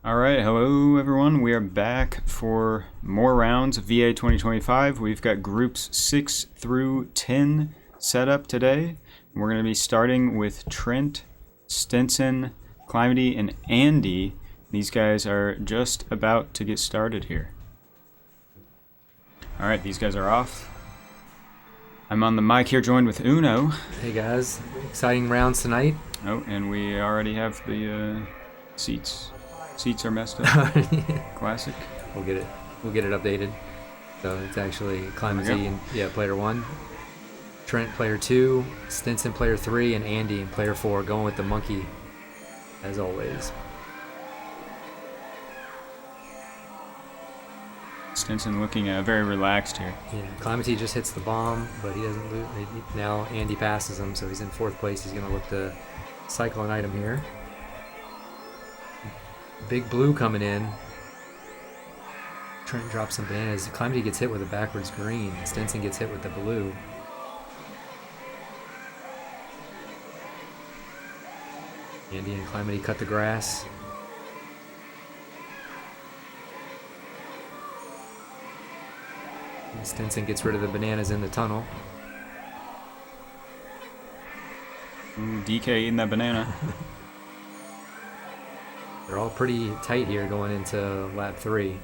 Alright, hello everyone. We are back for more rounds of VA 2025. We've got groups 6 through 10 set up today. We're going to be starting with Trent, Stinson, Climatee, and Andy. These guys are just about to get started here. Alright, these guys are off. I'm on the mic here joined with Uno. Hey guys, exciting rounds tonight. Oh, and we already have the seats. Seats are messed up. Classic. We'll get it updated. So it's actually Climatee and player 1, Trent player 2, Stinson player 3, and Andy in player 4, going with the monkey as always. Stinson looking very relaxed here. Yeah, Climatee just hits the bomb, but he doesn't lose. Now Andy passes him, so he's in 4th place. He's going to look to cycle an item here. Big blue coming in. Trent drops some bananas. Climatee gets hit with a backwards green. Stinson gets hit with the blue. Andy and Climatee cut the grass. And Stinson gets rid of the bananas in the tunnel. Ooh, DK eating that banana. They're all pretty tight here going into lap 3.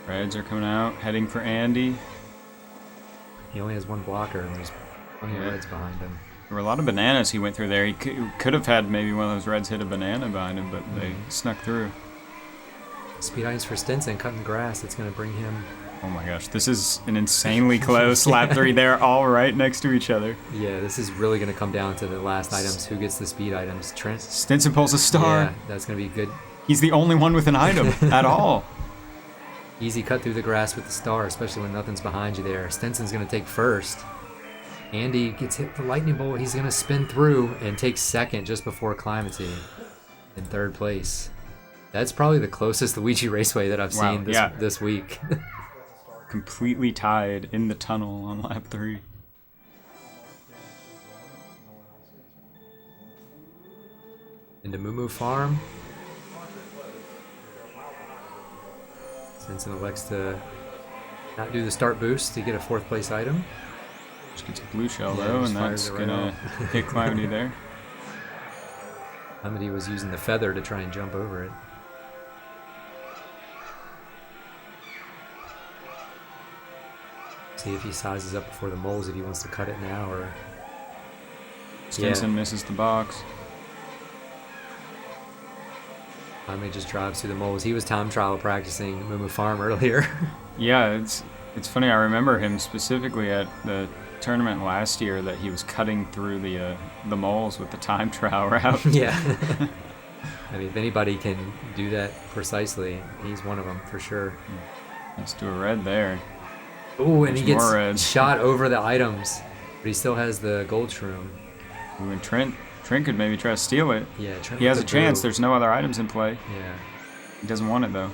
Reds are coming out, heading for Andy. He only has one blocker, and there's plenty of reds behind him. There were a lot of bananas he went through there. He could have had maybe one of those reds hit a banana behind him, but they snuck through. Speed items for Stinson, cutting the grass. That's going to bring him... Oh my gosh, this is an insanely close lap 3. They're all right next to each other. Yeah, this is really going to come down to the last items. Who gets the speed items? Trent? Stinson pulls a star. Yeah, that's going to be good. He's the only one with an item at all. Easy cut through the grass with the star, especially when nothing's behind you there. Stinson's going to take first. Andy gets hit with the lightning bolt. He's going to spin through and take second just before Climatee in 3rd place. That's probably the closest Luigi Raceway that I've seen this week. Completely tied in the tunnel on lap 3. Into Moo Farm. Stinson elects to not do the start boost to get a 4th place item. Just gets a blue shell though, and that's gonna hit Climatee there. Climatee was using the feather to try and jump over it. See if he sizes up before the moles, if he wants to cut it now, or... Stinson misses the box. Climatee just drives through the moles. He was time trial practicing Moo Farm earlier. Yeah, it's funny. I remember him specifically at the tournament last year that he was cutting through the moles with the time trial route. Yeah. I mean, if anybody can do that precisely, he's one of them for sure. Let's do a red there. Ooh, and he gets shot over the items, but he still has the gold shroom. Ooh, and Trent could maybe try to steal it. Yeah, Trent he has a chance. There's no other items in play. Yeah. He doesn't want it though.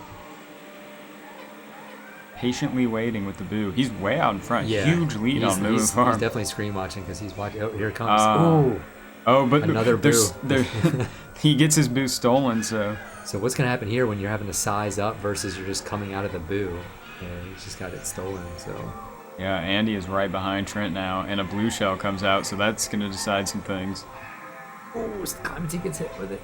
Patiently waiting with the boo. He's way out in front. Yeah. Huge lead on Moo Farm. He's definitely screen watching because he's watching. Oh, here it comes. But another boo. He gets his boo stolen. So what's gonna happen here when you're having to size up versus you're just coming out of the boo? Yeah, he's just got it stolen, so... Yeah, Andy is right behind Trent now, and a blue shell comes out, so that's going to decide some things. Oh, Climatee gets hit with it.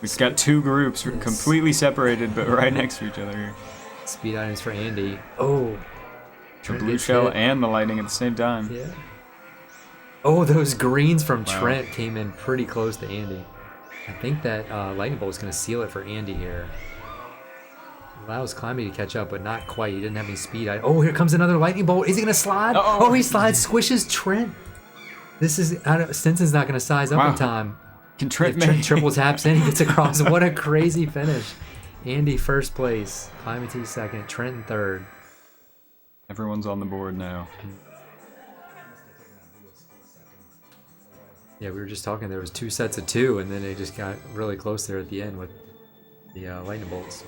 We've got 2 groups completely separated, but right next to each other here. Speed items for Andy. Oh! The blue shell and the lightning at the same time. Yeah. Oh, those greens from Trent came in pretty close to Andy. I think that lightning bolt is going to seal it for Andy here. Allows Climatee to catch up, but not quite. He didn't have any speed. Oh, here comes another lightning bolt. Is he going to slide? Oh, he slides, squishes Trent. This is... Stinson's not going to size up in time. Can Trent Trent triple taps in, he gets across. What a crazy finish. Andy 1st place. Climatee 2nd. Trent 3rd. Everyone's on the board now. Yeah, we were just talking. There was 2 sets of 2, and then they just got really close there at the end with the lightning bolts.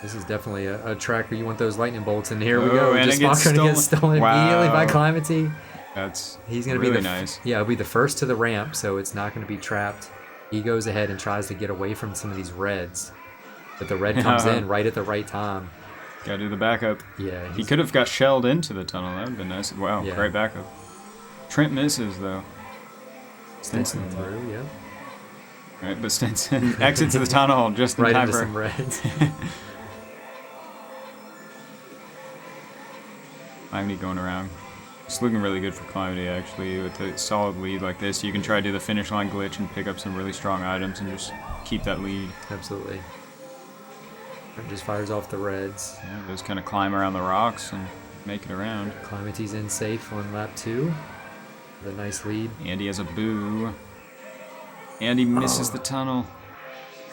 This is definitely a track where you want those lightning bolts, and here we go. And Just Walker gets stolen immediately by Climatee. That's He's going to really be nice. Yeah, he'll be the first to the ramp, so it's not going to be trapped. He goes ahead and tries to get away from some of these reds, but the red comes in right at the right time. Gotta do the backup. Yeah, he could have got shelled into the tunnel. That would have been nice. Wow, yeah. Great backup. Trent misses though. Stinson through, yeah. Right, but Stinson exits the tunnel just in right time into for some reds. Climatee going around. It's looking really good for Climatee, actually. With a solid lead like this, you can try to do the finish line glitch and pick up some really strong items and just keep that lead. Absolutely. Trent just fires off the reds. Yeah, those kind of climb around the rocks and make it around. Climatee's in safe on lap 2. With a nice lead. Andy has a boo. Andy misses the tunnel.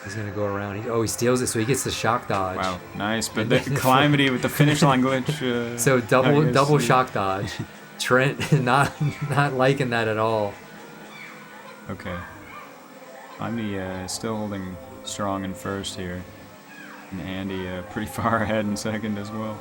He's going to go around. He steals it, so he gets the shock dodge. Wow, nice. But the Climatee with the finish line glitch. So double shock dodge. Trent not liking that at all. Okay. Climatee still holding strong in first here. And Andy pretty far ahead in second as well.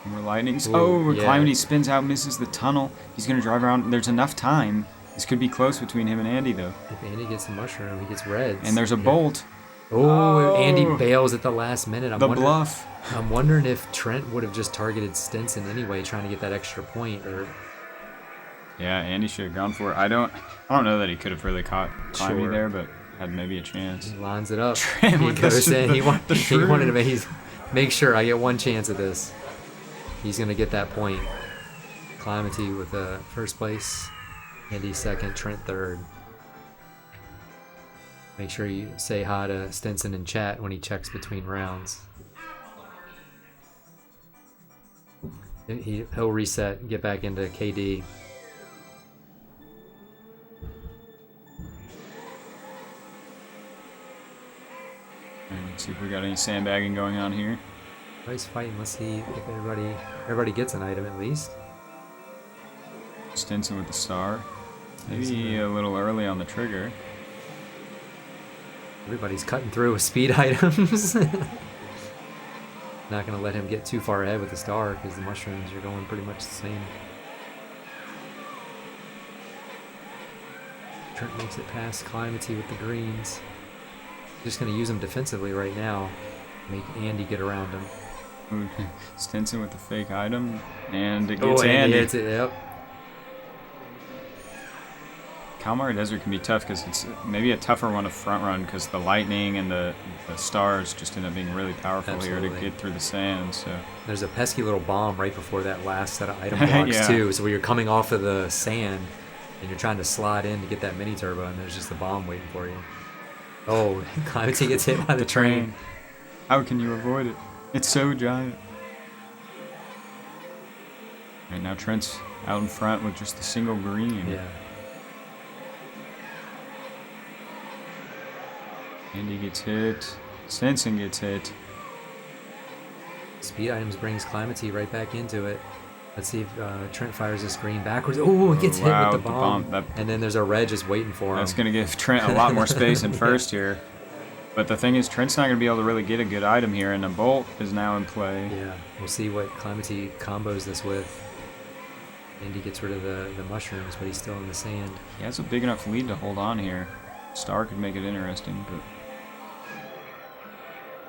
More lightnings. Ooh, yeah. Climatee spins out, misses the tunnel. He's going to drive around. There's enough time. This could be close between him and Andy, though. If Andy gets a mushroom, he gets reds. And there's a bolt. Oh, Andy bails at the last minute. Bluff. I'm wondering if Trent would have just targeted Stinson anyway, trying to get that extra point. Or yeah, Andy should have gone for it. I don't know that he could have really caught Climatee there, but had maybe a chance. He lines it up. Trent He goes in. He wanted to make sure I get one chance at this. He's going to get that point. Climatee with first place. Andy second. Trent third. Make sure you say hi to Stinson in chat when he checks between rounds. He'll reset and get back into KD. Let's see if we got any sandbagging going on here. Everybody's fighting. Let's see if everybody gets an item at least. Stinson with the star. Maybe a little early on the trigger. Everybody's cutting through with speed items. Not going to let him get too far ahead with the star because the mushrooms are going pretty much the same. Trent makes it past Climatee with the greens. Just going to use them defensively right now. Make Andy get around him. Ooh, Stinson with the fake item, and it gets Andy. Andy hits it, yep. Kalmar Desert can be tough because it's maybe a tougher one to front run because the lightning and the stars just end up being really powerful here to get through the sand. So there's a pesky little bomb right before that last set of item blocks too. So where you're coming off of the sand and you're trying to slide in to get that mini turbo, and there's just a bomb waiting for you. Oh, Climatee gets hit by the train. How can you avoid it? It's so giant. And now Trent's out in front with just a single green. Yeah. Andy gets hit. Stinson gets hit. Speed items brings Climatee right back into it. Let's see if Trent fires this green backwards. Oh, it gets hit with the bomb. And then there's a red just waiting for him. That's going to give Trent a lot more space in first here. But the thing is, Trent's not going to be able to really get a good item here, and a bolt is now in play. Yeah, we'll see what Climatee combos this with. Andy gets rid of the mushrooms, but he's still in the sand. He has a big enough lead to hold on here. Star could make it interesting, but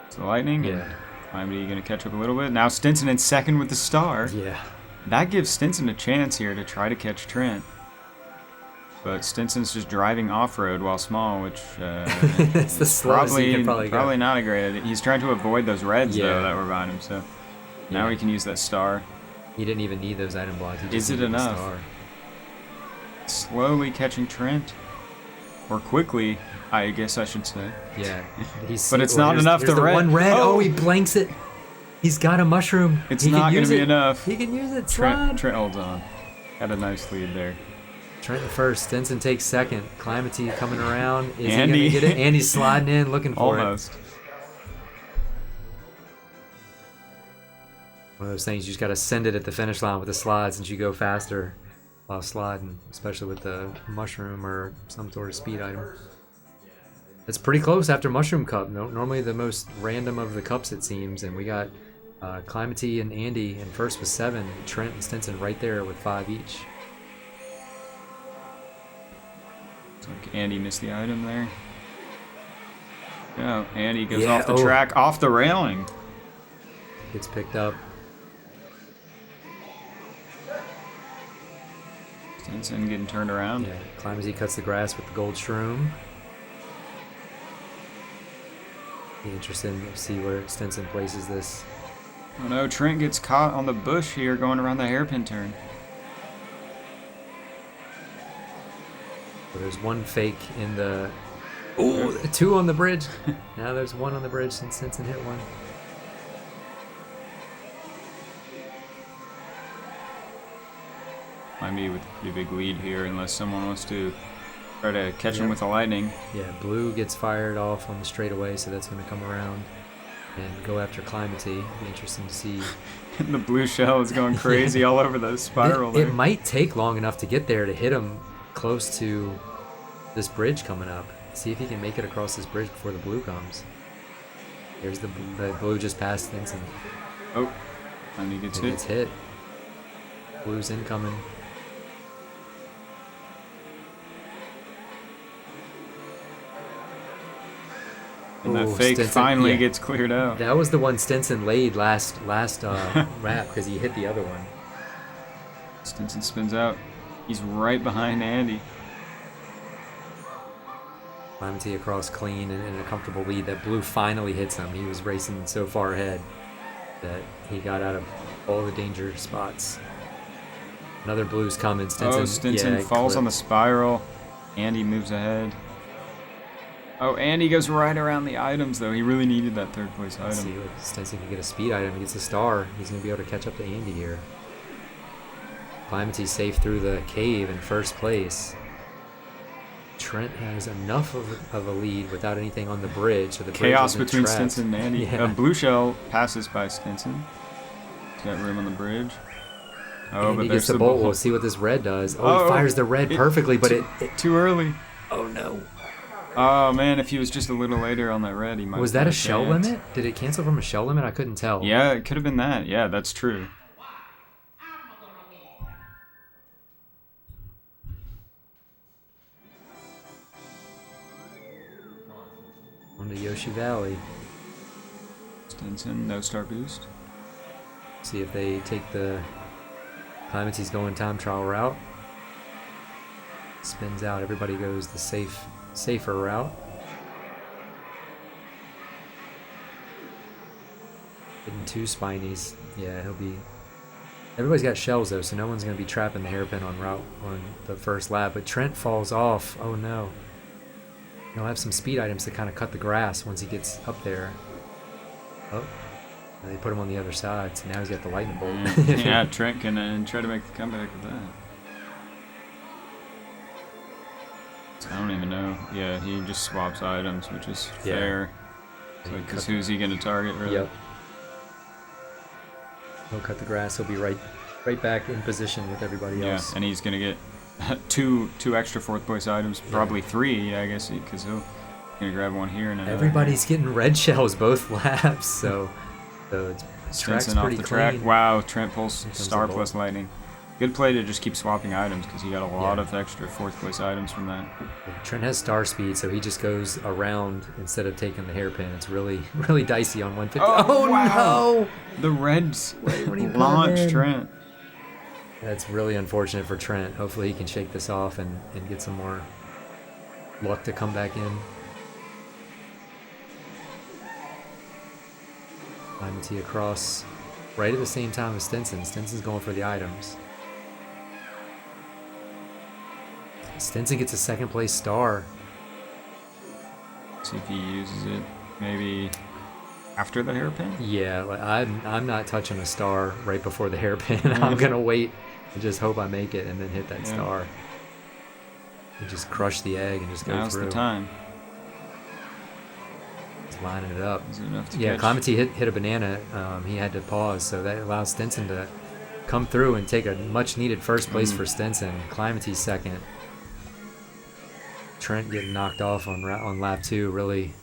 it's the lightning. Yeah. Climatee going to catch up a little bit. Now Stinson in second with the star. Yeah. That gives Stinson a chance here to try to catch Trent. But Stinson's just driving off-road while small, which it's the slowest he can probably not a great idea. He's trying to avoid those reds, though, that were behind him. So now he can use that star. He didn't even need those item blocks. He just Is it enough? Slowly catching Trent. Or quickly, I guess I should say. Yeah. But it's not enough to red. One red. Oh, he blanks it. He's got a mushroom. It's not going to be enough. He can use it. Trent holds on. Had a nice lead there. Trent first. Stinson takes second. Climatee coming around. Is Andy. he going to get it? Andy's sliding in, looking for Almost. it. One of those things you just got to send it at the finish line with the slide since you go faster while sliding, especially with the mushroom or some sort of speed item. It's pretty close after Mushroom Cup. Normally the most random of the cups, it seems, and we got Climatee and Andy in first with 7. Trent and Stinson right there with 5 each. Looks like Andy missed the item there. Yeah, Andy goes off the track, off the railing. Gets picked up. Stinson getting turned around. Yeah, Climatee cuts the grass with the gold shroom. Be interesting to see where Stinson places this. Oh no, Trent gets caught on the bush here going around the hairpin turn. So there's one fake in the... Oh, 2 on the bridge. Now there's 1 on the bridge since Stinson hit 1. Might be with a pretty big lead here unless someone wants to try to catch him with the lightning. Yeah, blue gets fired off on the straightaway, so that's going to come around and go after Climatee. Be interesting to see. The blue shell is going crazy all over the spiral there. It might take long enough to get there to hit him close to this bridge coming up. See if he can make it across this bridge before the blue comes. There's the blue just passed Stinson. Oh, and he gets hit. Gets hit. Blue's incoming. And that fake Stinson, finally gets cleared out. That was the one Stinson laid last wrap because he hit the other one. Stinson spins out. He's right behind Andy. Climatee across clean and in a comfortable lead. That blue finally hits him. He was racing so far ahead that he got out of all the danger spots. Another blue's coming. Stinson, Stinson falls on the spiral. Andy moves ahead. Oh, Andy goes right around the items, though. He really needed that third place item. Let's see if Stinson can get a speed item. He gets a star. He's going to be able to catch up to Andy here. Climatee safe through the cave in first place. Trent has enough of a lead without anything on the bridge. So the chaos bridge between trapped. Stinson and Andy. Yeah. Blue shell passes by Stinson. He's got room on the bridge. Oh, Andy but gets there's the bolt. We'll see what this red does. Oh, he fires the red perfectly, but it too early. Oh no. Oh man, if he was just a little later on that red, he might. Was that a shell limit? Did it cancel from a shell limit? I couldn't tell. Yeah, it could have been that. Yeah, that's true. On to Yoshi Valley. Stinson, no star boost. See if they take the Climatee's going time trial route. Spins out. Everybody goes the safer route. Hitting 2 spinies. Yeah, he'll be. Everybody's got shells though, so no one's gonna be trapping the hairpin on route on the first lap. But Trent falls off. Oh no. He'll have some speed items to kind of cut the grass once he gets up there. Oh. And they put him on the other side, so now he's got the lightning bolt. Yeah, Trent can try to make the comeback with that. So I don't even know. Yeah, he just swaps items, which is fair. Because who's he going to target, really? Yep. He'll cut the grass. He'll be right back in position with everybody else. Yeah, and he's going to get two extra fourth place items, probably 3, I guess, because he'll going to grab one here and another. Everybody's getting red shells both laps, so the track's Stinson off pretty the clean. track. Wow, Trent pulls star plus lightning. Good play to just keep swapping items because he got a lot of extra fourth place items from that. Trent has star speed, so he just goes around instead of taking the hairpin. It's really, really dicey on 150. Oh wow. No! The Reds launched Trent. That's really unfortunate for Trent. Hopefully he can shake this off and get some more luck to come back in. Climatee across right at the same time as Stinson. Stinson's going for the items. Stinson gets a second place star. See if he uses it maybe after the hairpin? Yeah, I'm not touching a star right before the hairpin. I'm going to wait and just hope I make it and then hit that star. And just crush the egg and just go Now's through. the time. Just lining it up. Is it enough to catch? Climatee hit a banana. He had to pause, so that allows Stinson to come through and take a much-needed first place for Stinson. Climatee second. Trent getting knocked off on lap 2 really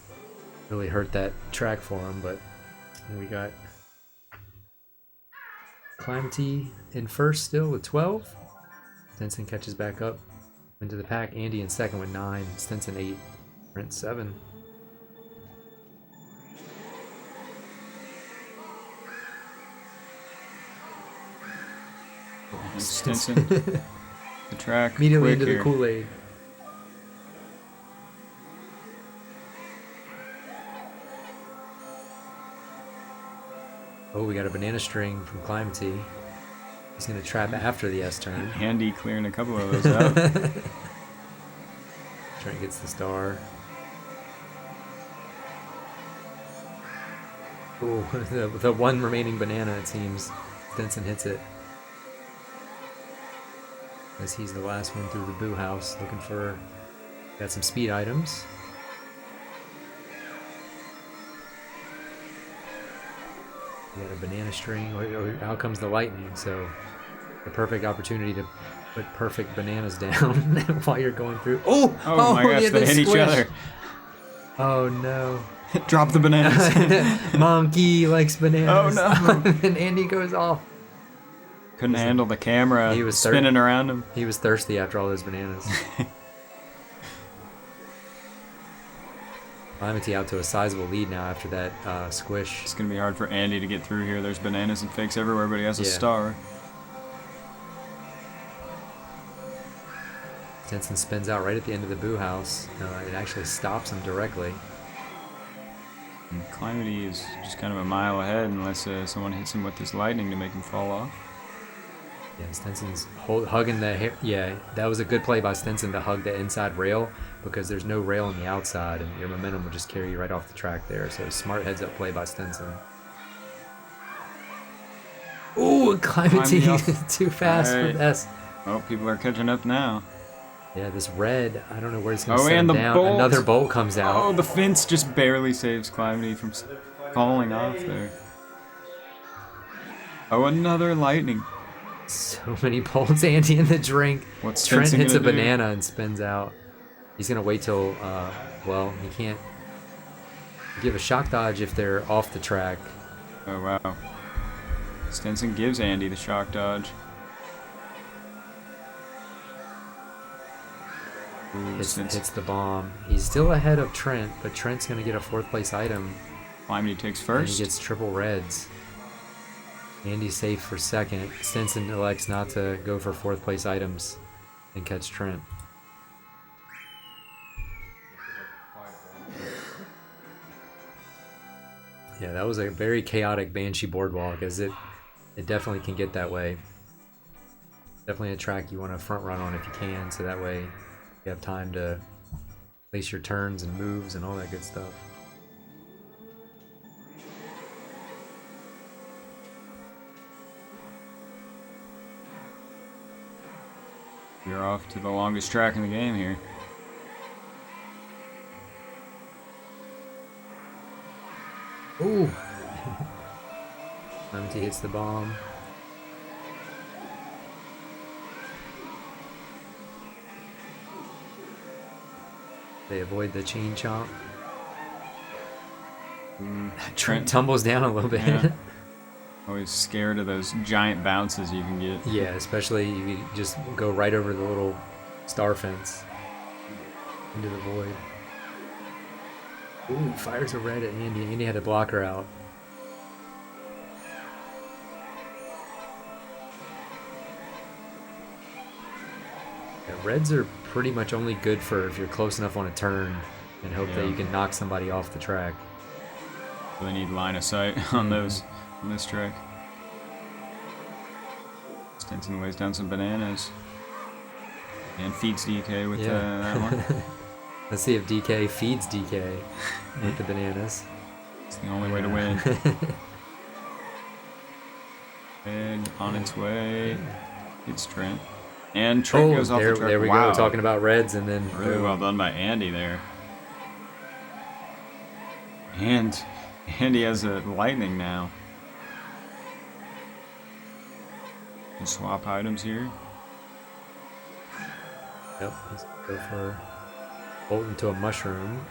hurt that track for him, but we got Climatee in first still with 12. Stinson catches back up into the pack. Andy in second with 9. Stinson 8. Trent 7. Stinson. The track. Immediately quick into here. the Kool-Aid. Oh, we got a banana string from Climatee. He's going to trap after the S-turn. Andy clearing a couple of those out. Trent gets the star. Oh, the one remaining banana, it seems. Stinson hits it. As he's the last one through the boo house, looking for... Got some speed items. We got a banana string. Oh, out comes the lightning, so the perfect opportunity to put perfect bananas down while you're going through. Oh my gosh, yeah, they hit each other. Oh no. Drop the bananas. Monkey likes bananas. Oh no. And Andy goes off. Couldn't handle the camera He was spinning around him. He was thirsty after all those bananas. Climatee out to a sizable lead now after that squish. It's going to be hard for Andy to get through here. There's bananas and fakes everywhere, but he has a star. Stinson spins out right at the end of the boo house. It actually stops him directly. And Climatee is just kind of a mile ahead unless someone hits him with this lightning to make him fall off. Yeah, Stinson's hugging the hair. Yeah, that was a good play by Stinson to hug the inside rail because there's no rail on the outside and your momentum will just carry you right off the track there. So smart heads up play by Stinson. Ooh, Climatee too fast for S. Oh, people are catching up now. Yeah, this red, I don't know where it's going to set and him the down. bolt. Another bolt comes out. Oh, the fence just barely saves Climatee from falling off there. Oh, another lightning. So many bolts. Andy in the drink. What's Trent Stinson hits a gonna do? banana and spins out. He's going to wait till, well, he can't give a shock dodge if they're off the track. Oh, wow. Stinson gives Andy the shock dodge. Ooh, Hits the bomb. He's still ahead of Trent, but Trent's going to get a 4th place item. Climatee takes And first. he gets triple reds. Andy's safe for 2nd. Stinson elects not to go for 4th place items and catch Trent. Yeah, that was a very chaotic Banshee boardwalk, as it definitely can get that way. Definitely a track you want to front run on if you can, so that way you have time to place your turns and moves and all that good stuff. You're off to the longest track in the game here. Ooh! Climatee hits the bomb. They avoid the chain chomp. Trent tumbles down a little bit. Yeah. Always scared of those giant bounces you can get. Yeah, especially if you just go right over the little star fence into the void. Ooh, fires a red at Andy. Andy had to block her out. Yeah, reds are pretty much only good for if you're close enough on a turn and hope that you can knock somebody off the track. Really need line of sight on those on this track. Stinson lays down some bananas and feeds DK with that one. Let's see if DK feeds DK with the bananas. It's the only way to win. And on its way, it's Trent. And Trent goes off the track. There we Wow. go, talking about reds, and then Really well done by Andy there. And Andy has a lightning now. Can swap items here. Yep, he's gonna go for bolt into a mushroom.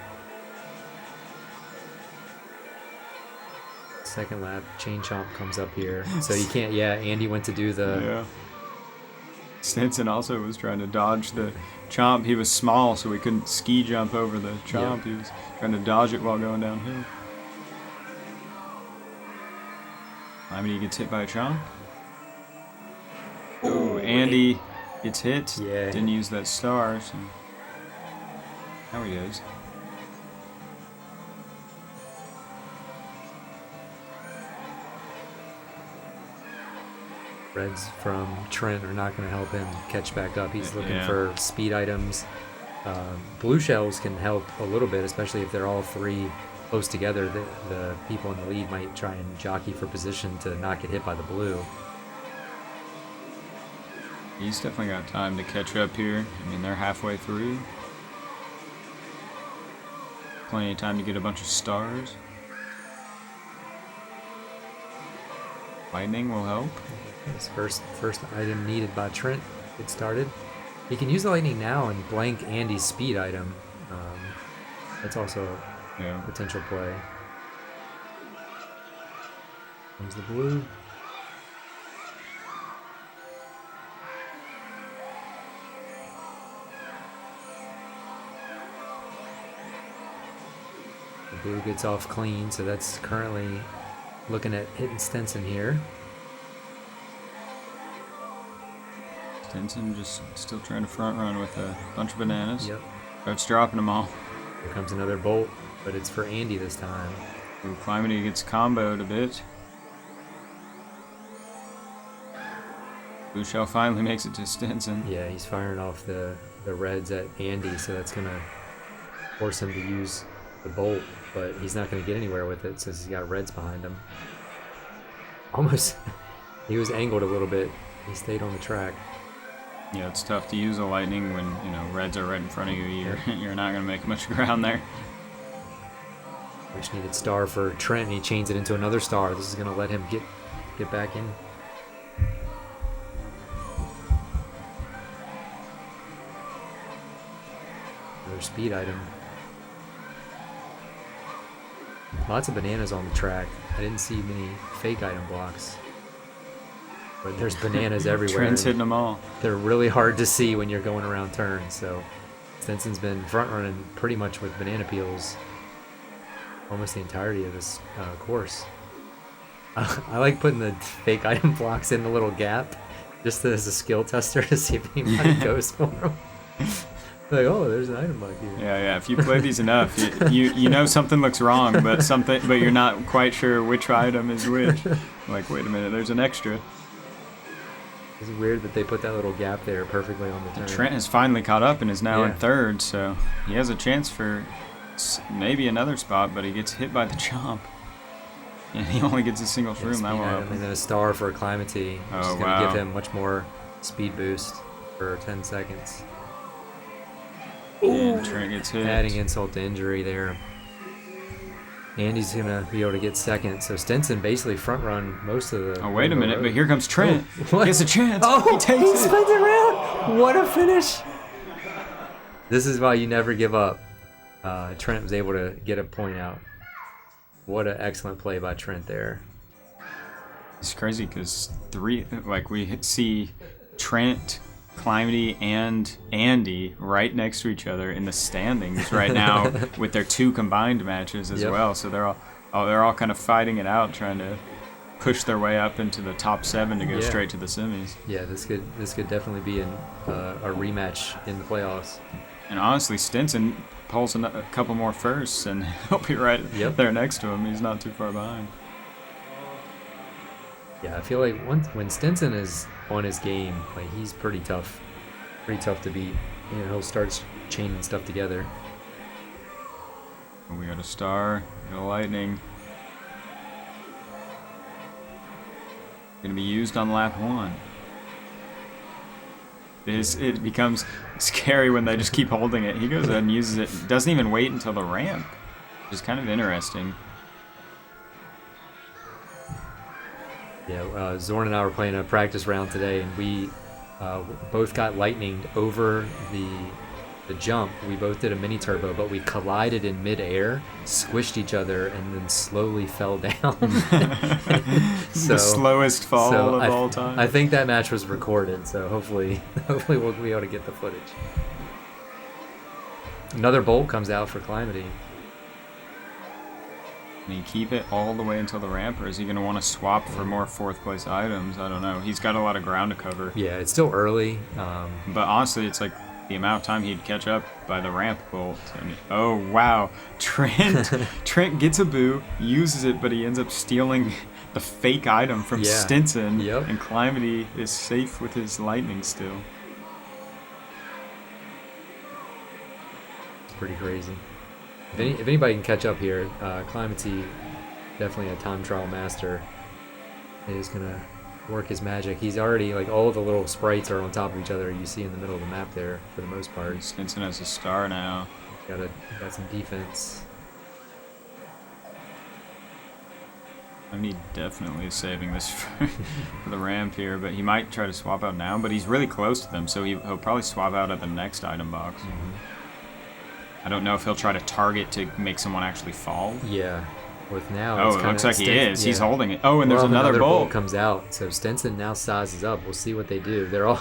second lap. Chain Chomp comes up here. So you can't, yeah, Andy went to do the... Yeah. Stinson also was trying to dodge the Chomp. He was small, so we couldn't ski jump over the Chomp. Yep. He was trying to dodge it while going downhill. Climatee gets hit by a Chomp. Oh, Andy gets hit. Yeah. Didn't use that star, so... Now he goes. Reds from Trent are not going to help him catch back up. He's looking for speed items. Blue shells can help a little bit, especially if they're all three close together. The people in the lead might try and jockey for position to not get hit by the blue. He's definitely got time to catch up here. I mean, they're halfway through. Plenty of time to get a bunch of stars. Lightning will help. This first item needed by Trent. Get started. He can use the lightning now and blank Andy's speed item. That's also a potential play. Comes the blue. The blue gets off clean, so that's currently looking at hitting Stinson here. Stinson just still trying to front run with a bunch of bananas. Yep. Starts dropping them all. Here comes another bolt, but it's for Andy this time. Ooh, Climatee gets comboed a bit. Blue shell finally makes it to Stinson. Yeah, he's firing off the reds at Andy, so that's going to force him to use the bolt, but he's not going to get anywhere with it since he's got reds behind him. Almost, he was angled a little bit. He stayed on the track. Yeah, it's tough to use a lightning when, you know, reds are right in front of you. You're not going to make much ground there. Which needed star for Trent, and he chains it into another star. This is going to let him get back in. Another speed item. Lots of bananas on the track. I didn't see many fake item blocks. But there's bananas everywhere. Trent's hitting them all. They're really hard to see when you're going around turns, so Stinson's been front running pretty much with banana peels almost the entirety of this course. I like putting the fake item blocks in the little gap just as a skill tester to see if anybody goes for them. Like, oh, there's an item block here. Yeah. If you play these enough, you know something looks wrong, but you're not quite sure which item is which. Like, wait a minute, there's an extra. It's weird that they put that little gap there perfectly on the turn. Trent has finally caught up and is now in third, so he has a chance for maybe another spot, but he gets hit by the Chomp. And he only gets a single shroom. That will help. And then a star for Climatee, which is going to give him much more speed boost for 10 seconds. And Trent gets hit. Adding insult to injury there. Andy's going to be able to get second. So Stinson basically front run most of the... Oh, wait a minute. But here comes Trent. Oh, he has a chance. Oh, he takes it. Spins around. What a finish. This is why you never give up. Trent was able to get a point out. What an excellent play by Trent there. It's crazy because we see Trent, Climatee, and Andy right next to each other in the standings right now with their two combined matches as well. So they're all kind of fighting it out, trying to push their way up into the top 7 to go straight to the semis. Yeah, this could definitely be a rematch in the playoffs. And honestly, Stinson pulls a couple more firsts, and he'll be right there next to him. He's not too far behind. Yeah, I feel like when Stinson is on his game, like he's pretty tough to beat. You know, he'll start chaining stuff together. We got a star, we got a lightning. Gonna be used on lap 1. It becomes scary when they just keep holding it. He goes ahead and uses it. Doesn't even wait until the ramp, which is kind of interesting. Yeah, Zoran and I were playing a practice round today, and we both got lightninged over the the jump, we both did a mini turbo, but we collided in midair, squished each other, and then slowly fell down. The slowest fall of all time. I think that match was recorded, so hopefully we'll be able to get the footage. Another bolt comes out for Climatee. Can he keep it all the way until the ramp, or is he going to want to swap for more fourth place items? I don't know. He's got a lot of ground to cover. Yeah, it's still early. But honestly, it's like the amount of time he'd catch up by the ramp bolt. I mean, oh, wow. Trent gets a boo, uses it, but he ends up stealing the fake item from Stinson. Yep. And Climatee is safe with his lightning still. It's pretty crazy. If anybody can catch up here, Climatee, definitely a time trial master, is going to work his magic. He's already, like, all the little sprites are on top of each other you see in the middle of the map there for the most part. Stinson has a star now. Got some defense. I mean, he definitely is saving this for the ramp here, but he might try to swap out now, but he's really close to them, so he'll probably swap out at the next item box. I don't know if he'll try to target to make someone actually fall. Yeah. With now, oh, it looks like he is. Yeah. He's holding it. Oh, and there's another bolt comes out. So Stinson now sizes up. We'll see what they do. They're all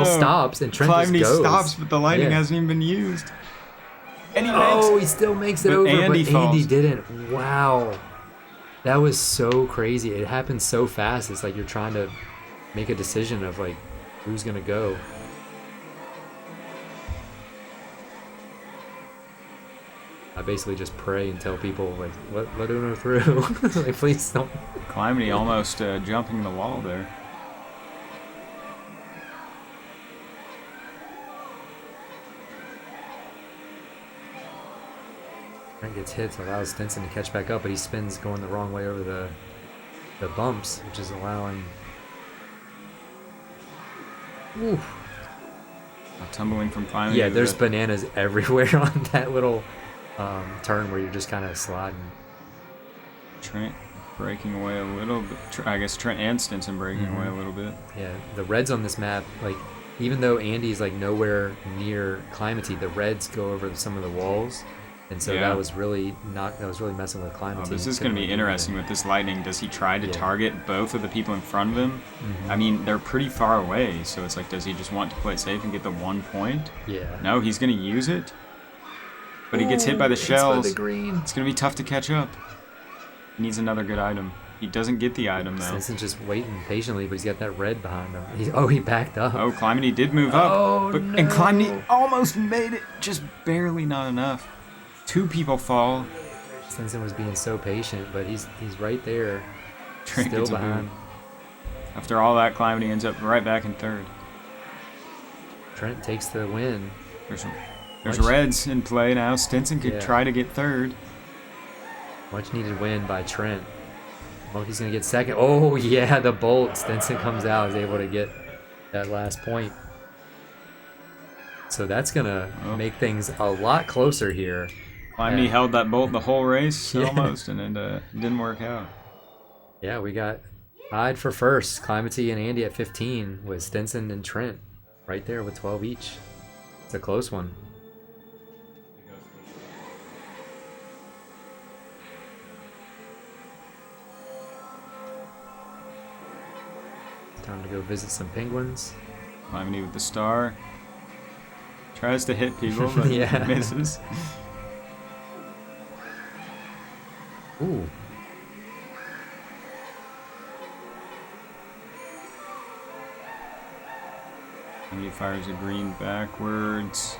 stops, and Trent just goes. Stops, but the lightning hasn't even been used. And he still makes it over, but Andy didn't. Wow, that was so crazy. It happened so fast. It's like you're trying to make a decision of like who's gonna go. I basically just pray and tell people, like, let Uno through. Like, please don't. Climatee almost jumping the wall there. Trent gets hit, allows Stinson to catch back up, but he spins going the wrong way over the bumps, which is allowing... Oof. Tumbling from Climatee. Yeah, there's bananas everywhere on that little... turn where you're just kind of sliding. Trent breaking away a little bit. I guess Trent and Stinson breaking away a little bit. Yeah, the reds on this map, like, even though Andy's like nowhere near Climatee, the reds go over some of the walls, and so that was really messing with Climatee. Oh, this is going to be interesting with this lightning. Does he try to target both of the people in front of him? I mean, they're pretty far away, so it's like, does he just want to play it safe and get the 1 point? Yeah. No, he's going to use it. But he gets hit by the shells. It's going to be tough to catch up. He needs another good item. He doesn't get the item, though. Stinson's just waiting patiently, but he's got that red behind him. He backed up. Oh, Climatee did move up. And Climatee almost made it. Just barely not enough. 2 people fall. Stinson was being so patient, but he's right there. Trent still behind. After all that, Climatee ends up right back in 3rd. Trent takes the win. There's reds in play now. Stinson could try to get 3rd. Much needed win by Trent. Monkey's going to get 2nd. Oh, yeah, the bolt. Stinson comes out, is able to get that last point. So that's going to make things a lot closer here. Climatee held that bolt the whole race almost, and it didn't work out. Yeah, we got tied for first. Climatee and Andy at 15 with Stinson and Trent right there with 12 each. It's a close one. Time to go visit some penguins. Climatee with the star. Tries to hit people, but misses. Ooh. Andy fires a green backwards.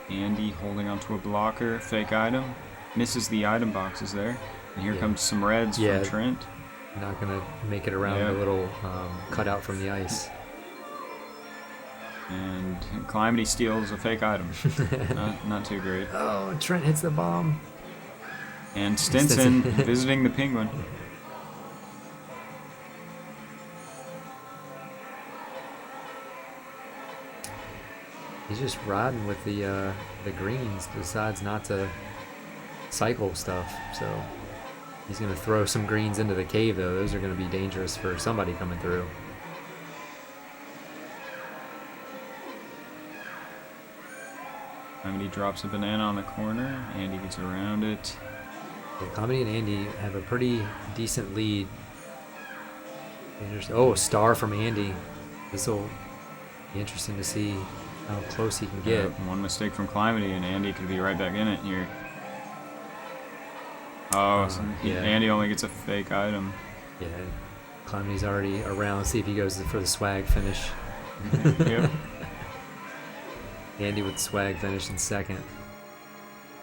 Andy holding onto a blocker. Fake item. Misses the item boxes there. And here comes some reds from Trent. Not going to make it around the little cutout from the ice. And Climatee steals a fake item. not too great. Oh, Trent hits the bomb. And Stinson visiting the penguin. He's just riding with the greens. Decides not to cycle stuff. So he's going to throw some greens into the cave, though. Those are going to be dangerous for somebody coming through. Calamity drops a banana on the corner. Andy gets around it. Yeah, Climatee and Andy have a pretty decent lead. Oh, a star from Andy. This will be interesting to see how close he can get. One mistake from Climatee and Andy could be right back in it here. Oh, yeah. Andy only gets a fake item. Yeah, Climatee's already around. See if he goes for the swag finish. Yep. Andy with swag finish in second.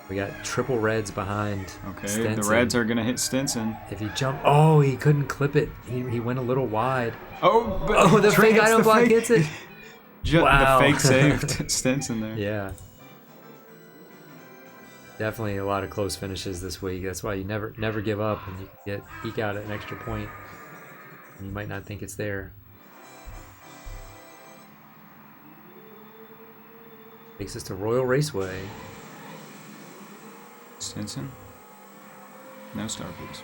We got triple reds behind. Okay, Stinson. the reds are gonna hit Stinson. If he jumped, oh, he couldn't clip it. He went a little wide. Oh, but the fake item block hits it. The Wow. fake saved Stinson there. Yeah. Definitely a lot of close finishes this week. That's why you never give up, and you can eke out an extra point. And you might not think it's there. Takes us to Royal Raceway. Stinson? No star, please.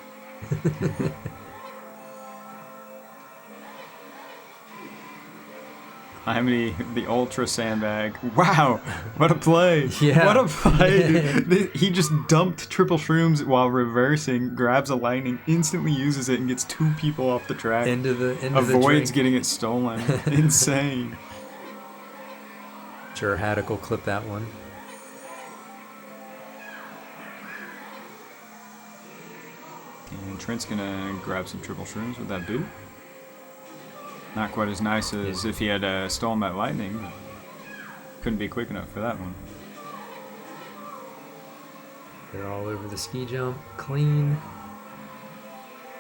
The ultra sandbag. Wow, what a play. Yeah. What a play, dude. He just dumped triple shrooms while reversing, grabs a lightning, instantly uses it, and gets 2 people off the track. Avoids getting it stolen. Insane. Sure, Haddock will clip that one. And Trent's gonna grab some triple shrooms with that boot. Not quite as nice as if he had stolen that lightning, but couldn't be quick enough for that one. They're all over the ski jump, clean.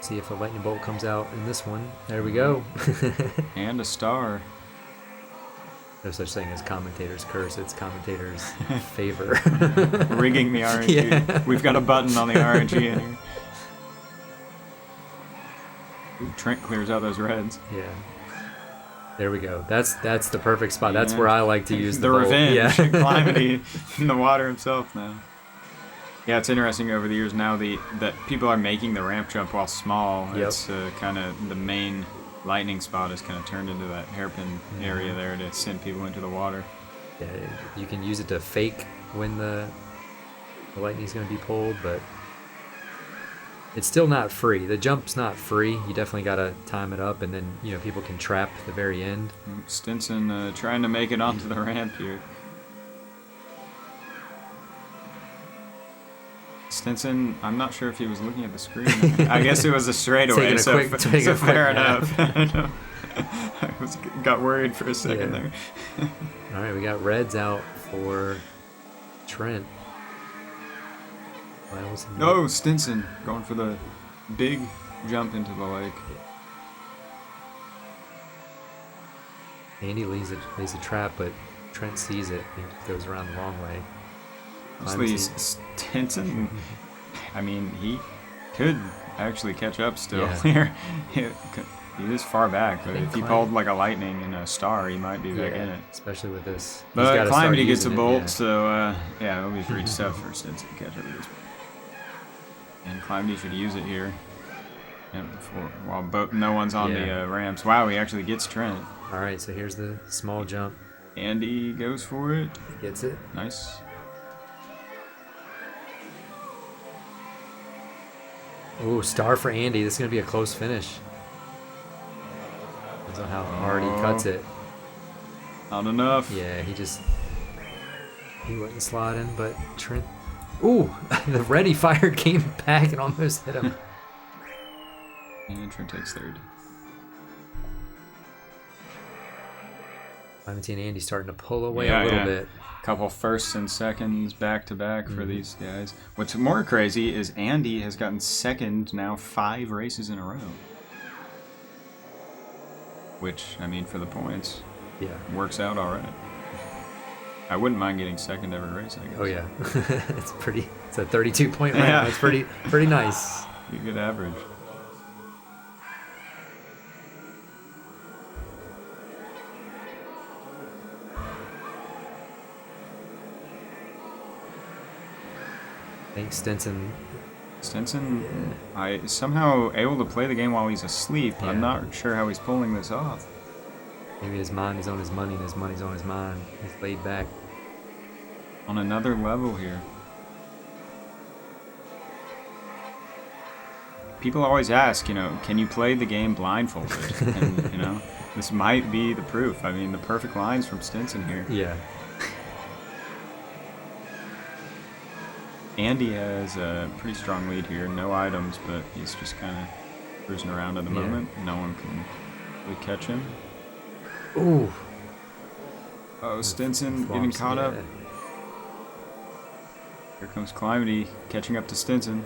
See if a lightning bolt comes out in this one. There we go. And a star. No such thing as commentator's curse, it's commentator's favor. Rigging the RNG. Yeah. We've got a button on the RNG in here. Ooh, Trent clears out those reds. Yeah. There we go. That's the perfect spot. That's where I like to use the bolt. Revenge. Yeah. Climatee in the water himself now. Yeah, it's interesting over the years now that people are making the ramp jump while small. Yep. It's kind of the main lightning spot is kind of turned into that hairpin area there to send people into the water. Yeah, you can use it to fake when the lightning's going to be pulled, but it's still not free. The jump's not free. You definitely got to time it up, and then people can trap the very end. Stinson trying to make it onto the ramp here. Stinson, I'm not sure if he was looking at the screen. I guess it was a straightaway, so fair enough. I got worried for a second there. All right, we got reds out for Trent. Oh, Stinson going for the big jump into the lake. Andy lays a trap, but Trent sees it and goes around the wrong way. Honestly, Stinson, I mean, he could actually catch up still here. He is far back, but if he pulled like a lightning and a star, he might be back in it. Especially with this. But Climatee gets a bolt, so it'll be pretty tough for Stinson to catch up with this. And Climatee should use it here. While no one's on the ramps. Wow, he actually gets Trent. All right, so here's the small jump. Andy goes for it. Gets it. Nice. Ooh, star for Andy. This is going to be a close finish. Depends on how hard he cuts it. Not enough. Yeah, he wouldn't slide in, but Trent... Ooh, the red he fired came back and almost hit him. And Trent takes third. Climatee and Andy starting to pull away a little bit. Couple firsts and seconds back to back for these guys. What's more crazy is Andy has gotten second now 5 races in a row. Which, I mean, for the points, works out all right. I wouldn't mind getting second every race, I guess. Oh yeah, it's a 32-point rank. Yeah. That's pretty nice. Be a good average. I think Stinson, I somehow able to play the game while he's asleep. Yeah. I'm not sure how he's pulling this off. Maybe his mind is on his money and his money's on his mind. He's laid back. on another level here. People always ask, you know, can you play the game blindfolded? And, you know, this might be the proof. I mean, the perfect lines from Stinson here. Yeah. Andy has a pretty strong lead here. No items, but he's just kind of cruising around at the moment. No one can really catch him. Ooh. Oh, Stinson getting caught up. Here comes Climatee catching up to Stinson.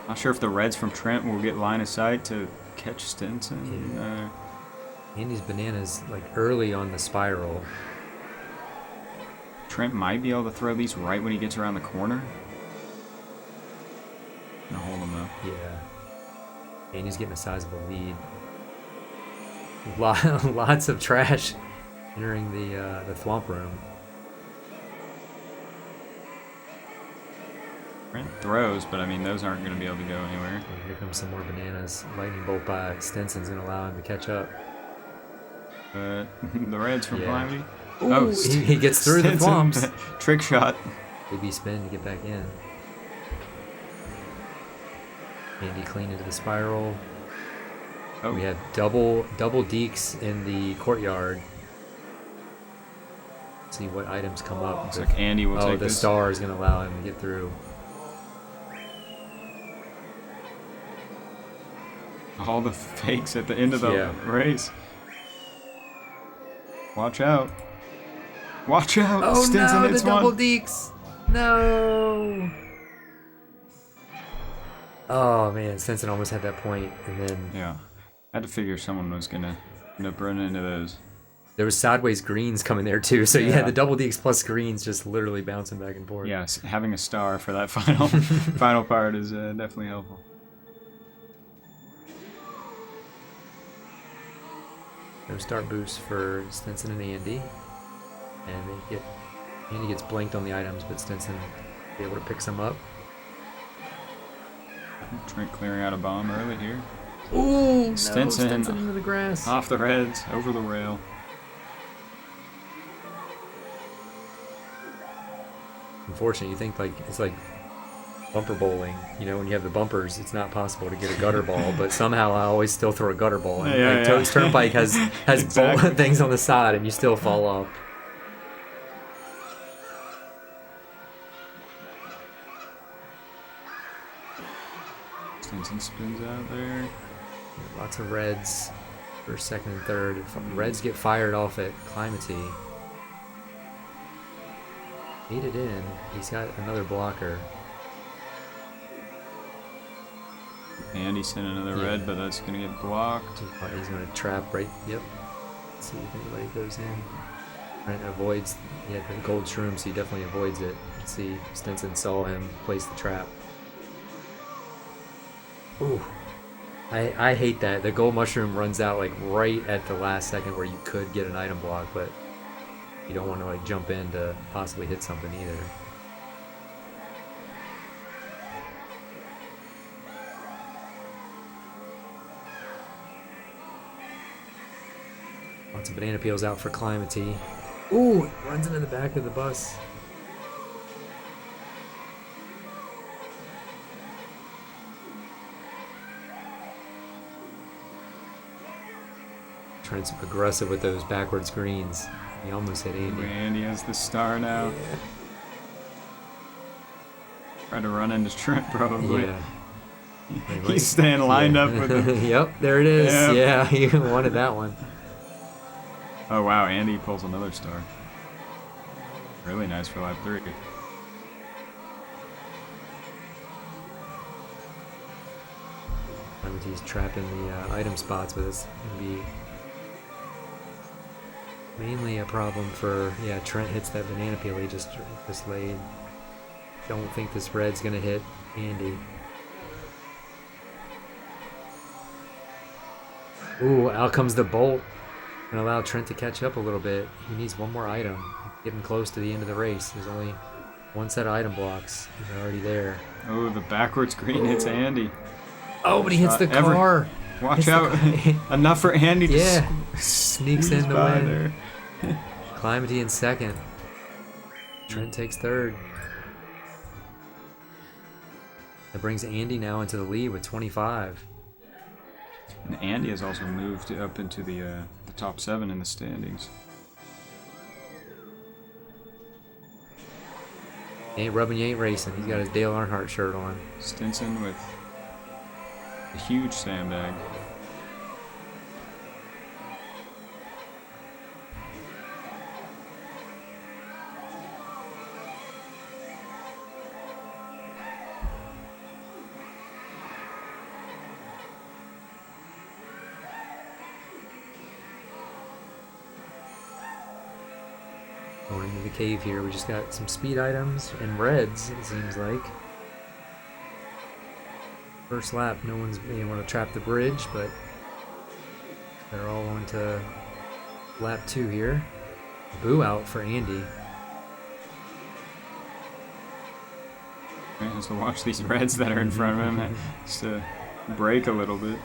Not sure if the Reds from Trent will get line of sight to catch Stinson. Yeah. Andy's bananas like early on the spiral. Trent might be able to throw these right when he gets around the corner. Gonna hold him though. Yeah. Andy's getting a sizable lead. Lots of trash entering the thwomp room. Trent throws, but I mean those aren't going to be able to go anywhere. And here comes some more bananas. Lightning bolt by Stinson's going to allow him to catch up. The Reds from Climatee. Ooh, oh, he gets through the thwomps. Trick shot. Maybe spin to get back in. Andy clean into the spiral. Oh. We have double deeks in the courtyard. See what items come up. Looks like Andy will take this. The star is going to allow him to get through. All the fakes at the end of the race. Watch out. Watch out. Oh Stinson no, hits the double deeks. No. Oh man, Stinson almost had that point, and then... Yeah. I had to figure someone was going to end up running into those. There was sideways greens coming there too, so you had the double deeks plus greens just literally bouncing back and forth. Yes, having a star for that final part is definitely helpful. No start boost for Stinson and Andy. And Andy gets blinked on the items, but Stinson will be able to pick some up. Trent clearing out a bomb early here. Ooh, Stinson into the grass. Off the Reds, over the rail. Unfortunately, you think like it's like bumper bowling. You know, when you have the bumpers, it's not possible to get a gutter ball, but somehow I always still throw a gutter ball. And Turnpike has exactly. Things on the side, and you still fall off. Stinson spins out there. Lots of Reds first, second, and third. If Reds get fired off at Climatee. Beat it in. He's got another blocker. And he sent another red, but that's going to get blocked. He's going to trap right. Yep. Let's see if anybody goes in. Trent avoids. He had the gold shroom, so he definitely avoids it. Let's see. Stinson saw him place the trap. Ooh. I hate that. The gold mushroom runs out like right at the last second where you could get an item block, but you don't want to like jump in to possibly hit something either. Lots of banana peels out for Climatee. Ooh, it runs into the back of the bus. Trent's aggressive with those backwards greens. He almost hit Andy. Andy has the star now. Yeah. Tried to run into Trent probably. Yeah. He's staying lined up with him. Yep, there it is. Yep. Yeah, he wanted that one. Oh wow, Andy pulls another star. Really nice for lap 3. Climatee's trapping the item spots, but it's going to be mainly a problem for, Trent hits that banana peel he just laid. Don't think this red's going to hit Andy. Ooh, out comes the bolt. And allow Trent to catch up a little bit. He needs one more item. Getting close to the end of the race. There's only one set of item blocks. He's already there. Oh, the backwards green hits Andy. Oh, but he hits the car. Watch out. Enough for Andy to sneaks in the win. Climatee in second. Trent takes third. That brings Andy now into the lead with 25. And Andy has also moved up into the top 7 in the standings. Ain't rubbing, you ain't racing. He's got his Dale Earnhardt shirt on. Stinson with a huge sandbag. Going into the cave here, we just got some speed items and reds, it seems like. First lap, no one's being able to trap the bridge, but they're all on to lap 2 here. Boo out for Andy. He has to watch these reds that are in front of him just to brake a little bit.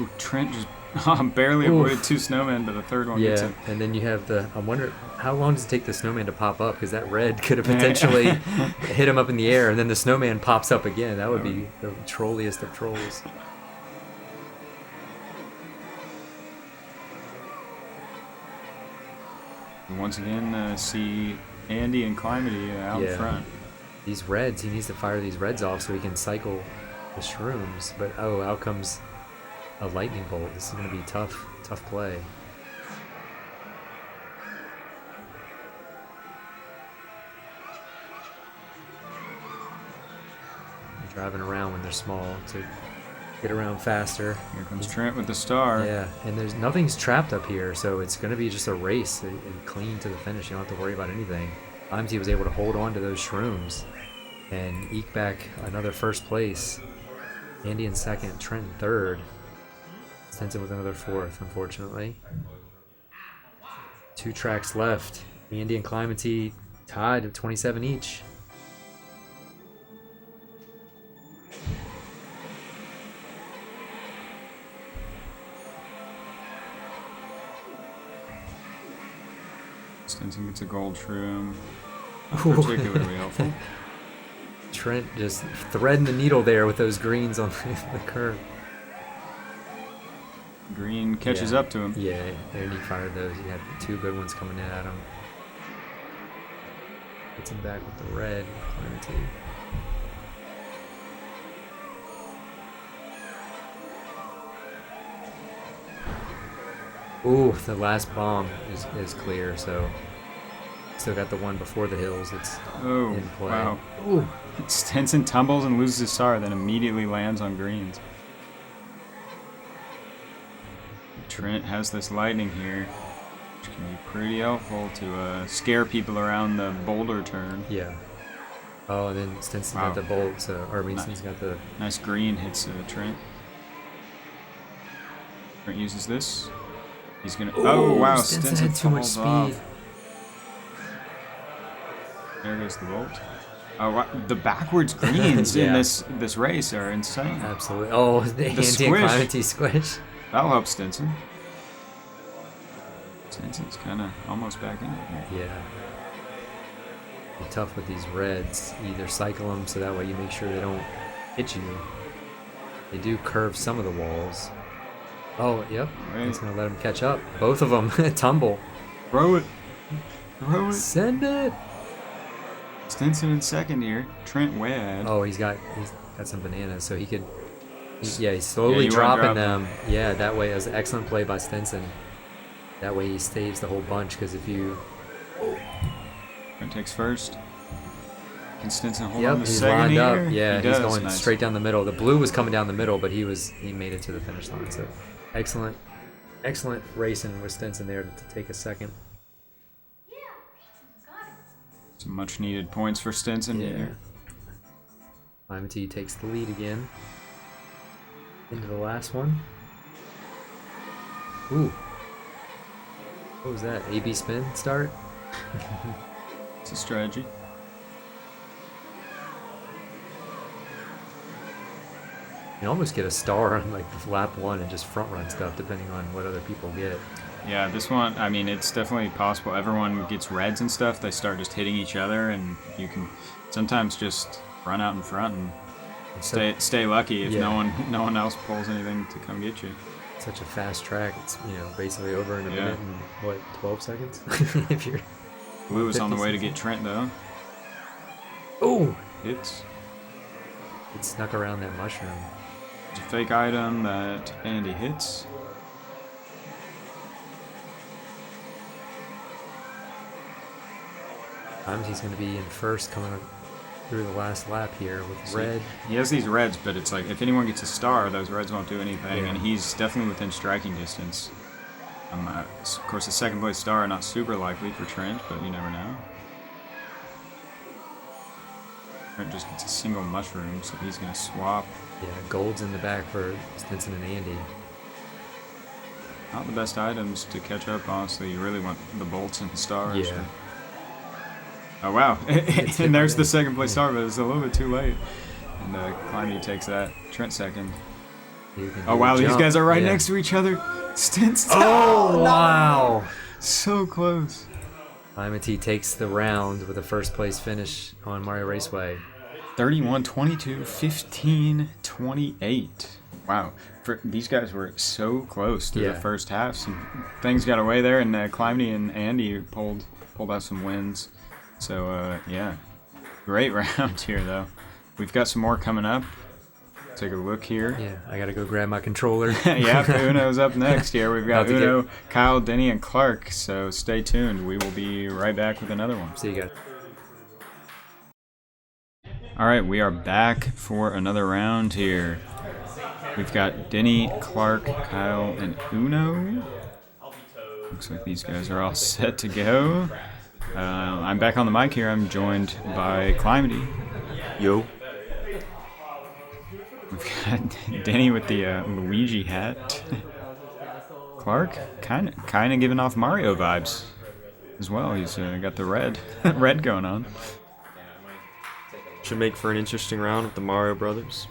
Ooh, Trent just barely avoided 2 snowmen, but the third one gets him. And then you have the... I wonder, how long does it take the snowman to pop up? Because that red could have potentially hit him up in the air, and then the snowman pops up again. That would be the trolliest of trolls. And once again, see Andy and Climatee out in front. These reds, he needs to fire these reds off so he can cycle the shrooms. But, oh, out comes a lightning bolt. This is going to be tough play. They're driving around when they're small to get around faster. Here comes Trent with the star. Yeah, and there's nothing's trapped up here, so it's going to be just a race and clean to the finish. You don't have to worry about anything. Climatee was able to hold on to those shrooms and eke back another first place. Andy in second, Trent in third. Stinson with another fourth, unfortunately. 2 tracks left. Andy and Climatee tied at 27 each. Stinson gets a gold shroom. Not particularly helpful. Trent just threading the needle there with those greens on the curve. Green catches up to him. Yeah, and he fired those. He had 2 good ones coming in at him. Gets him back with the red. Climatee. Ooh, the last bomb is clear, so still got the one before the hills that's in play. Wow. Ooh. Stinson tumbles and loses his star, then immediately lands on greens. Trent has this lightning here, which can be pretty helpful to scare people around the boulder turn. Yeah. Oh, and then Stinson got the bolt, so Stinson's got the... Nice green hits Trent. Trent uses this. He's gonna... Ooh, oh, wow, Stinson had too much speed. Off. There goes the bolt. Oh, wow. The backwards greens in this race are insane. Absolutely. Oh, the Andy and Climatee squish. That'll help Stinson. Stinson's kind of almost back in it here. Yeah. Be tough with these reds. You either cycle them so that way you make sure they don't hit you. They do curve some of the walls. Oh, yep. Right. It's going to let them catch up. Both of them tumble. Throw it. Throw it. Send it. Stinson in second here. Trent way ahead. Oh, he's got some bananas, so he could... he's slowly dropping them. Yeah, that way it was an excellent play by Stinson. That way he saves the whole bunch, because if you... Trent takes first. Can Stinson hold Yep, on to he's second lined here? up. Yeah, he he's does. going straight down the middle. The blue was coming down the middle, but he made it to the finish line. So excellent racing with Stinson there to take a second. Some much needed points for Stinson here. Climatee takes the lead again. Into the last one. Ooh. What was that? AB spin start? It's a strategy. You can almost get a star on like lap 1 and just front run stuff depending on what other people get. Yeah, this one, I mean, it's definitely possible. Everyone gets reds and stuff. They start just hitting each other, and you can sometimes just run out in front and stay lucky if no one else pulls anything to come get you. Such a fast track. It's basically over in a minute and what 12 seconds if you're. Blue is on the way to get Trent though. Oh, It snuck around that mushroom. It's a fake item that Andy hits. He's going to be in first coming through the last lap here with red. He has these reds, but it's like if anyone gets a star, those reds won't do anything, and he's definitely within striking distance. Of course, a second place star not super likely for Trent, but you never know. Trent just gets a single mushroom, so he's going to swap. Yeah, gold's in the back for Stinson and Andy. Not the best items to catch up, honestly. You really want the bolts and the stars. Yeah. Oh, wow. And there's the second place star, but it's a little bit too late. And Climatee takes that. Trent second. Oh, wow. These guys are right next to each other. Stinson. Oh, wow. So close. Climatee takes the round with a first place finish on Mario Raceway. 31-22, 15-28. Wow. These guys were so close to the first half. Some things got away there, and Climatee and Andy pulled out some wins. So, yeah, great round here, though. We've got some more coming up. Take a look here. Yeah, I got to go grab my controller. Yeah, Uno's up next here. We've got Uno, Kyle, Denny, and Clark, so stay tuned. We will be right back with another one. See you guys. All right, we are back for another round here. We've got Denny, Clark, Kyle, and Uno. Looks like these guys are all set to go. I'm back on the mic here. I'm joined by Climatee. Yo. We've got Denny with the Luigi hat. Clark, kind of giving off Mario vibes as well. He's got the red going on. Should make for an interesting round with the Mario brothers.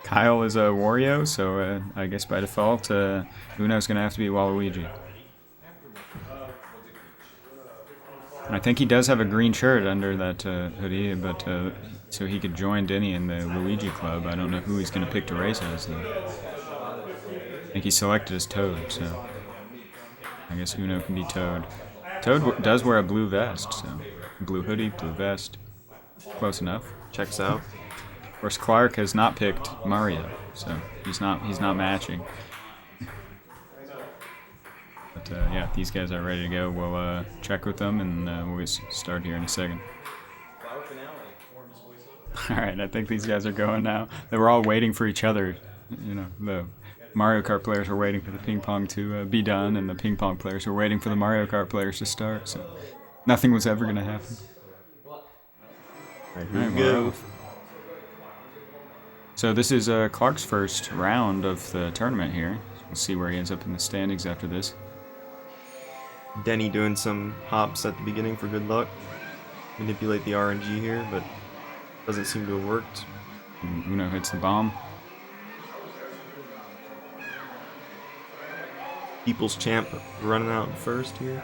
Kyle is a Wario, so I guess by default, Uno's going to have to be Waluigi. I think he does have a green shirt under that hoodie, but so he could join Denny in the Luigi Club. I don't know who he's going to pick to race as, though. I think he selected as Toad, so I guess Uno can be Toad. Toad does wear a blue vest, so blue hoodie, blue vest. Close enough. Checks out. Of course, Clark has not picked Mario, so he's not matching. But yeah, these guys are ready to go. We'll check with them, and we'll get started here in a second. All right, I think these guys are going now. They were all waiting for each other. You know, the Mario Kart players were waiting for the ping pong to be done, and the ping pong players were waiting for the Mario Kart players to start. So nothing was ever going to happen. All right, here we go. So this is Clark's first round of the tournament here. We'll see where he ends up in the standings after this. Denny doing some hops at the beginning for good luck. Manipulate the RNG here, but doesn't seem to have worked. And Uno hits the bomb. People's Champ running out first here.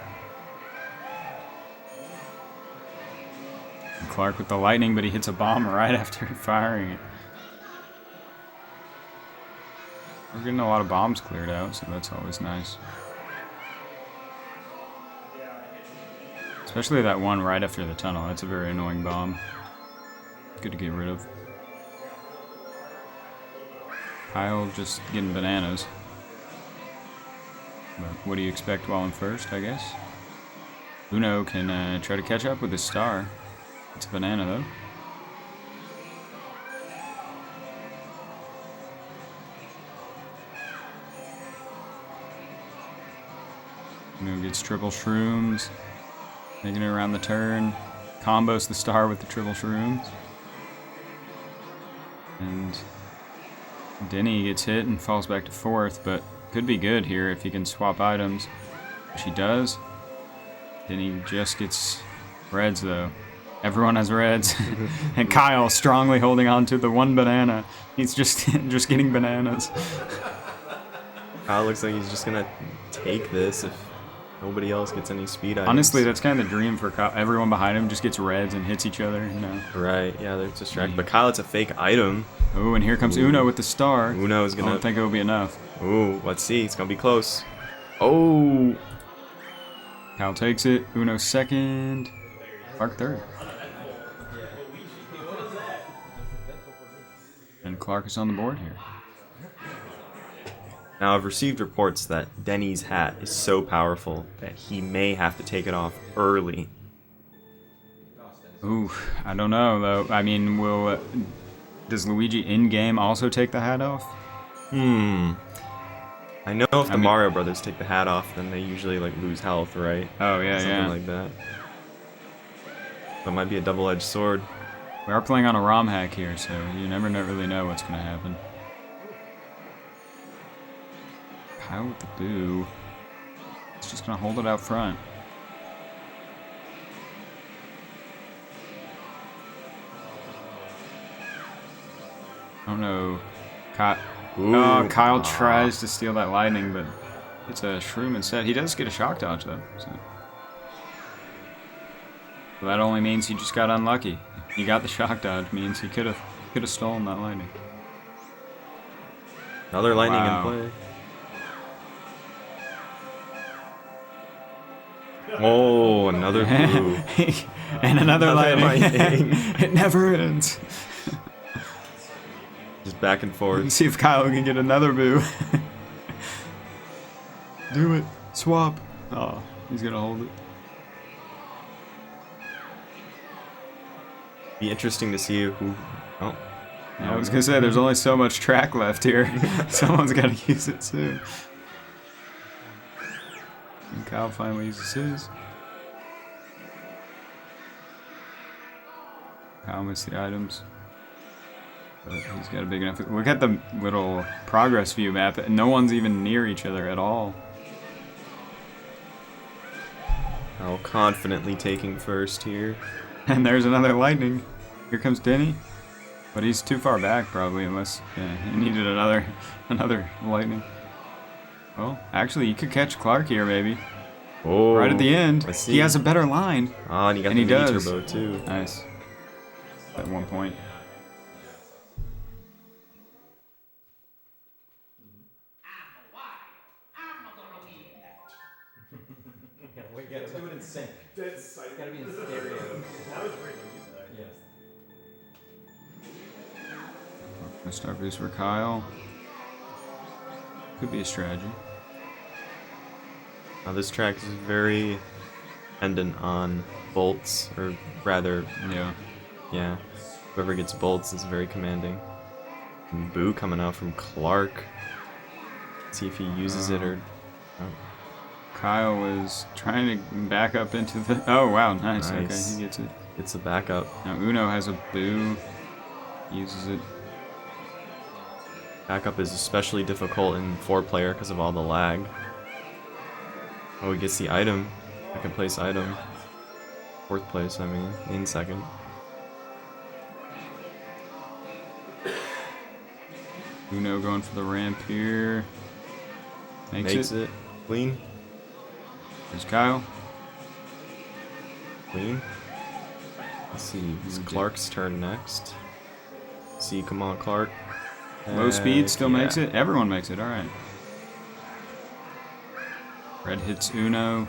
And Clark with the lightning, but he hits a bomb right after firing it. We're getting a lot of bombs cleared out, so that's always nice. Especially that one right after the tunnel. That's a very annoying bomb. Good to get rid of. Kyle just getting bananas. But what do you expect while in first, I guess? Uno can try to catch up with his star. It's a banana, though. Uno gets triple shrooms. Making it around the turn. Combos the star with the triple shrooms. And Denny gets hit and falls back to fourth, but could be good here if he can swap items, which he does. Denny just gets reds though. Everyone has reds. And Kyle strongly holding on to the one banana. He's just getting bananas. Kyle looks like he's just gonna take this if nobody else gets any speed items. Honestly, that's kind of the dream for Kyle. Everyone behind him just gets reds and hits each other. Right, yeah, they're distracted. But Kyle, it's a fake item. Oh, and here comes Uno with the star. Uno is gonna... I don't think it will be enough. Ooh, let's see. It's gonna be close. Oh! Kyle takes it. Uno second. Clark third. And Clark is on the board here. Now, I've received reports that Denny's hat is so powerful that he may have to take it off early. Ooh, I don't know, though. I mean, does Luigi in-game also take the hat off? I know if the Mario Brothers take the hat off, then they usually, like, lose health, right? Oh, yeah, Something like that. That might be a double-edged sword. We are playing on a ROM hack here, so you never really know what's going to happen. Kyle with the boo. It's just going to hold it out front. Oh no. Kyle tries to steal that lightning, but it's a shroom instead. He does get a shock dodge though. So that only means he just got unlucky. He got the shock dodge, means he could have stolen that lightning. Another lightning in play. Oh, another blue. And another lightning. It never ends. Just back and forth. Let's see if Kyle can get another boo. Do it. Swap. Oh, he's going to hold it. Be interesting to see who... Oh. Yeah, I was going to say, there's only so much track left here. Someone's got to use it soon. And Kyle finally uses his. Kyle missed the items. But he's got a big enough... Look at the little progress view map. No one's even near each other at all. Kyle confidently taking first here. And there's another lightning. Here comes Denny. But he's too far back, probably, unless he needed another lightning. Well, actually, you could catch Clark here, maybe. Oh, right at the end. I see. He has a better line. Ah, and he got the mini turbo, too. Nice. At 1 point. Let's do it in sync. It's gotta be in stereo. Yes. Start boost for Kyle. Could be a strategy. Now this track is very dependent on bolts, or rather, yeah. Whoever gets bolts is very commanding. And boo coming out from Clark. See if he uses it or. Oh. Kyle was trying to back up into the... Oh, wow, nice. Okay, he gets it. It's the backup. Now Uno has a boo. Uses it. Backup is especially difficult in 4-player because of all the lag. Oh, he gets the item. Second place item. 4th place, I mean, in second. Uno going for the ramp here. Makes it. Clean. There's Kyle. Clean. Let's see. It's Clark's turn next. See, come on, Clark. Low speed still makes it. Everyone makes it. All right. Red hits Uno.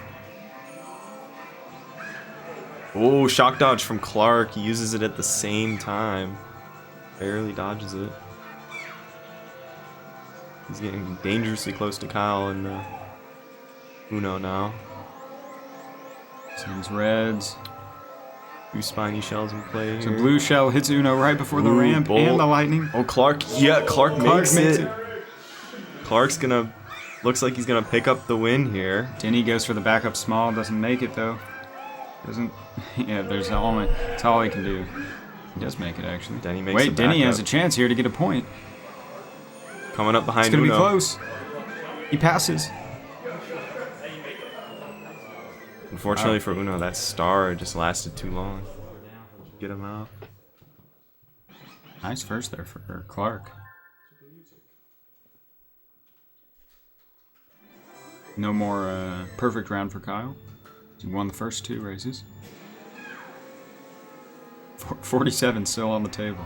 Oh, shock dodge from Clark. He uses it at the same time. Barely dodges it. He's getting dangerously close to Kyle and Uno now. Sends reds. 2 spiny shells in play. So blue shell hits Uno right before the ramp and the lightning. Oh, Clark. Yeah, Clark makes it. Clark's gonna... Looks like he's gonna pick up the win here. Denny goes for the backup small. Doesn't make it, though. Doesn't... Yeah, that's all he can do. He does make it, actually. Denny makes it. Wait, Denny has a chance here to get a point. Coming up behind Uno. It's gonna Uno. be close. He passes. Unfortunately for Uno, that star just lasted too long. get him out. Nice first there for Clark. No more perfect round for Kyle. He won the first 2 races. 47 still on the table.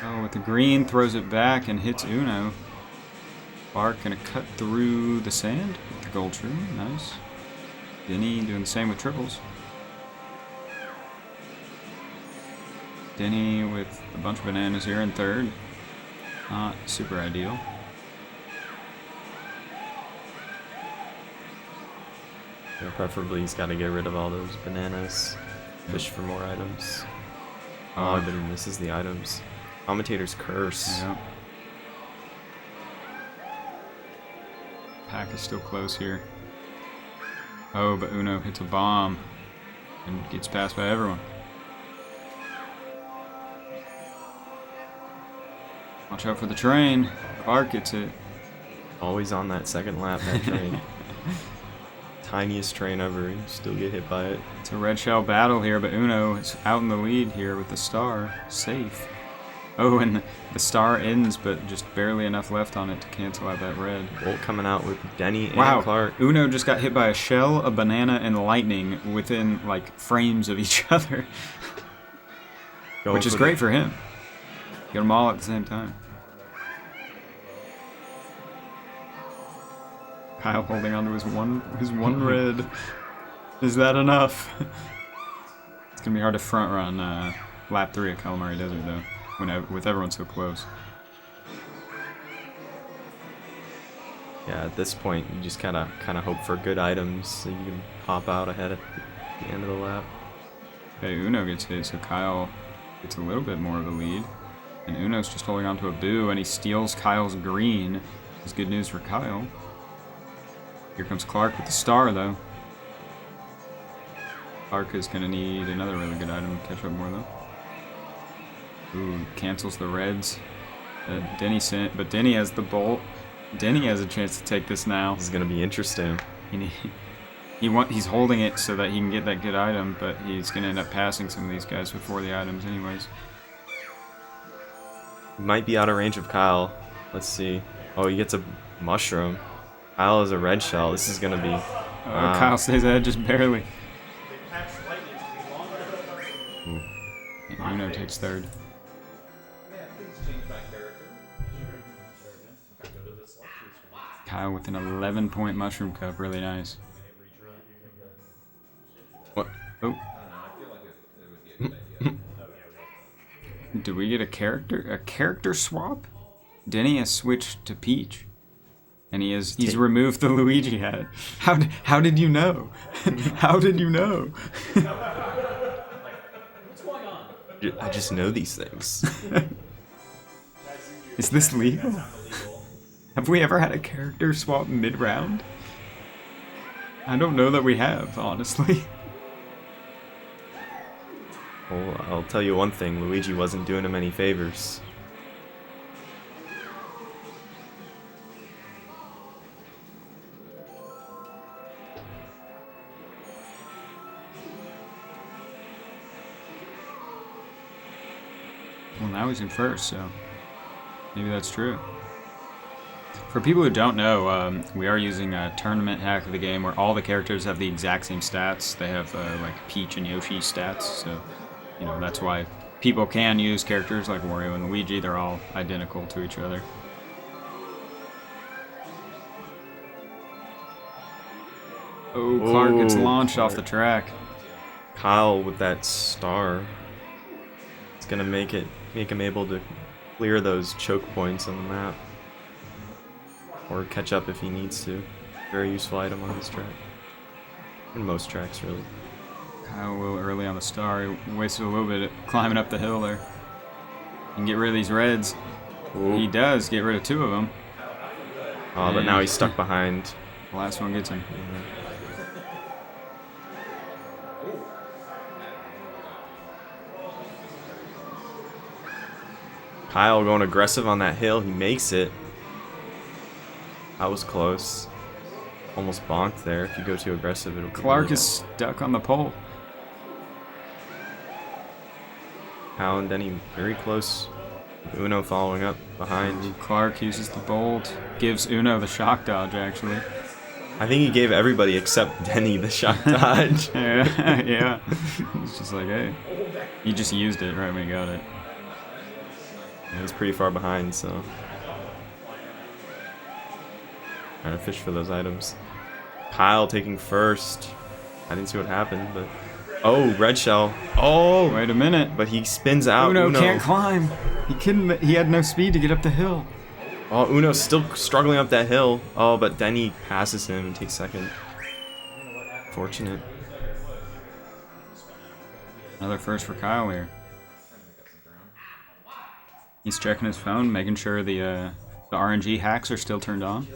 Oh, with the green, throws it back and hits Uno. Clark gonna cut through the sand with the gold tree. Nice. Denny doing the same with triples. Denny with a bunch of bananas here in third. Not super ideal. Yeah, preferably he's got to get rid of all those bananas. Fish for more items. Oh, but he misses the items. Commentator's curse. Yep. Pack is still close here. Oh, but Uno hits a bomb and gets passed by everyone. Watch out for the train. Clark gets it. Always on that second lap, that train. Tiniest train ever, you still get hit by it. It's a red shell battle here, but Uno is out in the lead here with the star. Safe. Oh, and the star ends, but just barely enough left on it to cancel out that red. Bolt coming out with Denny and Wow, Clark. Uno just got hit by a shell, a banana, and lightning within, like, frames of each other. Which is great for him. Get them all at the same time. Kyle holding onto his one red. Is that enough? It's gonna be hard to front run lap 3 at Calamari Desert though, with everyone so close. Yeah, at this point you just kind of hope for good items so you can pop out ahead at the end of the lap. Okay, Uno gets hit, so Kyle gets a little bit more of a lead, and Uno's just holding onto a boo, and he steals Kyle's green. It's good news for Kyle. Here comes Clark with the star, though. Clark is going to need another really good item to catch up more, though. Ooh, cancels the reds. Denny sent, but Denny has the bolt. Denny has a chance to take this now. This is going to be interesting. He's holding it so that he can get that good item, but he's going to end up passing some of these guys before the items anyways. He might be out of range of Kyle. Let's see. Oh, he gets a mushroom. Kyle is a red shell. This is going to be... Kyle stays ahead just barely. Uno takes third. Kyle with an 11-point mushroom cup. Really nice. What? Oh. Did we get a character swap? Denny has switched to Peach. And he's removed the Luigi hat. How did you know? How did you know? What's going on? I just know these things. Is this legal? Have we ever had a character swap mid-round? I don't know that we have, honestly. Well, I'll tell you one thing. Luigi wasn't doing him any favors. Well, now he's in first, so maybe that's true. For people who don't know, we are using a tournament hack of the game where all the characters have the exact same stats. They have like Peach and Yoshi stats, so you know that's why people can use characters like Wario and Luigi. They're all identical to each other. Oh, Clark gets launched off the track. Kyle with that star. It's gonna make him able to clear those choke points on the map. Or catch up if he needs to. Very useful item on this track. And most tracks, really. Kyle a little early on the star. He wasted a little bit climbing up the hill there. He can get rid of these reds. Ooh. He does get rid of 2 of them. Oh, but now he's stuck behind. The last one gets him. Yeah. Kyle going aggressive on that hill. He makes it. That was close. almost bonked there. If you go too aggressive, it'll get Clark really is stuck on the pole. Hal and Denny very close. Uno following up behind. Clark uses the bolt. Gives Uno the shock dodge, actually. I think he gave everybody except Denny the shock dodge. Yeah, yeah. He's just like, hey. He just used it right when he got it. Yeah, he's pretty far behind, so. Trying to fish for those items. Kyle taking first. I didn't see what happened, but. Oh, red shell. Oh! Wait a minute. But he spins out. Uno can't climb. He couldn't. He had no speed to get up the hill. Oh, Uno's still struggling up that hill. Oh, but Denny passes him and takes second. Fortunate. Another first for Kyle here. He's checking his phone, making sure the RNG hacks are still turned on.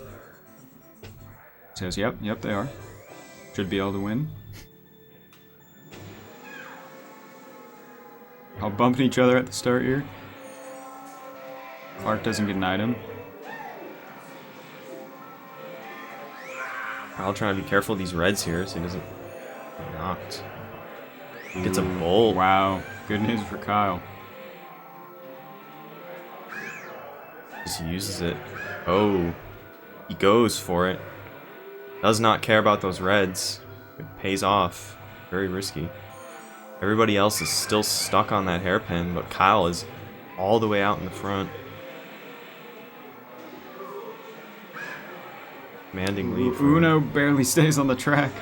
Says, yep, they are. Should be able to win. All bumping each other at the start here. Clark doesn't get an item. Kyle trying to be careful of these reds here so he doesn't get knocked. He gets a bolt. Wow, good news for Kyle. Just uses it. Oh, he goes for it. Does not care about those reds. It pays off. Very risky. Everybody else is still stuck on that hairpin, but Kyle is all the way out in the front. Commanding lead. Uno barely stays on the track.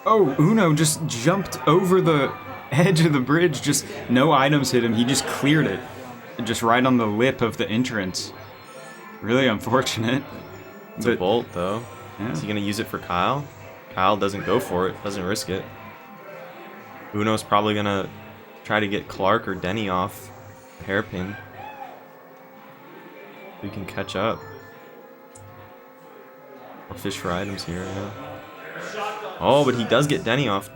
Oh, Uno just jumped over the edge of the bridge. Just no items hit him. He just cleared it. Just right on the lip of the entrance. Really unfortunate. It's a bolt, though. Yeah. Is he going to use it for Kyle? Kyle doesn't go for it. Doesn't risk it. Uno's probably going to try to get Clark or Denny off the hairpin. We can catch up. Or fish for items here, yeah. Oh, but he does get Denny off.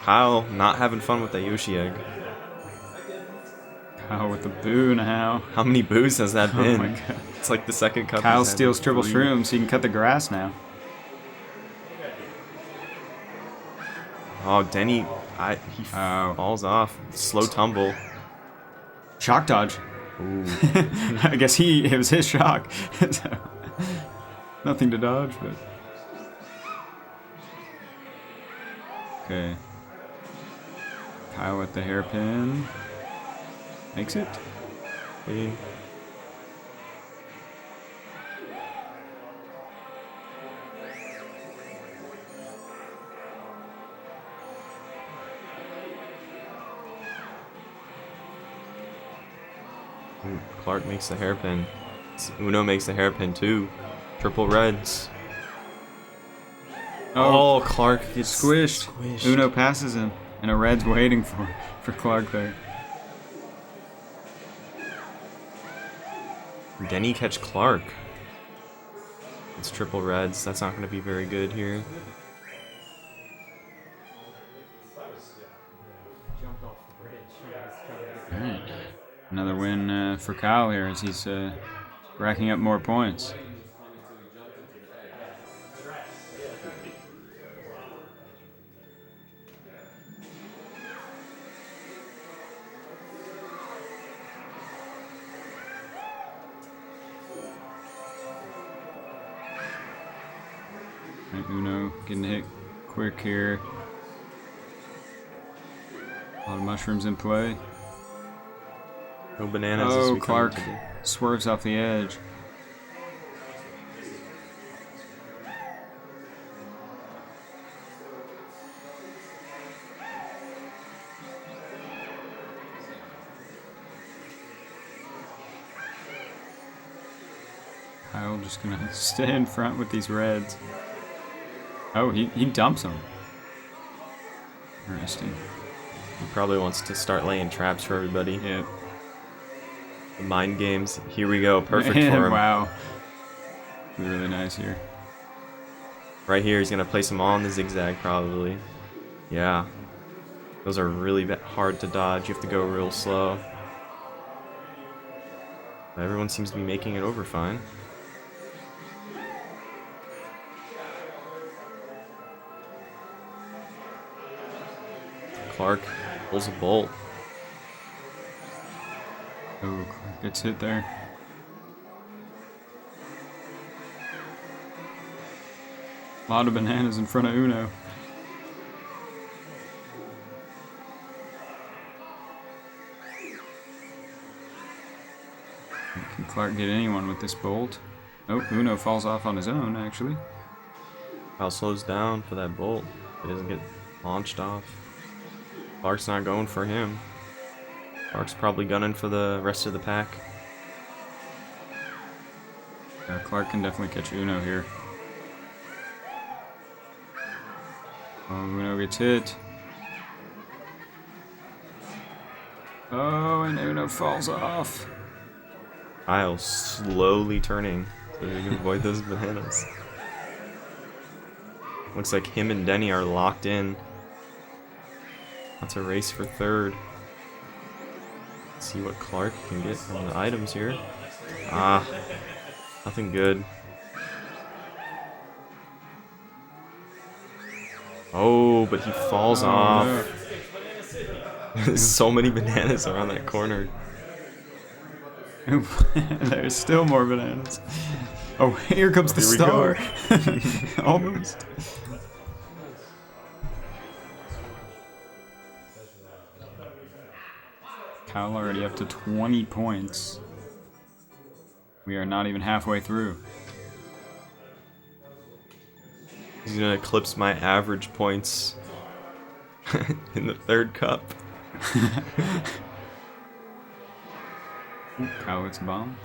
Kyle not having fun with that Yoshi egg. Kyle with the boo now. How many boos has that been? Oh my god. It's like the second cup. Kyle he's had. steals triple 3. shrooms so he can cut the grass now. Oh, Denny, he falls off. Slow tumble. Shock dodge. Ooh. I guess it was his shock. So, nothing to dodge, but. Okay. Kyle with the hairpin. Makes it. Clean. Ooh, Clark makes the hairpin. Uno makes the hairpin too. Triple reds. Oh, Clark gets Squished. Uno passes him, and a red's waiting for Clark there. Denny catch Clark. It's triple reds. That's not going to be very good here. Alright. Another win for Kyle here as he's racking up more points. Uno getting hit quick here. A lot of mushrooms in play. No bananas. as Oh, we come Clark to the- swerves off the edge. Kyle just gonna stay in front with these reds. Oh, he dumps them. Interesting. He probably wants to start laying traps for everybody. Yeah. The mind games. Here we go. Perfect Man, for him. Wow. Really nice here. Right here, he's going to place them all in the zigzag, probably. Yeah. Those are really hard to dodge. You have to go real slow. Everyone seems to be making it over fine. Clark pulls a bolt. Oh, Clark gets hit there. A lot of bananas in front of Uno. Can Clark get anyone with this bolt? Oh, Uno falls off on his own, actually. Kyle slows down for that bolt. He doesn't get launched off. Clark's not going for him. Clark's probably gunning for the rest of the pack. Yeah, Clark can definitely catch Uno here. Oh, Uno gets hit. Oh, and Uno falls off. Kyle's slowly turning so he can avoid those bananas. Looks like him and Denny are locked in. That's a race for third. Let's see what Clark can get from the items here. Ah, nothing good. Oh, but he falls off. No. There's so many bananas around that corner. There's still more bananas. Oh, here comes the Here star. Almost. Kyle already up to 20 points. We are not even halfway through. He's gonna eclipse my average points in the third cup. Ooh, Kyle hits a bomb.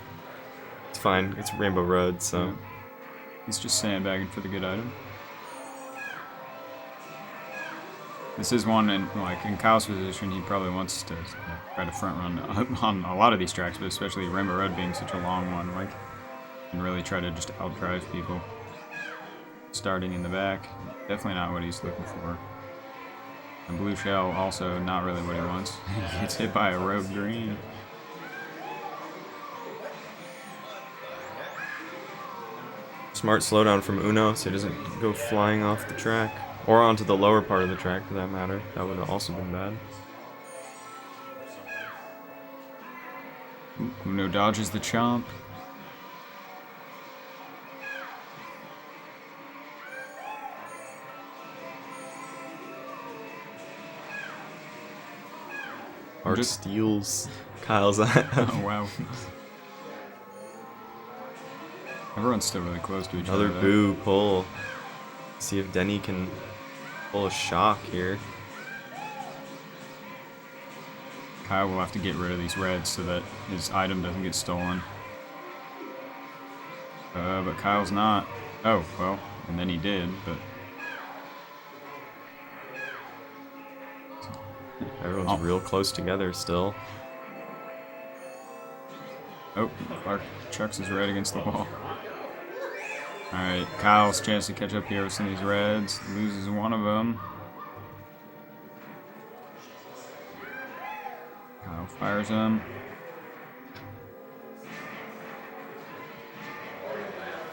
It's fine. It's Rainbow Road, so. Yeah. He's just sandbagging for the good item. This is one, in Kyle's position, he probably wants to try to front run on a lot of these tracks, but especially Rainbow Road being such a long one, and really try to just outdrive people. Starting in the back, definitely not what he's looking for. And Blue Shell, also not really what he wants. He gets hit by a rogue green. Smart slowdown from Uno so he doesn't go flying off the track. Or onto the lower part of the track for that matter. That would have also been bad. Uno dodges the chomp. Art steals Kyle's eye. Oh, wow. Everyone's still really close to each other. Another boo pull. See if Denny can pull a shock here. Kyle will have to get rid of these reds so that his item doesn't get stolen. But Kyle's not. Oh, well, and then he did, but... Everyone's real close together still. Oh, Clark chucks his red against the wall. Alright, Kyle's chance to catch up here with some of these reds. Loses one of them. Kyle fires him.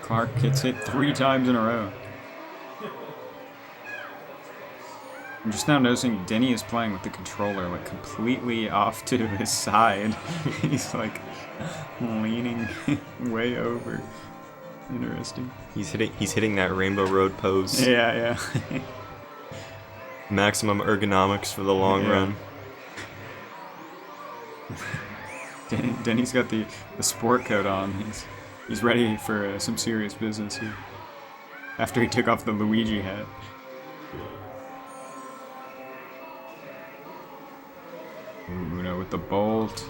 Clark gets hit 3 times in a row. I'm just now noticing Denny is playing with the controller like completely off to his side. He's like leaning way over. Interesting. He's hitting that Rainbow Road pose. Yeah. Maximum ergonomics for the long run. Denny's got the sport coat on. He's ready for some serious business here. After he took off the Luigi hat. Uno with the bolt.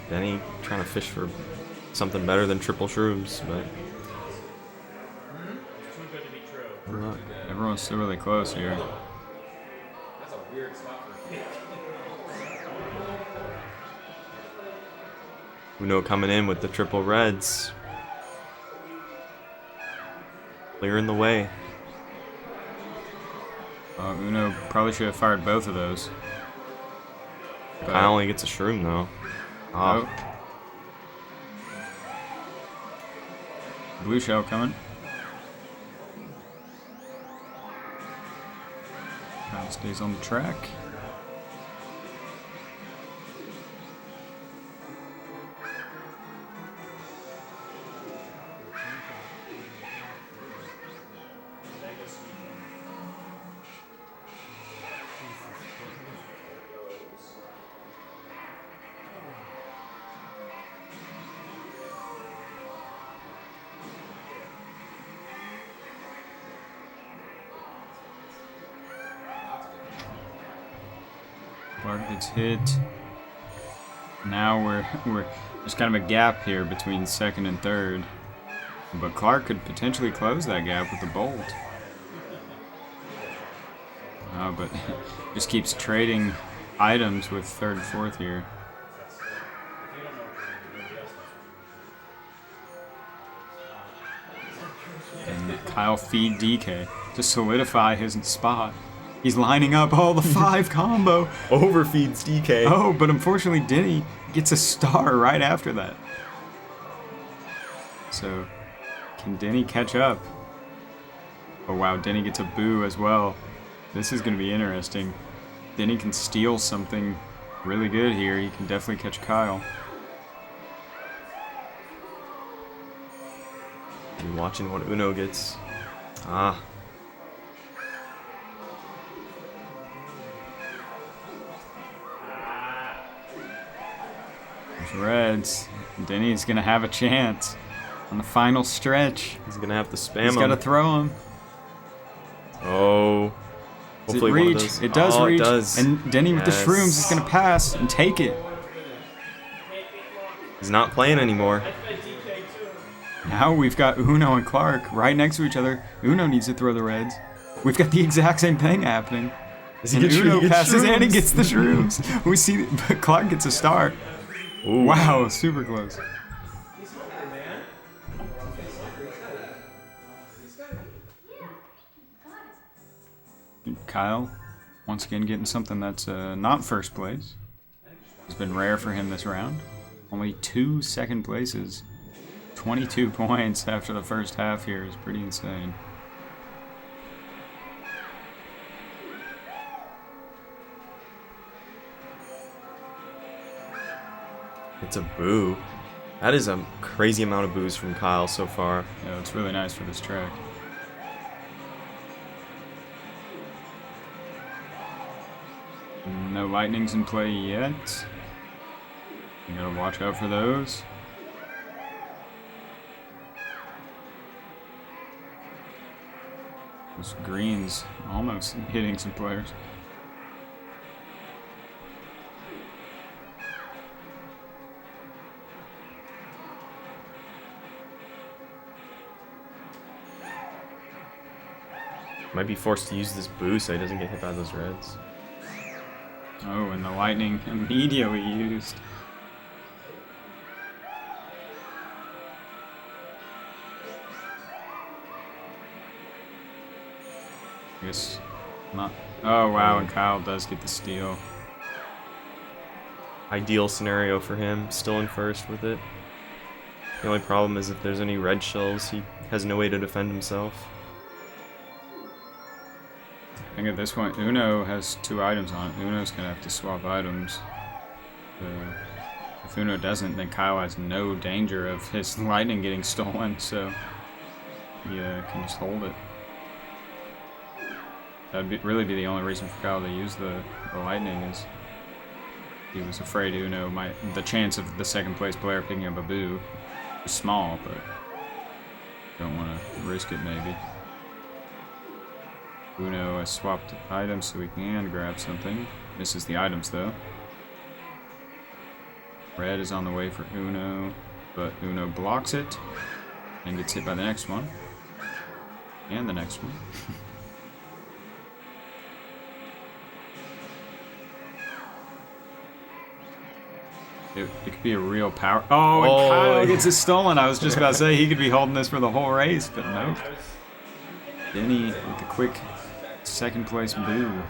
Denny trying to fish for something better than triple shrooms, but Everyone's still really close here. That's a weird spot for a kick. Uno coming in with the triple reds. Clearing the way. Uno probably should have fired both of those. But, Kyle only gets a shroom though. oh. Blue shell coming. Kyle stays on the track. Clark gets hit. Now we're there's kind of a gap here between second and third, but Clark could potentially close that gap with a bolt. Oh, but just keeps trading items with third and fourth here. And Kyle feed DK to solidify his spot. He's lining up all the 5 combo. Overfeeds DK. Oh, but unfortunately Denny gets a star right after that. So, can Denny catch up? Oh wow, Denny gets a boo as well. This is going to be interesting. Denny can steal something really good here. He can definitely catch Kyle. I'm watching what Uno gets. Ah. Reds. Denny's gonna have a chance on the final stretch. He's gonna have to spam He's him. gotta throw him. Oh. Does it Hopefully one of reach? those. It does Oh, reach. It does. And Denny with the Yes. shrooms is gonna pass and take it. He's not playing anymore. Now we've got Uno and Clark right next to each other. Uno needs to throw the reds. We've got the exact same thing happening. Does he And get Uno he gets passes and he shrooms? gets the shrooms. We see, but Clark gets a star. Ooh. Wow, super close. Kyle, once again getting something that's not first place. It's been rare for him this round. Only 2 second places. 22 points after the first half here is pretty insane. It's a boo. That is a crazy amount of boos from Kyle so far. Yeah, it's really nice for this track. No lightnings in play yet. You gotta watch out for those. Those greens almost hitting some players. Might be forced to use this boo so he doesn't get hit by those reds. Oh, and the lightning immediately used. I guess not. Oh wow, and Kyle does get the steal. Ideal scenario for him, still in first with it. The only problem is if there's any red shells, he has no way to defend himself. I think at this point, Uno has 2 items on it. Uno's gonna have to swap items. If Uno doesn't, then Kyle has no danger of his lightning getting stolen, so he can just hold it. That'd really be the only reason for Kyle to use the lightning, is he was afraid Uno might. The chance of the second place player picking up a boo is small, but don't want to risk it maybe. Uno has swapped items so we can grab something. Misses the items though. Red is on the way for Uno, but Uno blocks it and gets hit by the next one. And the next one. It could be a real power. Oh, and Kyle gets it stolen. I was just about to say he could be holding this for the whole race, but nope. Denny with the quick Second place Boo.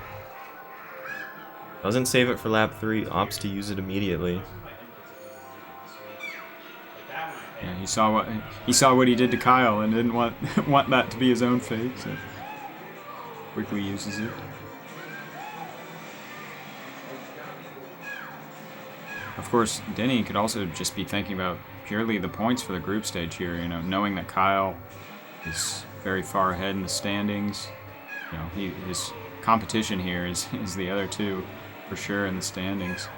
Doesn't save it for lap 3, opts to use it immediately. Yeah, he saw what he did to Kyle and didn't want want that to be his own fate, so quickly uses it. Of course, Denny could also just be thinking about purely the points for the group stage here, you know, knowing that Kyle is very far ahead in the standings. You know, his competition here is the other two, for sure, in the standings.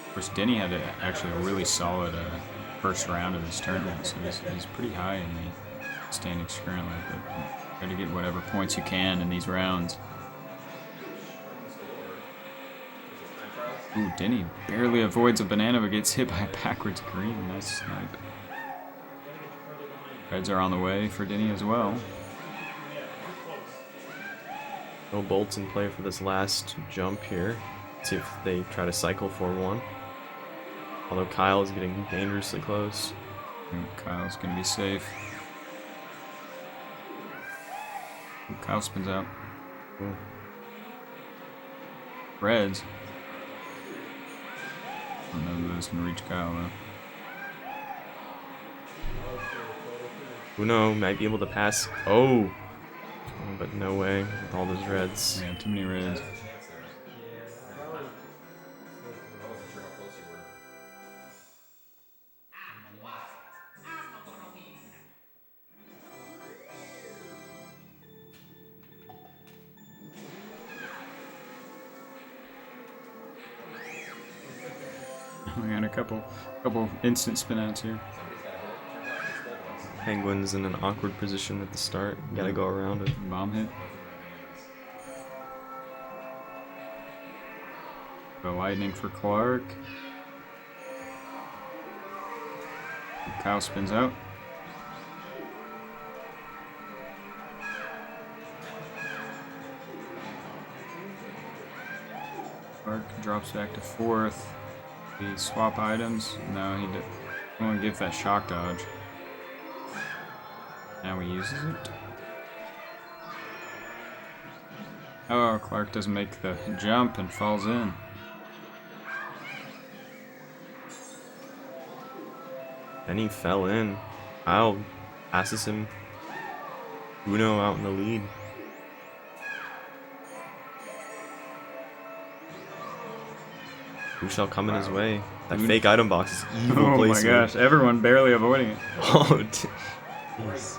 Of course, Denny had actually a really solid first round of this tournament, so he's pretty high in the standings currently, but try to get whatever points you can in these rounds. Ooh, Denny barely avoids a banana but gets hit by a backwards green. Nice snipe. Reds are on the way for Denny as well. No bolts in play for this last jump here. See if they try to cycle for one. Although Kyle is getting dangerously close. I think Kyle's going to be safe. Ooh, Kyle spins out. Ooh. Reds. I don't know if those can reach Kyle though. Uno might be able to pass. Oh! But no way with all those reds. Yeah, too many reds. We got a couple instant spin outs here. Penguin's in an awkward position at the start. Gotta go around it. Bomb hit. The lightning for Clark. Kyle spins out. Clark drops back to fourth. He swap items. No, he didn't want to give that shock dodge. Now he uses it. Oh, Clark doesn't make the jump and falls in. Then he fell in. Kyle passes him. Uno out in the lead. Who shall come in his way? That fake item box is evil placement. Oh my gosh, everyone barely avoiding it. Oh, jeez.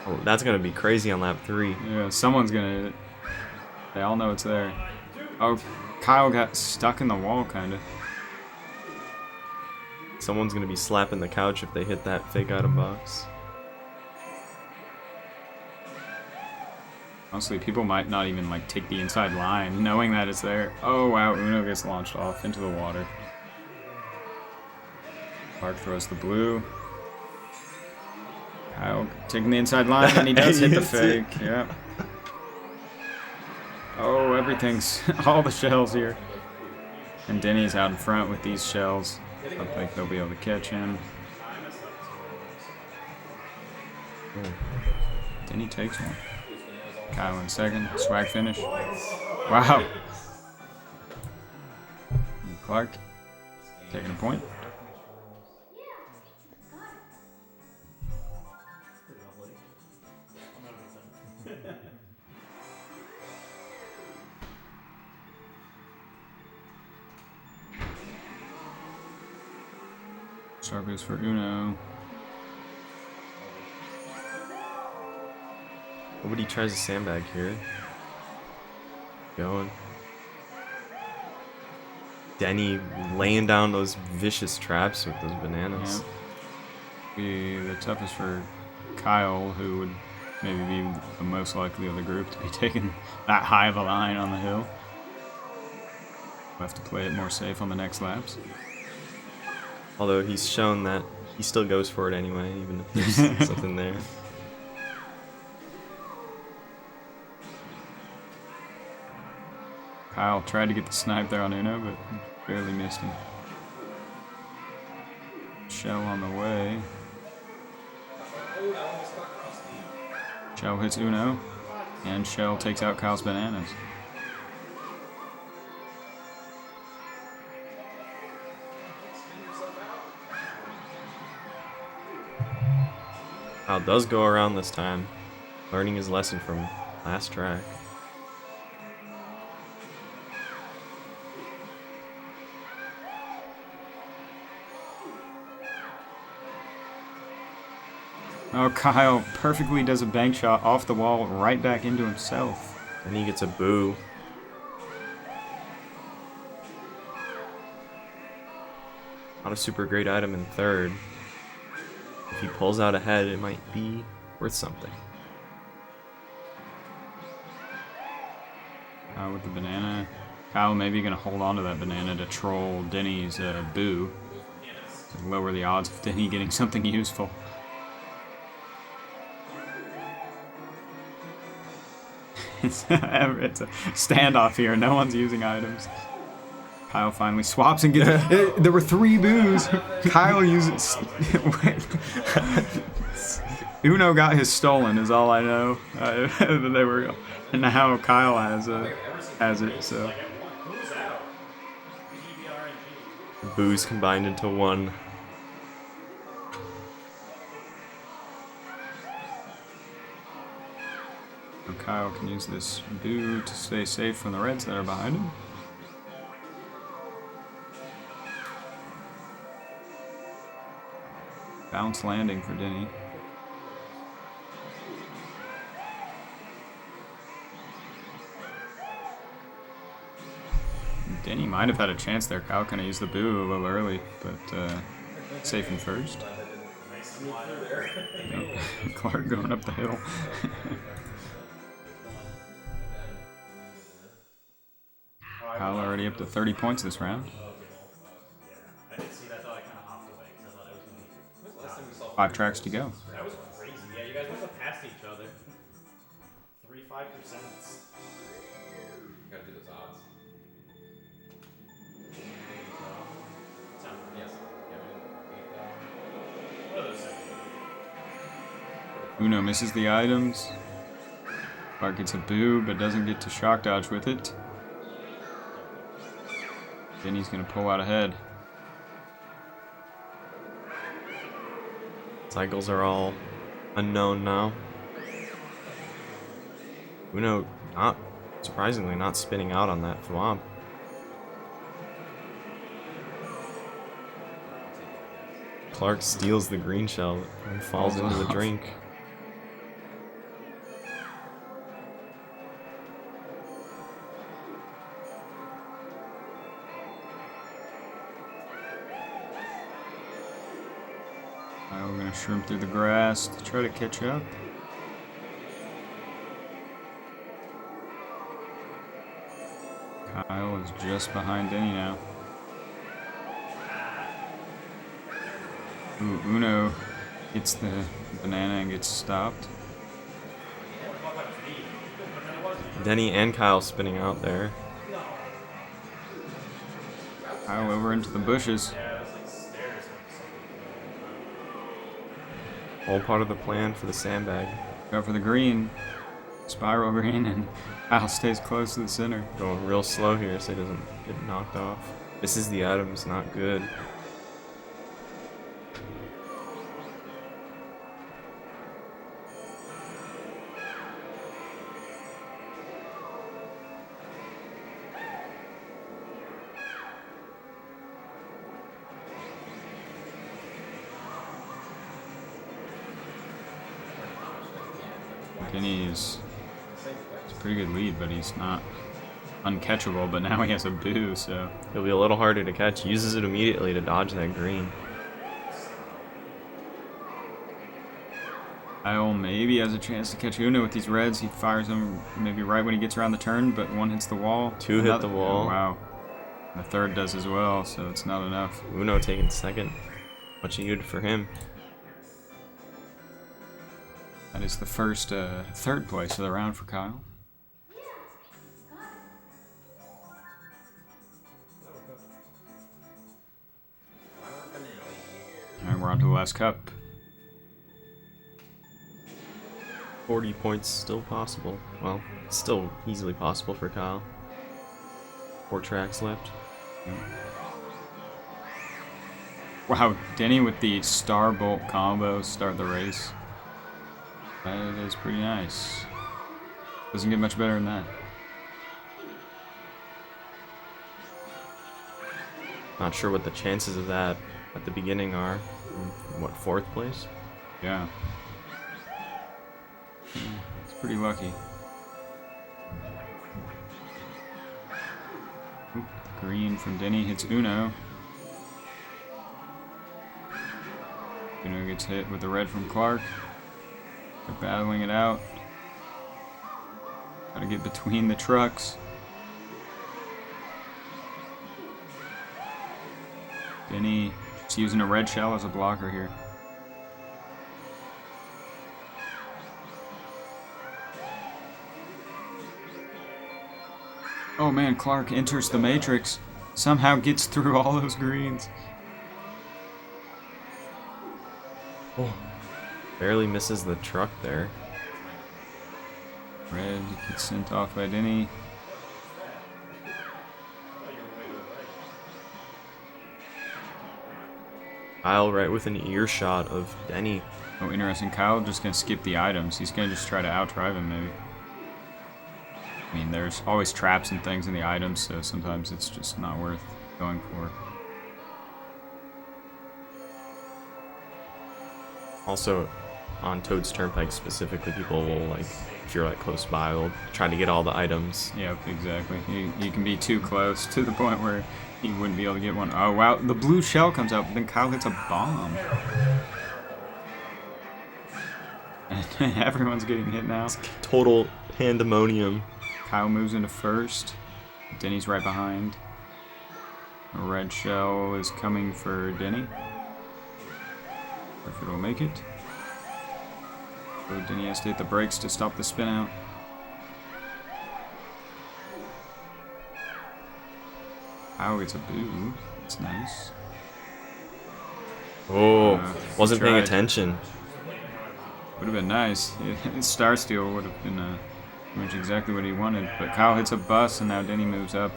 Oh, that's gonna be crazy on lap 3. Yeah, someone's gonna hit it. They all know it's there. Oh, Kyle got stuck in the wall, kinda. Someone's gonna be slapping the couch if they hit that fake item box. Honestly, people might not even like take the inside line, knowing that it's there. Oh wow, Uno gets launched off into the water. Clark throws the blue. Kyle taking the inside line, and he does hit the fake. Yeah. Oh, everything's all the shells here. And Denny's out in front with these shells. I don't think they'll be able to catch him. Denny takes one. Kyle in second. Swag finish. Wow. And Clark taking a point. Star goes for Uno. Nobody tries a sandbag here. Going. Denny laying down those vicious traps with those bananas. Yeah. Be the toughest for Kyle, who would maybe be the most likely of the group to be taking that high of a line on the hill. We'll have to play it more safe on the next laps. Although he's shown that he still goes for it anyway, even if there's something there. Kyle tried to get the snipe there on Uno, but barely missed him. shell on the way. Shell hits Uno, and Shell takes out Kyle's bananas. Kyle does go around this time, learning his lesson from last track. Oh, Kyle perfectly does a bank shot off the wall right back into himself. And he gets a boo. Not a super great item in third. If he pulls out ahead, it might be worth something. With the banana. Kyle maybe going to hold on to that banana to troll Denny's boo. To lower the odds of Denny getting something useful. It's a standoff here. No one's using items. Kyle finally swaps and gets. There were 3 boos. Kyle uses. Uno got his stolen, is all I know. They were, and now Kyle has it. So. Boos combined into one. Kyle can use this boo to stay safe from the reds that are behind him. Bounce landing for Denny. Denny might have had a chance there. Kyle kind of used the boo a little early, but safe in first. Clark going up the hill. Kyle already up to 30 points this round. 5 tracks to go. That was crazy. Yeah, you guys must have passed each other. 3-5%. Gotta do those odds. Yes. What are those things? Uno misses the items. Clark gets a boo, but doesn't get to shock dodge with it. Denny's gonna pull out ahead. Cycles are all unknown now. Uno, not surprisingly, not spinning out on that thwomp. Clark steals the green shell and falls into the drink. We're gonna shrimp through the grass to try to catch up. Kyle is just behind Denny now. Ooh, Uno hits the banana and gets stopped. Denny and Kyle spinning out there. Kyle over into the bushes. All part of the plan for the sandbag. Go for the green. Spiral green, and Kyle stays close to the center. Going real slow here so he doesn't get knocked off. Misses the items, not good. Denny's it's a pretty good lead, but he's not uncatchable. But now he has a boo, so He'll be a little harder to catch. Uses it immediately to dodge that green. Kyle maybe has a chance to catch Uno with these reds. He fires them maybe right when he gets around the turn, but one hits the wall. 2 hit the wall. Oh, wow. The third does as well, so it's not enough. Uno taking second. Much needed for him. That is the first third place of the round for Kyle. we're on to the last cup. 40 points still possible. Well, still easily possible for Kyle. 4 tracks left. Wow, Denny with the star bolt combo start the race. That is pretty nice. Doesn't get much better than that. Not sure what the chances of that at the beginning are. What, 4th place? Yeah. It's pretty lucky. Oop, green from Denny hits Uno. Uno gets hit with the red from Clark. They're battling it out. Gotta get between the trucks. Denny just using a red shell as a blocker here. Oh man, Clark enters the matrix. Somehow gets through all those greens. Oh, barely misses the truck there. Red gets sent off by Denny. Kyle right with an earshot of Denny. Oh, interesting. Kyle just gonna skip the items. He's gonna just try to outdrive him, maybe. I mean, there's always traps and things in the items, so sometimes it's just not worth going for. Also, on Toad's Turnpike specifically, people will, like, if you're, like, close by, will try to get all the items. Yep, exactly. You can be too close to the point where he wouldn't be able to get one. Oh, wow. The blue shell comes out, but then Kyle hits a bomb. And everyone's getting hit now. It's total pandemonium. Kyle moves into first. Denny's right behind. A red shell is coming for Denny. If it'll make it. So Denny has to hit the brakes to stop the spin out. Kyle gets a boo. That's nice. Oh, wasn't paying tried. attention. Would have been nice. Star Steel would have been pretty much exactly what he wanted. But Kyle hits a bus, and now Denny moves up.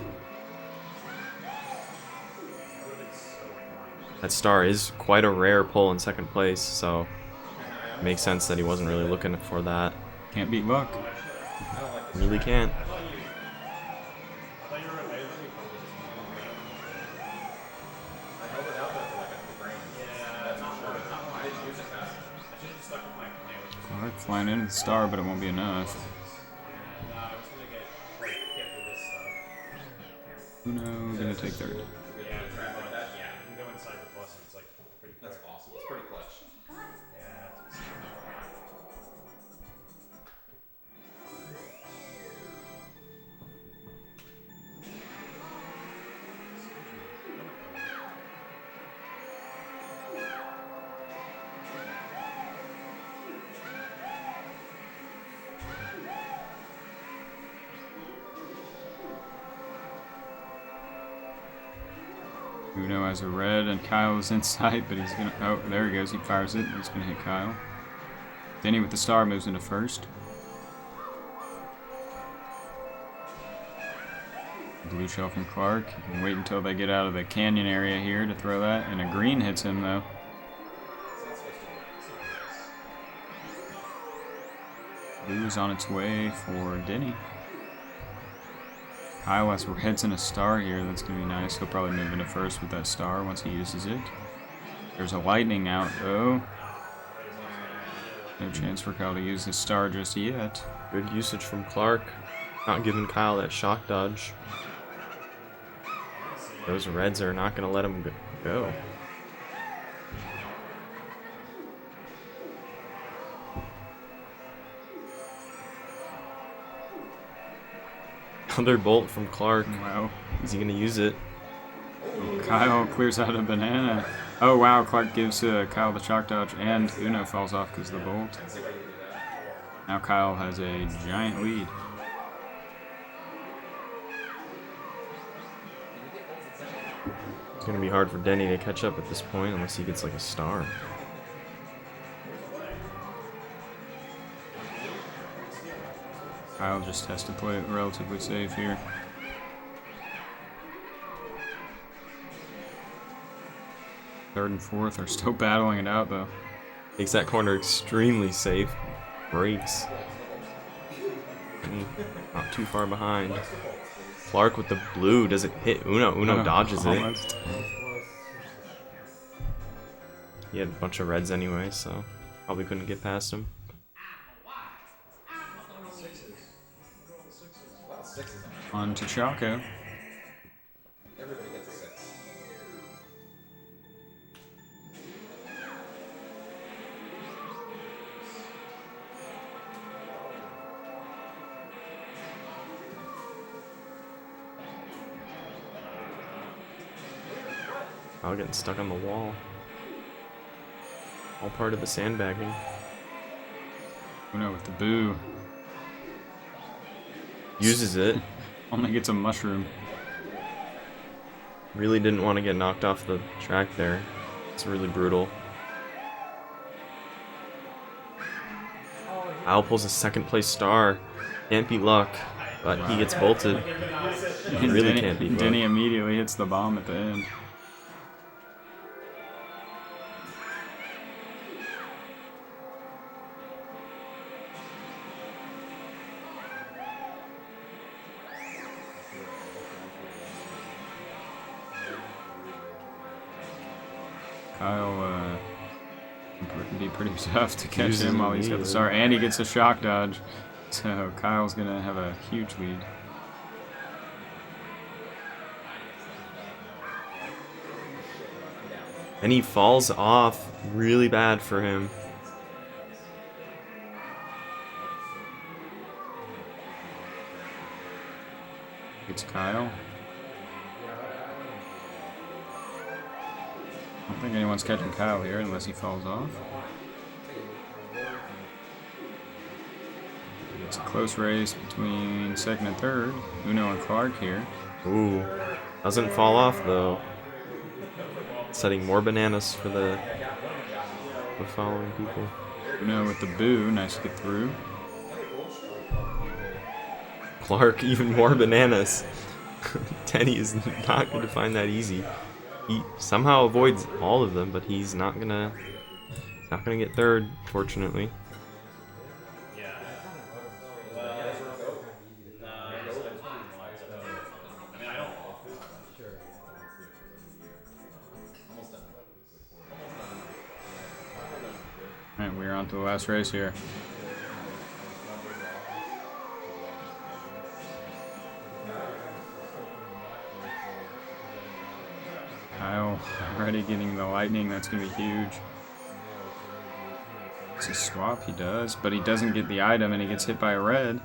That star is quite a rare pull in 2nd place, so it makes sense that he wasn't really looking for that. Can't beat luck. Really can't. Clark flying into the star, but it won't be enough. Uno gonna take 3rd. Uno has a red, and Kyle's in sight, but he's gonna. Oh, there he goes. He fires it. He's gonna hit Kyle. Denny with the star moves into first. Blue shell from Clark. You can wait until they get out of the canyon area here to throw that, and a green hits him though. Blue's on its way for Denny. Kyle has reds and a star here. That's going to be nice. He'll probably move into first with that star once he uses it. There's a lightning out, though. No chance for Kyle to use his star just yet. Good usage from Clark. Not giving Kyle that shock dodge. Those reds are not going to let him go. Another bolt from Clark. Wow. Is he going to use it? Kyle clears out a banana. Oh, wow. Clark gives Kyle the shock dodge, and Uno falls off because of the bolt. Now Kyle has a giant lead. It's gonna be hard for Denny to catch up at this point unless he gets like a star. Kyle just has to play it relatively safe here. Third and fourth are still battling it out though. Takes that corner extremely safe. Breaks. Not too far behind. Clark with the blue. Does it hit Uno? Uno dodges it. He had a bunch of reds anyway, so probably couldn't get past him. On to Chalco. Oh, getting stuck on the wall. All part of the sandbagging. Uno with the boo. Uses it. Only gets a mushroom. Really didn't want to get knocked off the track there. It's really brutal. Al pulls a second place star. Can't beat luck, but he gets bolted. He really can't beat luck. Denny immediately hits the bomb at the end. Kyle would be pretty tough to catch him while he's got the star, and he gets a shock dodge. So Kyle's gonna have a huge lead. And he falls off really bad for him. It's Kyle. I don't think anyone's catching Kyle here unless he falls off. It's a close race between second and third. Uno and Clark here. Ooh, doesn't fall off though. Setting more bananas for the following people. Uno with the boo, nice to get through. Clark, even more bananas. Denny is not going to find that easy. He somehow avoids all of them, but he's not gonna get third, fortunately. Alright, we're on to the last race here. Kyle already getting the lightning, that's going to be huge. It's a swap, he does, but he doesn't get the item and he gets hit by a red.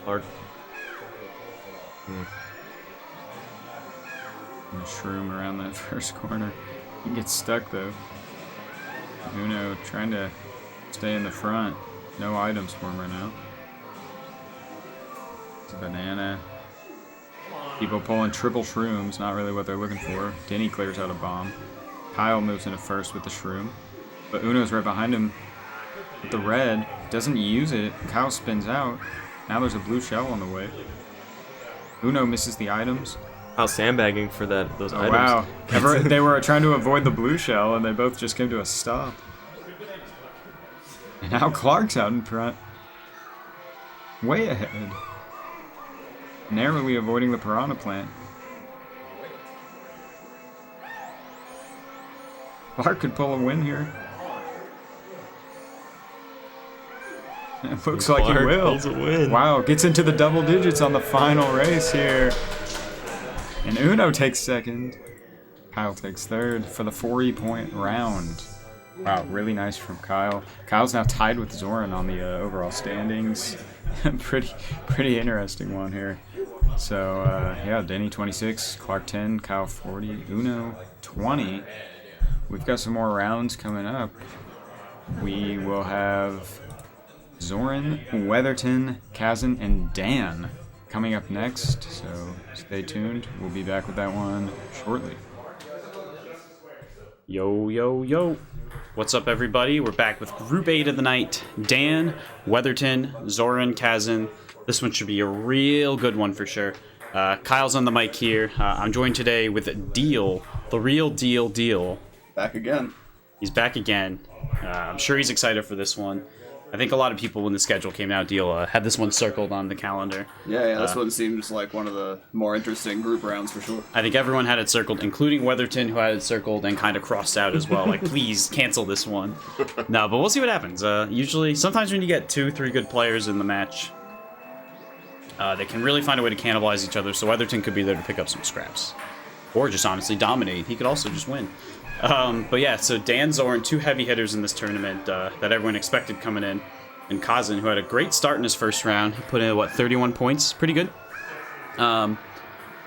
Clark. And a shroom around that first corner. He gets stuck though. Uno trying to stay in the front. No items for him right now. It's a banana. People pulling triple shrooms, not really what they're looking for. Denny clears out a bomb. Kyle moves into first with the shroom. But Uno's right behind him with the red. Doesn't use it. Kyle spins out. Now there's a blue shell on the way. Uno misses the items. Wow, sandbagging for those items. Wow. They were trying to avoid the blue shell, and they both just came to a stop. And now Clark's out in front. Way ahead. Narrowly avoiding the piranha plant. Clark could pull a win here. It looks like he will. Pulls a win. Wow, gets into the double digits on the final race here. And Uno takes second. Kyle takes third for the 40-point round. Wow, really nice from Kyle. Kyle's now tied with Zoran on the overall standings. pretty interesting one here. So, yeah, Denny 26, Clark 10, Kyle 40, Uno 20. we've got some more rounds coming up. We will have Zoran, Weatherton, Kazn, and Dan coming up next, so stay tuned. We'll be back with that one shortly. Yo, yo, yo. What's up, everybody? We're back with Group 8 of the night. Dan, Weatherton, Zoran, Kazn. This one should be a real good one for sure. Kyle's on the mic here. I'm joined today with Deel, the real Deel. Back again. He's back again. I'm sure he's excited for this one. I think a lot of people, when the schedule came out, Deel had this one circled on the calendar. Yeah, this one seems like one of the more interesting group rounds for sure. I think everyone had it circled, including Weatherton, who had it circled and kind of crossed out as well. Like, please cancel this one. No, but we'll see what happens. Usually, sometimes when you get 2-3 good players in the match, they can really find a way to cannibalize each other. So Weatherton could be there to pick up some scraps, or just honestly dominate. He could also just win. But yeah, so Dan, Zoran, 2 heavy hitters in this tournament that everyone expected coming in. And Kazn, who had a great start in his first round. He put in, 31 points? Pretty good.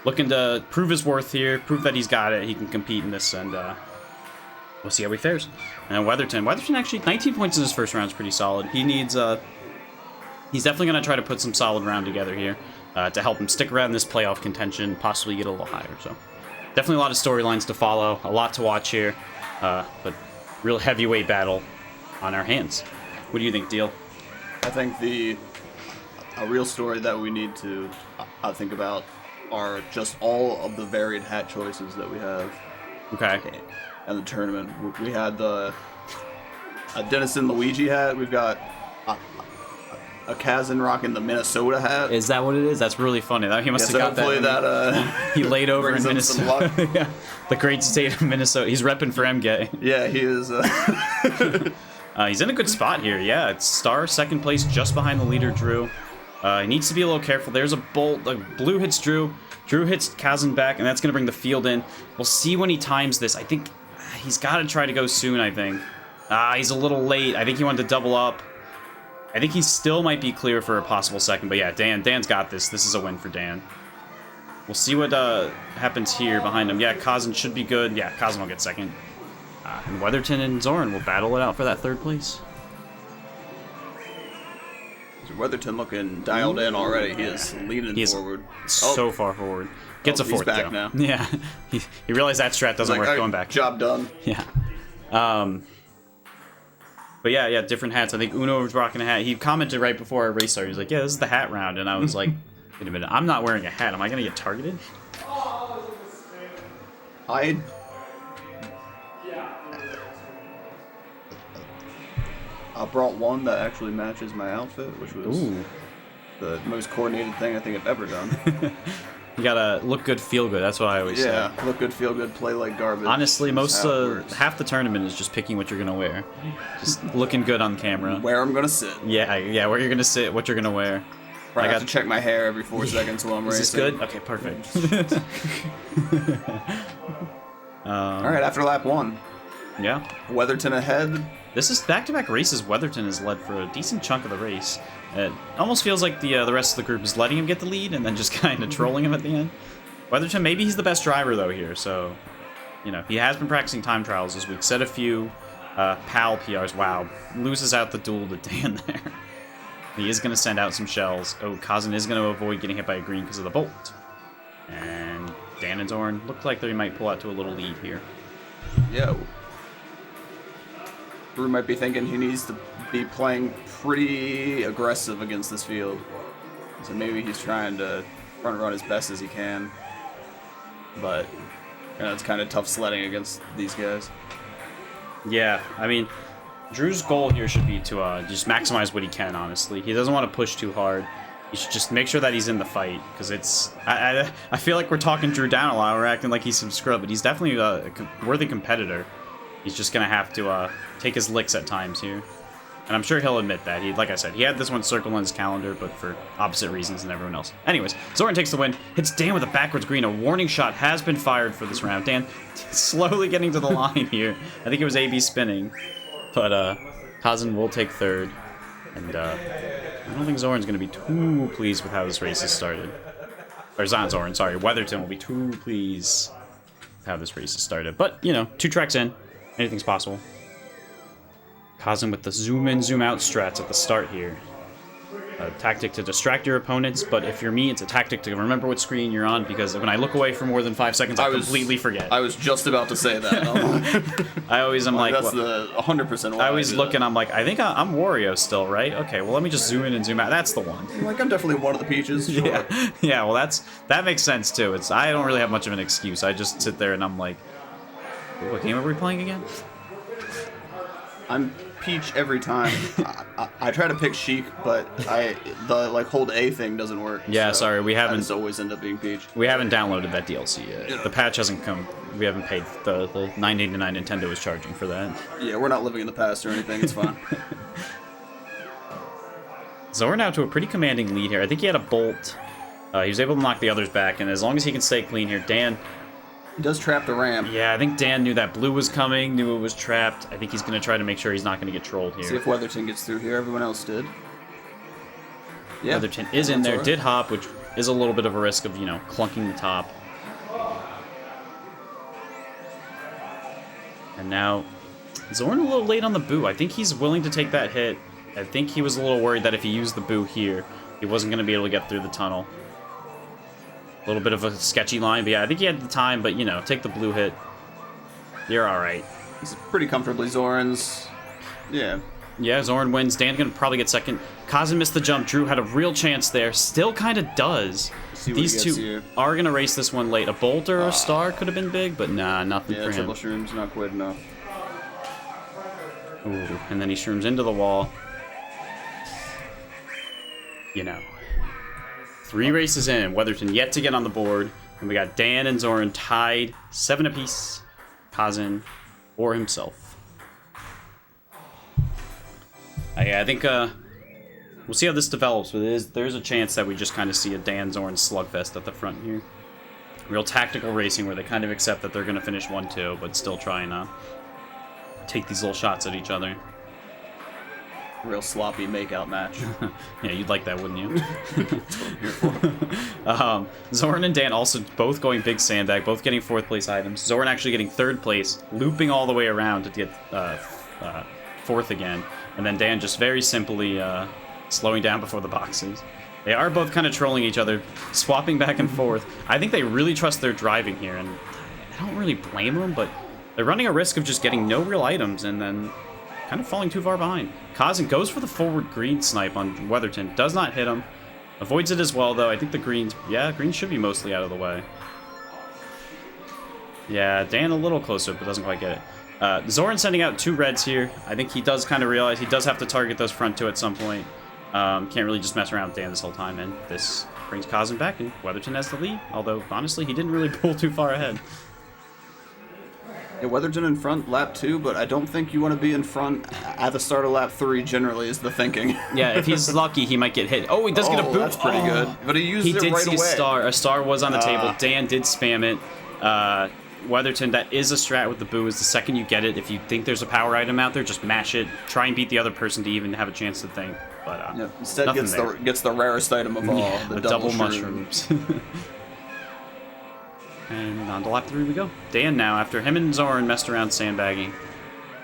Looking to prove his worth here, prove that he's got it. He can compete in this, and we'll see how he fares. And Weatherton actually, 19 points in his first round is pretty solid. He needs, he's definitely going to try to put some solid round together here to help him stick around this playoff contention, possibly get a little higher, so... Definitely a lot of storylines to follow, a lot to watch here, but real heavyweight battle on our hands. What do you think, Deel? I think a real story that we need to think about are just all of the varied hat choices that we have. Okay. In the tournament. We had the Denison Luigi hat. We've got a Kazn rocking the Minnesota hat. Is that what it is? That's really funny. He must have got hopefully that. He laid over in Minnesota. Yeah, the great state of Minnesota. He's repping for MG. Yeah, he is. He's in a good spot here. Yeah, it's Star, second place, just behind the leader, Drew. He needs to be a little careful. There's a bolt. Blue hits Drew. Drew hits Kazn back, and that's going to bring the field in. We'll see when he times this. I think he's got to try to go soon, I think. He's a little late. I think he wanted to double up. I think he still might be clear for a possible second, but yeah, Dan's got this. This is a win for Dan. We'll see what happens here behind him. Yeah, Kazn should be good. Yeah, Kazn will get second. And Weatherton and Zoran will battle it out for that third place. Weatherton looking dialed in already. He is leaning forward. So far forward. Gets a fourth, he's back though. now. Yeah, he realized that strat doesn't work going back. Job done. Yeah. But yeah, different hats. I think Uno was rocking a hat. He commented right before our race started. He was like, yeah, this is the hat round. And I was like, wait a minute, I'm not wearing a hat. Am I going to get targeted? I brought one that actually matches my outfit, which was the most coordinated thing I think I've ever done. You gotta look good, feel good. That's what I always say. Yeah, look good, feel good, play like garbage. Honestly, half the tournament is just picking what you're gonna wear, just looking good on camera. Where I'm gonna sit. Yeah, where you're gonna sit, what you're gonna wear. I got to check my hair every 4 seconds while I'm racing. Is this good? Okay, perfect. All right, after lap 1. Yeah. Weatherton ahead. This is back-to-back races. Weatherton has led for a decent chunk of the race. It almost feels like the rest of the group is letting him get the lead and then just kind of trolling him at the end. Weatherton, maybe he's the best driver, though, here. So, he has been practicing time trials this week. Set a few PAL PRs. Wow. Loses out the duel to Dan there. He is going to send out some shells. Oh, Kazn is going to avoid getting hit by a green because of the bolt. And Dan and Zoran look like they might pull out to a little lead here. Yeah. Drew might be thinking he needs to be playing pretty aggressive against this field. So maybe he's trying to front run as best as he can. But it's kind of tough sledding against these guys. Yeah, I mean, Drew's goal here should be to just maximize what he can, honestly. He doesn't want to push too hard. He should just make sure that he's in the fight, because I feel like we're talking Drew down a lot. We're acting like he's some scrub, but he's definitely a worthy competitor. He's just going to have to take his licks at times here. And I'm sure he'll admit that. Like I said, he had this one circled on his calendar, but for opposite reasons than everyone else. Anyways, Zoran takes the win, hits Dan with a backwards green. A warning shot has been fired for this round. Dan slowly getting to the line here. I think it was AB spinning. But Kazn will take third. And I don't think Zoran's going to be too pleased with how this race has started. Or not Zoran, sorry. Weatherton will be too pleased with how this race has started. But, 2 tracks in. Anything's possible. Kazn with the zoom in, zoom out strats at the start here. A tactic to distract your opponents, but if you're me, it's a tactic to remember what screen you're on, because when I look away for more than 5 seconds, I completely forget. I was just about to say that. I always am like, that's the 100% I always look and I'm like, I think I'm Wario still, right? Okay, well let me just zoom in and zoom out. That's the one. Like, I'm definitely one of the peaches. Sure. Yeah. Well, that makes sense too. I don't really have much of an excuse. I just sit there and I'm like, what game are we playing again? I'm Peach every time. I try to pick Sheik, but the like hold A thing doesn't work. Yeah, so sorry, we haven't. I just always end up being Peach. We haven't downloaded that DLC yet. Yeah. The patch hasn't come. We haven't paid the $9.89 Nintendo is charging for that. Yeah, we're not living in the past or anything. It's fine. Zoran now to a pretty commanding lead here. I think he had a bolt. He was able to knock the others back, and as long as he can stay clean here, Dan. He does trap the ramp. Yeah, I think Dan knew that blue was coming, knew it was trapped. I think he's going to try to make sure he's not going to get trolled here. See if Weatherton gets through here. Everyone else did. Yeah. Weatherton is in there, did hop, which is a little bit of a risk of, clunking the top. And now, Zoran a little late on the boo. I think he's willing to take that hit. I think he was a little worried that if he used the boo here, he wasn't going to be able to get through the tunnel. A little bit of a sketchy line, but yeah, I think he had the time, but, take the blue hit. You're alright. He's pretty comfortably Zoran's. Yeah. Yeah, Zoran wins. Dan's going to probably get second. Kazn missed the jump. Drew had a real chance there. Still kind of does. These two are going to race this one late. A bolt or a star could have been big, but nah, nothing for him. Yeah, triple shrooms, not quite enough. Ooh, and then he shrooms into the wall. 3 races in. Weatherton yet to get on the board. And we got Dan and Zoran tied 7 apiece. Kazn or himself. I think we'll see how this develops, but there's a chance that we just kind of see a Dan Zoran slugfest at the front here. Real tactical racing where they kind of accept that they're going to finish 1-2, but still try and take these little shots at each other. Real sloppy make-out match. Yeah, you'd like that, wouldn't you? Zoran and Dan also both going big sandbag, both getting 4th place items. Zoran actually getting 3rd place, looping all the way around to get 4th again. And then Dan just very simply slowing down before the boxes. They are both kind of trolling each other, swapping back and forth. I think they really trust their driving here, and I don't really blame them, but they're running a risk of just getting no real items and then kind of falling too far behind. Kazn goes for the forward green snipe on Weatherton. Does not hit him. Avoids it as well, though. I think the greens... Yeah, greens should be mostly out of the way. Yeah, Dan a little closer, but doesn't quite get it. Zoran sending out 2 reds here. I think he does kind of realize he does have to target those front 2 at some point. Can't really just mess around with Dan this whole time, and this brings Kazn back, and Weatherton has the lead. Although, honestly, he didn't really pull too far ahead. Yeah, Weatherton in front lap 2, but I don't think you want to be in front at the start of lap 3, generally, is the thinking. Yeah, if he's lucky, he might get hit. Oh, he does get a boot. That's pretty good. But he used it right away. He did see a star. A star was on the table. Dan did spam it. Weatherton, that is a strat with the boo, is the second you get it, if you think there's a power item out there, just mash it. Try and beat the other person to even have a chance to think. But yeah, instead gets the rarest item of all, yeah, the double mushrooms. And on to lap 3 we go. Dan now, after him and Zoran messed around sandbagging,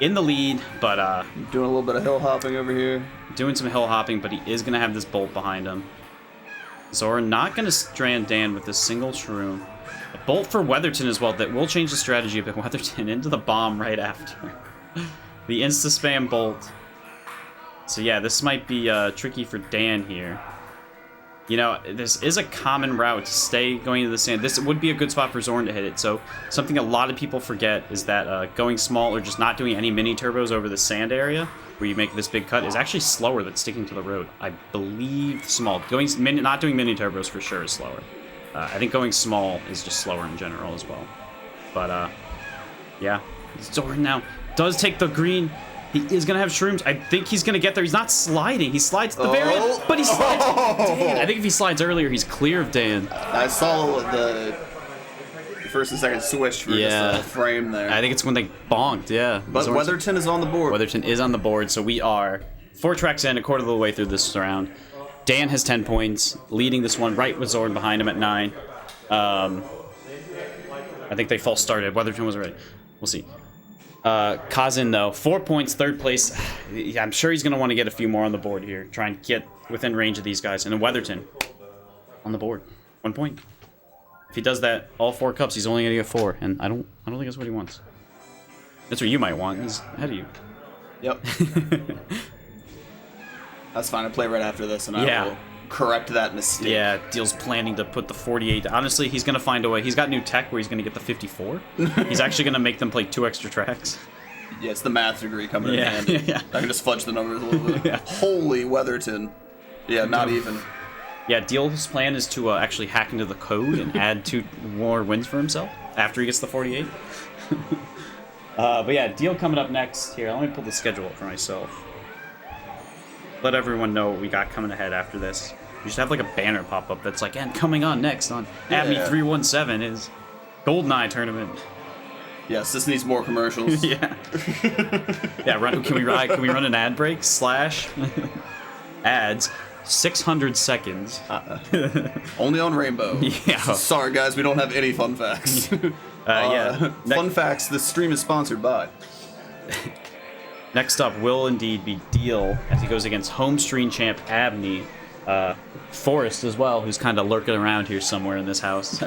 in the lead, but doing a little bit of hill hopping over here. Doing some hill hopping, but he is going to have this bolt behind him. Zoran not going to strand Dan with this single shroom. A bolt for Weatherton as well. That will change the strategy a bit. Weatherton into the bomb right after. The insta-spam bolt. So yeah, this might be tricky for Dan here. This is a common route to stay going to the sand. This would be a good spot for Zoran to hit it. So something a lot of people forget is that going small or just not doing any mini turbos over the sand area where you make this big cut is actually slower than sticking to the road. I believe small. Not doing mini turbos for sure is slower. I think going small is just slower in general as well. But yeah, Zoran now does take the green. He is going to have shrooms. I think he's going to get there. He's not sliding. He slides at the very end, but he slides. Dan. I think if he slides earlier, he's clear of Dan. I saw the first and second switch for just a frame there. I think it's when they bonked, yeah. But Weatherton is on the board. Weatherton is on the board, so we are 4 tracks in, a quarter of the way through this round. Dan has 10 points, leading this one right with Zoran behind him at 9. I think they false started. Weatherton was right. We'll see. Kazn, though, 4 points, third place. Yeah, I'm sure he's going to want to get a few more on the board here. Try and get within range of these guys. And then Weatherton on the board. 1 point. If he does that, all 4 cups, he's only going to get 4. And I don't think that's what he wants. That's what you might want. He's ahead of you. Yep. That's fine. I'll play right after this, and I will correct that mistake. Yeah, Deel's planning to put the 48. Honestly, he's going to find a way. He's got new tech where he's going to get the 54. He's actually going to make them play 2 extra tracks. Yeah, it's the math degree coming in handy. Yeah. I can just fudge the numbers a little bit. Yeah. Holy Weatherton. Yeah, not even. Yeah, Deel's plan is to actually hack into the code and add 2 more wins for himself after he gets the 48. But yeah, Deel coming up next. Here, let me pull the schedule up for myself. Let everyone know what we got coming ahead after this. You should have like a banner pop up that's like, and coming on next on Abney 317 is GoldenEye tournament. Yes, this needs more commercials. Yeah. Yeah, can we run an ad break / ads 600 seconds. Only on Rainbow. Yeah. Sorry guys, we don't have any fun facts. Fun facts, this stream is sponsored by. Next up will indeed be Deel as he goes against home stream champ Abney. Forrest as well, who's kind of lurking around here somewhere in this house.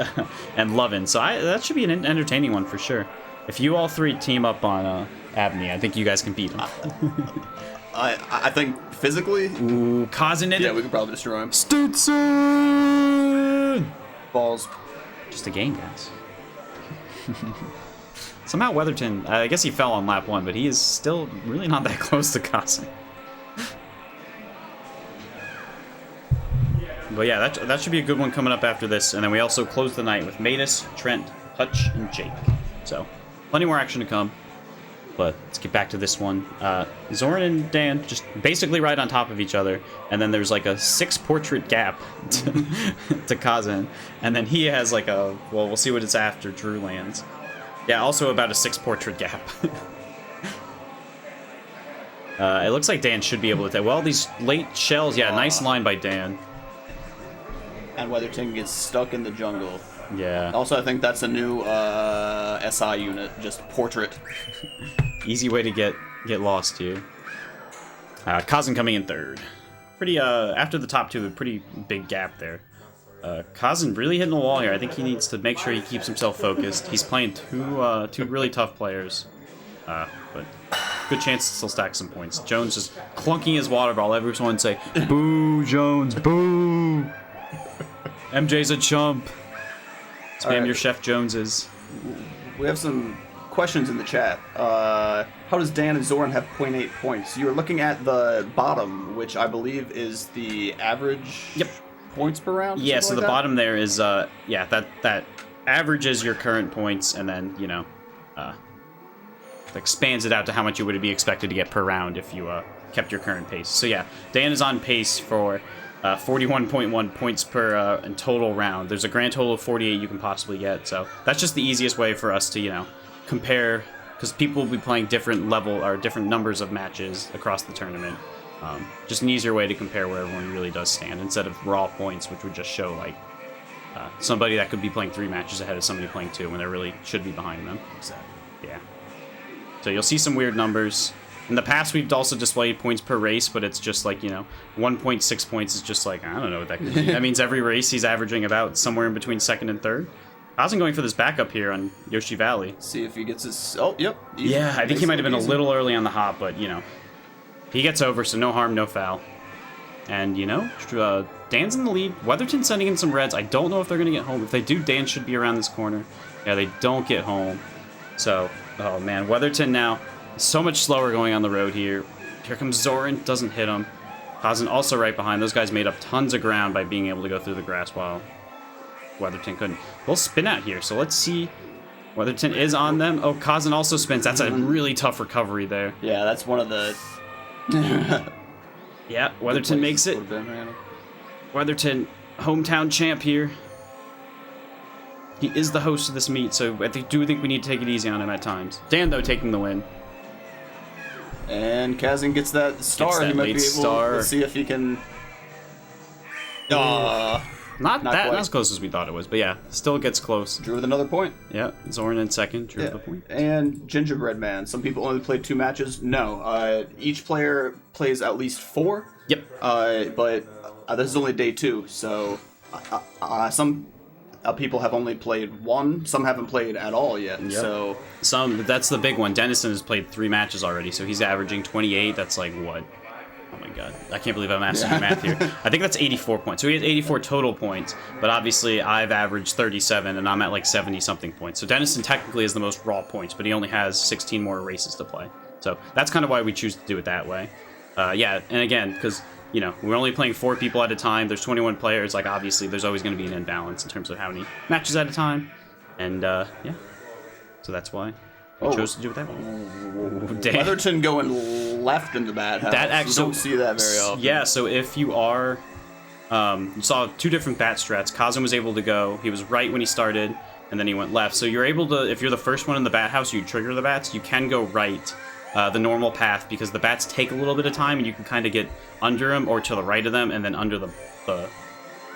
And Lovins. So that should be an entertaining one for sure. If you all 3 team up on Abney, I think you guys can beat him. I think physically... Ooh, Kazn in it. Yeah, we could probably destroy him. Stinson! Balls. Just a game, guys. Somehow Weatherton, I guess he fell on lap 1, but he is still really not that close to Kazn. But yeah, that should be a good one coming up after this. And then we also close the night with Matus, Trent, Hutch, and Jake. So, plenty more action to come. But let's get back to this one. Zoran and Dan just basically right on top of each other. And then there's like a 6-portrait gap to Kazn. And then he has like a, well, we'll see what it's after Drew lands. Yeah, also about a 6-portrait gap. It looks like Dan should be able to take. Well, these late shells, yeah, nice line by Dan. And Weatherton gets stuck in the jungle. Yeah. Also, I think that's a new SI unit, just portrait. Easy way to get lost here. Kazn coming in 3rd. Pretty, after the top 2, a pretty big gap there. Kazn really hitting the wall here. I think he needs to make sure he keeps himself focused. He's playing 2 really tough players. But good chance to still stack some points. Jones just clunking his water ball. Everyone say, boo, Jones, boo! MJ's a chump. Spam your Chef Joneses. We have some questions in the chat. How does Dan and Zoran have 0.8 points? You're looking at the bottom, which I believe is the average points per round? Yeah, so like the that? bottom there is, that averages your current points and then, you know, expands it out to how much you would be expected to get per round if you kept your current pace. So yeah, Dan is on pace for 41.1 points per in total round. There's a grand total of 48 you can possibly get, so that's just the easiest way for us to, you know, compare, because people will be playing different level or different numbers of matches across the tournament. Just an easier way to compare where everyone really does stand instead of raw points, which would just show like somebody that could be playing 3 matches ahead of somebody playing 2 when they really should be behind them. Exactly. Yeah. So you'll see some weird numbers. In the past, we've also displayed points per race, but it's just like, you know, 1.6 points is just like, I don't know what that could be. That means every race he's averaging about somewhere in between 2nd and 3rd. I wasn't going for this backup here on Yoshi Valley. See if he gets his... Oh, yep. Easy. Yeah, I think he might have been a little early on the hop, but, you know, he gets over, so no harm, no foul. And, you know, Dan's in the lead. Weatherton sending in some reds. I don't know if they're going to get home. If they do, Dan should be around this corner. Yeah, they don't get home. So, oh, man, Weatherton now... so much slower going on the road here. Here comes Zoran, doesn't hit him. Kazn also right behind. Those guys made up tons of ground by being able to go through the grass while Weatherton couldn't. We'll spin out here, so let's see. Weatherton is on them. Oh, Kazn also spins. That's a really tough recovery there. Yeah, that's one of the... Yeah, Weatherton makes it. Weatherton, hometown champ here. He is the host of this meet, so I do think we need to take it easy on him at times. Dan, though, taking the win. And Kazn gets that star. Gets that he might late be able star. to see if he can... Not that quite. as close as we thought it was, but yeah, still gets close. Drew with another point. Yeah, Zoran in second, Drew with a point. And Gingerbread Man. Some people only play 2 matches. No, each player plays at least 4. Yep. But this is only day 2, so some people have only played 1. Some haven't played at all yet. Yep. So that's the big one. Dennison has played 3 matches already, so he's averaging 28. That's like what? Oh my god, I can't believe I'm mastering math here. I think that's 84 points. So he has 84 total points, but obviously I've averaged 37 and I'm at like 70 something points. So Dennison technically is the most raw points, but he only has 16 more races to play. So that's kind of why we choose to do it that way. Yeah, and again, because you know we're only playing 4 people at a time. There's 21 players. Like obviously there's always going to be an imbalance in terms of how many matches at a time, and yeah, so that's why. We chose to do it that way. Weatherton going left in the bad house. That actually, you don't see that very often. Yeah, so if you are, you saw 2 different bat strats. Kazn was able to go. He was right when he started, and then he went left. So you're able to, if you're the first one in the bat house, you trigger the bats. You can go right, the normal path, because the bats take a little bit of time, and you can kind of get under them or to the right of them, and then under the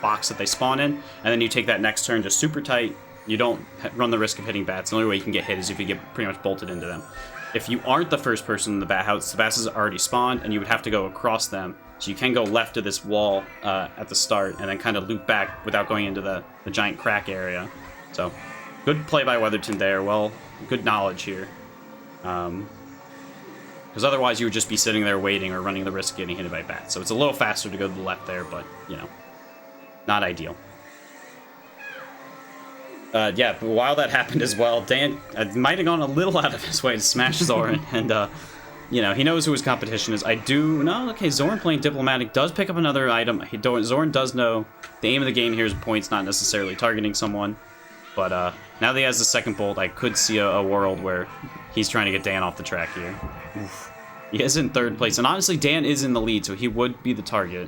box that they spawn in, and then you take that next turn just super tight. You don't run the risk of hitting bats. The only way you can get hit is if you get pretty much bolted into them. If you aren't the first person in the bat house, the bats are already spawned, and you would have to go across them. So you can go left to this wall at the start, and then kind of loop back without going into the giant crack area. So, good play by Weatherton there. Well, good knowledge here. Because otherwise you would just be sitting there waiting or running the risk of getting hit by bats. So it's a little faster to go to the left there, but, you know, not ideal. Yeah, but while that happened as well, Dan might have gone a little out of his way to smash Zoran, and, you know, he knows who his competition is. Okay, Zoran playing Diplomatic does pick up another item. Zoran does know the aim of the game here is points, not necessarily targeting someone, but now that he has the second bolt, I could see a world where he's trying to get Dan off the track here. Oof. He is in 3rd place, and honestly, Dan is in the lead, so he would be the target.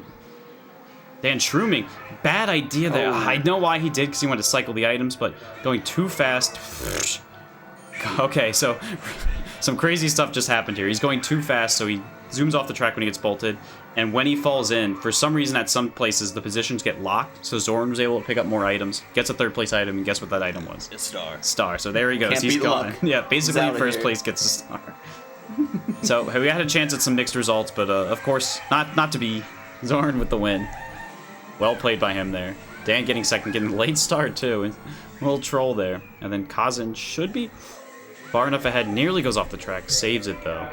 Dan shrooming. Bad idea there. I know why he did, because he wanted to cycle the items, but going too fast. Okay, so some crazy stuff just happened here. He's going too fast, so he zooms off the track when he gets bolted, and when he falls in, for some reason at some places, the positions get locked, so Zoran was able to pick up more items, gets a 3rd place item, and guess what that item was? A star. Star, so there he goes. Can't He's beat gone. luck. Yeah, basically He's outta 1st here. place gets a star. So we had a chance at some mixed results, but of course, not to be. Zoran with the win. Well played by him there. Dan getting second, getting a late start too. A little troll there. And then Kazn should be far enough ahead. Nearly goes off the track. Saves it though.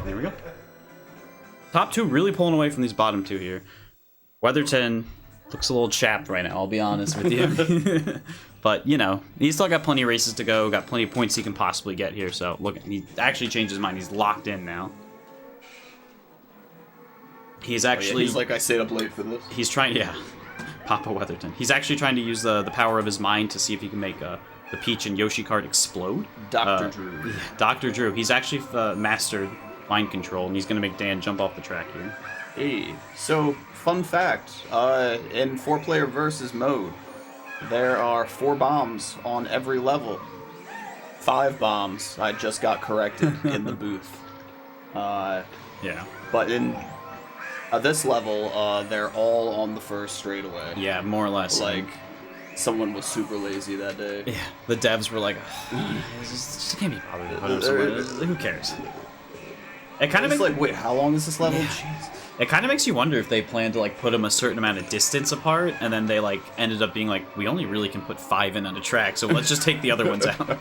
There we go. Top 2 really pulling away from these bottom 2 here. Weatherton looks a little chapped right now, I'll be honest with you. But, you know, he's still got plenty of races to go. Got plenty of points he can possibly get here. So, look, he actually changed his mind. He's locked in now. He's actually... he's like, I stayed up late for this. He's trying... Yeah. Papa Weatherton. He's actually trying to use the power of his mind to see if he can make the Peach and Yoshi Kart explode. Dr. Drew. Yeah, Dr. Drew. He's actually mastered mind control, and he's going to make Dan jump off the track here. Hey, so, fun fact. In 4-player versus mode, there are 4 bombs on every level. 5 bombs. I just got corrected in the booth. Yeah. But in this level, they're all on the first straightaway. Yeah, more or less. Like, someone was super lazy that day. Yeah, the devs were like, just can't be bothered to put up someone. Who cares? It kind of It's like, wait, how long is this level? Yeah. Jeez. It kind of makes you wonder if they plan to like put them a certain amount of distance apart, and then they like ended up being like, we only really can put 5 in on a track, so let's just take the other ones out.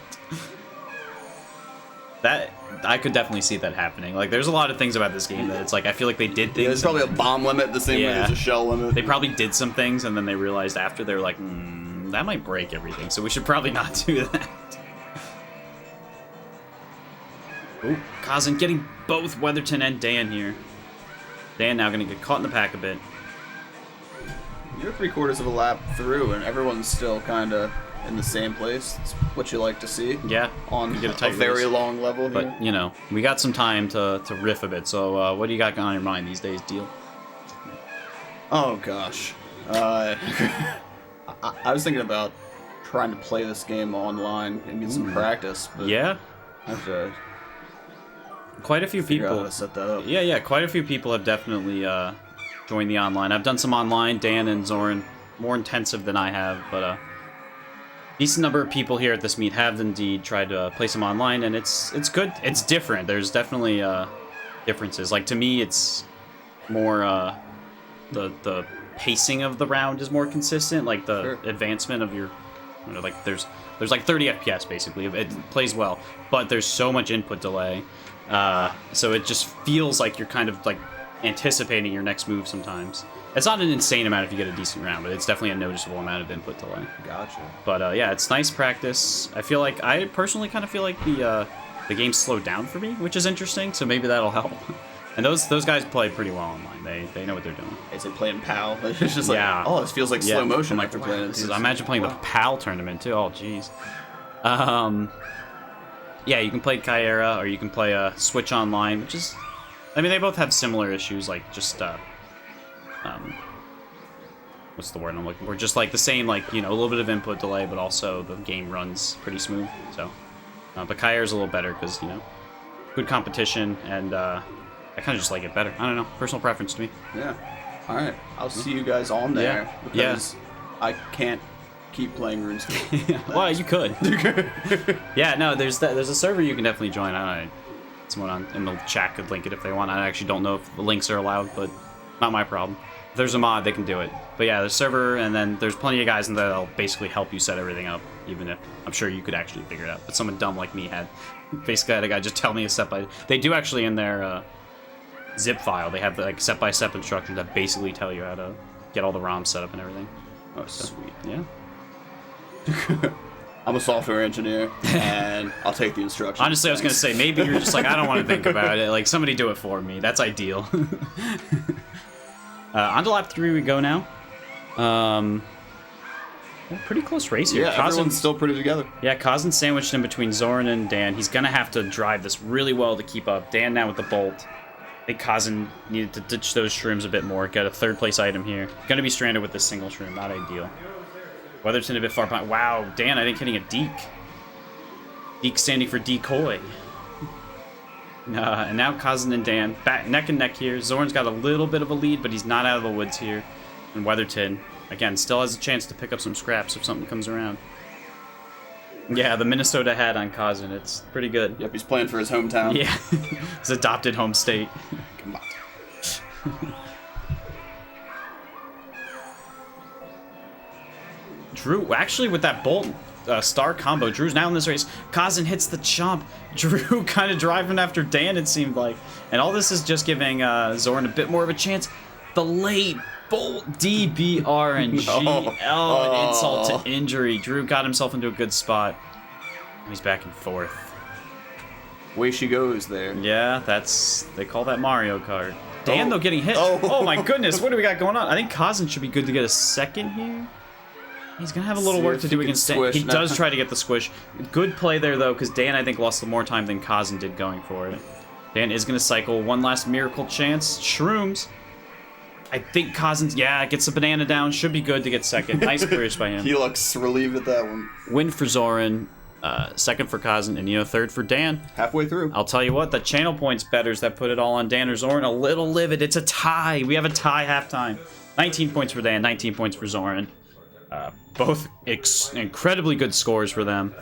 That I could definitely see that happening. Like, there's a lot of things about this game that it's like I feel like they did things. Yeah, there's probably a bomb limit the same way Yeah. there's a shell limit. They probably did some things, and then they realized after they're like, that might break everything, so we should probably not do that. Ooh, Kazn getting both Weatherton and Dan here. Dan now gonna get caught in the pack a bit. You're 3/4 of a lap through, and everyone's still kind of in the same place. It's what you like to see. Yeah, On you get a a tight very race. long level here. But, you know, we got some time to riff a bit, so what do you got on your mind these days, Deel? Oh, gosh. I was thinking about trying to play this game online and get some practice, but Yeah? I have to Quite a few figure out how people. to set that up. Yeah, quite a few people have definitely join the online. I've done some online, Dan and Zoran, more intensive than I have, but decent number of people here at this meet have indeed tried to play some online, and it's good. It's different. There's definitely differences. Like, to me, it's more the pacing of the round is more consistent. Like the advancement of your, like there's like 30 FPS basically. It plays well, but there's so much input delay, so it just feels like you're kind of like anticipating your next move sometimes. It's not an insane amount if you get a decent round, but it's definitely a noticeable amount of input delay. Gotcha. But yeah, it's nice practice. I personally kind of feel like the game slowed down for me, which is interesting. So maybe that'll help. And those guys play pretty well online. They know what they're doing. Is it playing PAL? It's just like, oh, this feels like Yeah. slow motion I'm like, after wow, playing this it. is, imagine playing the PAL tournament too. Oh, jeez. Yeah, you can play Kyera or you can play Switch Online, which is, I mean, they both have similar issues, like just what's the word I'm looking for? Just like the same, like, a little bit of input delay, but also the game runs pretty smooth. So, but Kyera's a little better because good competition, and I kind of just like it better. I don't know, personal preference to me. Yeah. All right. I'll see you guys on there because I can't keep playing RuneScape. Well, you could. Yeah, no, there's a server you can definitely join. Someone in the chat could link it if they want. I actually don't know if the links are allowed, but not my problem. If there's a mod, they can do it. But yeah, there's a server, and then there's plenty of guys in there that'll basically help you set everything up, even if I'm sure you could actually figure it out. But someone dumb like me basically had a guy just tell me a step by. They do actually in their zip file. They have like step-by-step instructions that basically tell you how to get all the ROMs set up and everything. Oh, sweet. Yeah. I'm a software engineer, and I'll take the instructions. Honestly, I was going to say, maybe you're just like, I don't want to think about it. Like, somebody do it for me. That's ideal. On to lap 3 we go now. Pretty close race here. Yeah, everyone's still pretty together. Yeah, Kazn sandwiched in between Zoran and Dan. He's going to have to drive this really well to keep up. Dan now with the bolt. I think Kazn needed to ditch those shrooms a bit more. Got a third-place item here. Going to be stranded with this single shroom. Not ideal. Weatherton a bit far behind. Wow, Dan, I think hitting a Deke. Deke standing for decoy. And now Kazn and Dan back neck and neck here. Zoran's got a little bit of a lead, but he's not out of the woods here. And Weatherton, again, still has a chance to pick up some scraps if something comes around. Yeah, the Minnesota hat on Kazn, it's pretty good. Yep, he's playing for his hometown. Yeah, his adopted home state. Come on. Drew, actually, with that bolt star combo, Drew's now in this race. Kazn hits the chomp. Drew kind of driving after Dan, it seemed like. And all this is just giving Zoran a bit more of a chance. The late bolt DBRNG. An insult to injury. Drew got himself into a good spot. He's back and forth. Way she goes there. Yeah, they call that Mario Kart. Dan, though, getting hit. Oh my goodness, what do we got going on? I think Kazn should be good to get a second here. He's going to have a little work to do against Dan. He does try to get the squish. Good play there, though, because Dan, I think, lost more time than Kazn did going for it. Dan is going to cycle one last miracle chance. Shrooms. I think Kazin's, gets the banana down. Should be good to get second. Nice clears by him. He looks relieved at that one. Win for Zoran. Second for Kazn, and third for Dan. Halfway through. I'll tell you what, the channel points betters that put it all on Dan or Zoran, a little livid. It's a tie. We have a tie halftime. 19 points for Dan, 19 points for Zoran. Both incredibly good scores for them.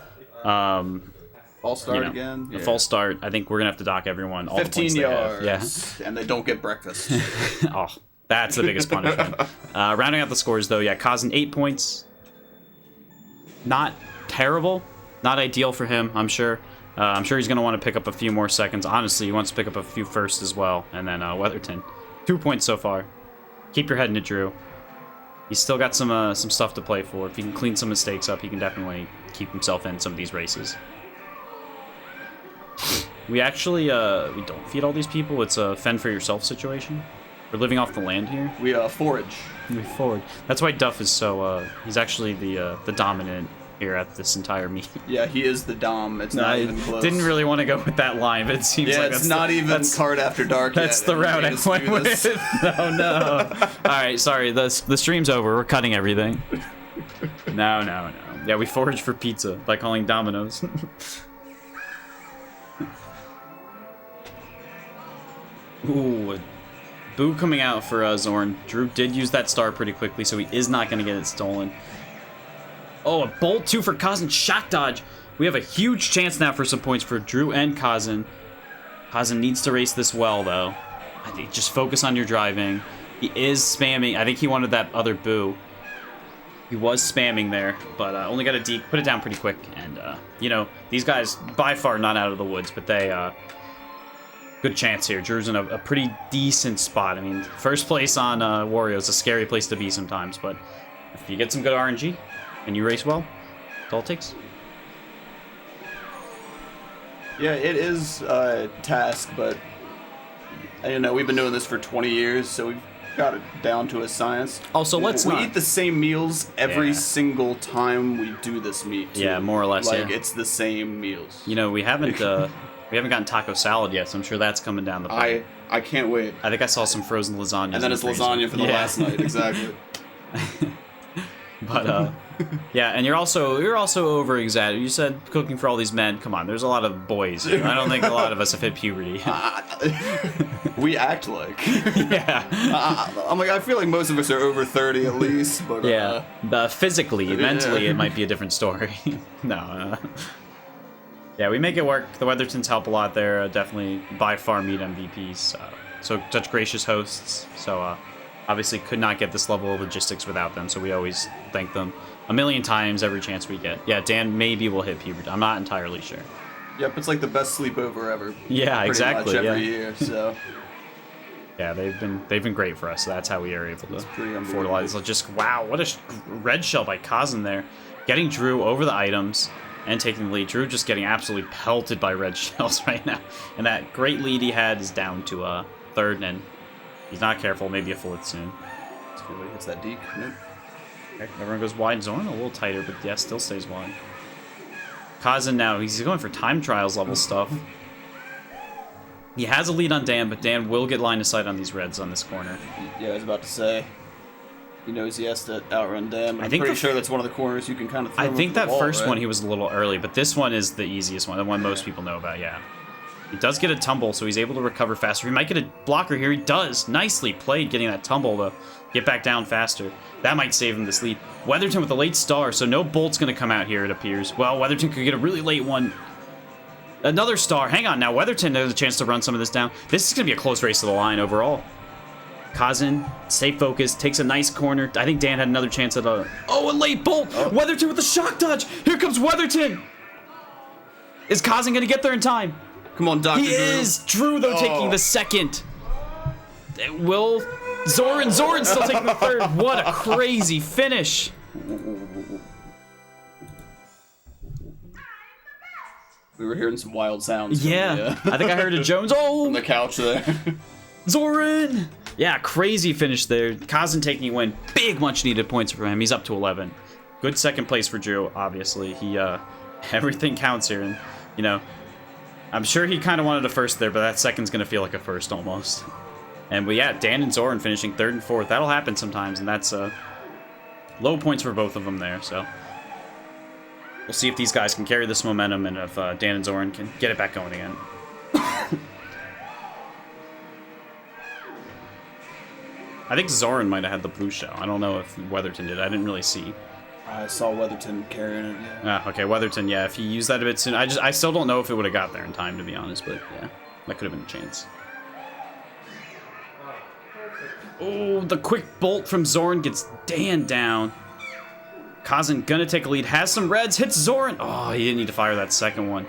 False start again. A false start. I think we're going to have to dock everyone. All 15 the yards. Yeah. And they don't get breakfast. Oh, that's the biggest punishment. Rounding out the scores, though, Kazn 8 points. Not terrible. Not ideal for him, I'm sure. I'm sure he's going to want to pick up a few more seconds. Honestly, he wants to pick up a few first as well. And then Weatherton. 2 points so far. Keep your head in it, Drew. He's still got some stuff to play for. If he can clean some mistakes up, he can definitely keep himself in some of these races. We actually, we don't feed all these people. It's a fend for yourself situation. We're living off the land here. We forage. We forage. That's why Duff is so, he's actually the dominant here at this entire meet. Yeah, he is the dom. It's not even close. Didn't really want to go with that line, but it seems like it's not even Kart After Dark That's yet. the route I went with. No. Alright, sorry, the stream's over. We're cutting everything. No. Yeah, we forage for pizza by calling Domino's. Ooh, Boo coming out for Zoran. Drew did use that star pretty quickly, so he is not going to get it stolen. Oh, a bolt 2 for Kazn. Shock dodge. We have a huge chance now for some points for Drew and Kazn. Kazn needs to race this well, though. I think just focus on your driving. He is spamming. I think he wanted that other Boo. He was spamming there, but only got a deke. Put it down pretty quick. And, you know, these guys by far not out of the woods, but they... good chance here. Drew's in a pretty decent spot. I mean, first place on Wario is a scary place to be sometimes, but if you get some good RNG and you race well, that's all it takes. Yeah, it is a task, but you know, we've been doing this for 20 years, so we've got it down to a science. Also, let's we not... eat the same meals every single time we do this meet. Too. Yeah, more or less, like, yeah. it's the same meals. You know, we haven't gotten taco salad yet, so I'm sure that's coming down the pipe. I can't wait. I think I saw some frozen lasagna. And then it's lasagna for the last night, exactly. But yeah, and you're also over exaggerating. You said cooking for all these men. Come on, there's a lot of boys here. I don't think a lot of us have hit puberty. We act like. Yeah. I'm like, I feel like most of us are over 30 at least, but yeah. Physically, mentally, it might be a different story. No. Yeah, we make it work. The Weathertons help a lot there. Definitely by far meet MVPs. So such gracious hosts. So obviously could not get this level of logistics without them. So we always thank them a million times every chance we get. Yeah, Dan maybe will hit puberty. I'm not entirely sure. Yep, it's like the best sleepover ever. Yeah, pretty exactly. Much every year. So. Yeah, they've been great for us. So that's how we are able to fertilize. Just wow, what a red shell by Kazn there, getting Drew over the items. And taking the lead. Drew just getting absolutely pelted by red shells right now. And that great lead he had is down to third, and he's not careful. Maybe a fourth soon. Let's see what hits that deke. Nope. Okay, everyone goes wide. Zoran a little tighter, but yeah, still stays wide. Kazn now, he's going for time trials level stuff. He has a lead on Dan, but Dan will get line of sight on these reds on this corner. Yeah, I was about to say. He knows he has to outrun Dan, but I'm pretty sure that's one of the corners you can kind of throw I think that wall, first right? one he was a little early, but this one is the easiest one, the one most people know about, yeah. He does get a tumble, so he's able to recover faster. He might get a blocker here. He does. Nicely played getting that tumble to get back down faster. That might save him this lead. Weatherton with a late star, so no bolt's going to come out here, it appears. Well, Weatherton could get a really late one. Another star. Hang on now. Weatherton has a chance to run some of this down. This is going to be a close race to the line overall. Kazn, stay focused, takes a nice corner. I think Dan had another chance at a... Oh, a late bolt! Oh. Weatherton with the shock dodge! Here comes Weatherton! Is Kazn going to get there in time? Come on, Dr. He is! Drew, though, taking the second. Will... Zoran's still taking the third. What a crazy finish. We were hearing some wild sounds. Yeah, I think I heard a Jones. Oh! On the couch there. Zoran! Yeah, crazy finish there. Kazn taking a win. Big, much-needed points for him. He's up to 11. Good second place for Drew, obviously. He, everything counts here. And, you know, I'm sure he kind of wanted a first there, but that second's going to feel like a first almost. And, but yeah, Dan and Zoran finishing third and fourth. That'll happen sometimes, and that's low points for both of them there, so. We'll see if these guys can carry this momentum and if Dan and Zoran can get it back going again. I think Zoran might have had the blue shell. I don't know if Weatherton did. I didn't really see. I saw Weatherton carrying it, yeah. Okay, Weatherton, yeah. If he used that a bit soon, I still don't know if it would have got there in time, to be honest, but yeah. That could have been a chance. Oh, the quick bolt from Zoran gets Dan down. Kazn gonna take a lead, has some reds, hits Zoran. Oh, he didn't need to fire that second one.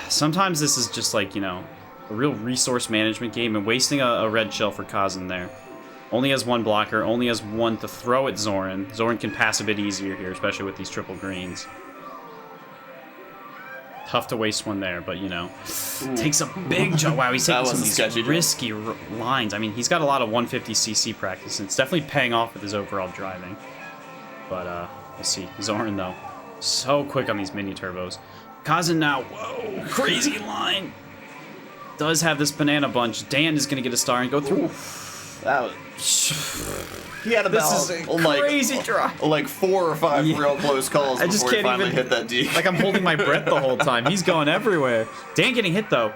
Sometimes this is just like, you know, a real resource management game, and wasting a red shell for Kazn there. Only has one blocker, only has one to throw at Zoran. Zoran can pass a bit easier here, especially with these triple greens. Tough to waste one there, but you know. Ooh. Takes a big jump. Wow, he's taking some of these risky lines. I mean, he's got a lot of 150cc practice, and it's definitely paying off with his overall driving. But we'll see. Zoran, though, so quick on these mini turbos. Kazn now, whoa, crazy line. Does have this banana bunch. Dan is going to get a star and go through. Ooh. That was... He had about crazy drive. Like 4 or 5 real close calls before he finally hit that D. Like I'm holding my breath the whole time. He's going everywhere. Dan getting hit though.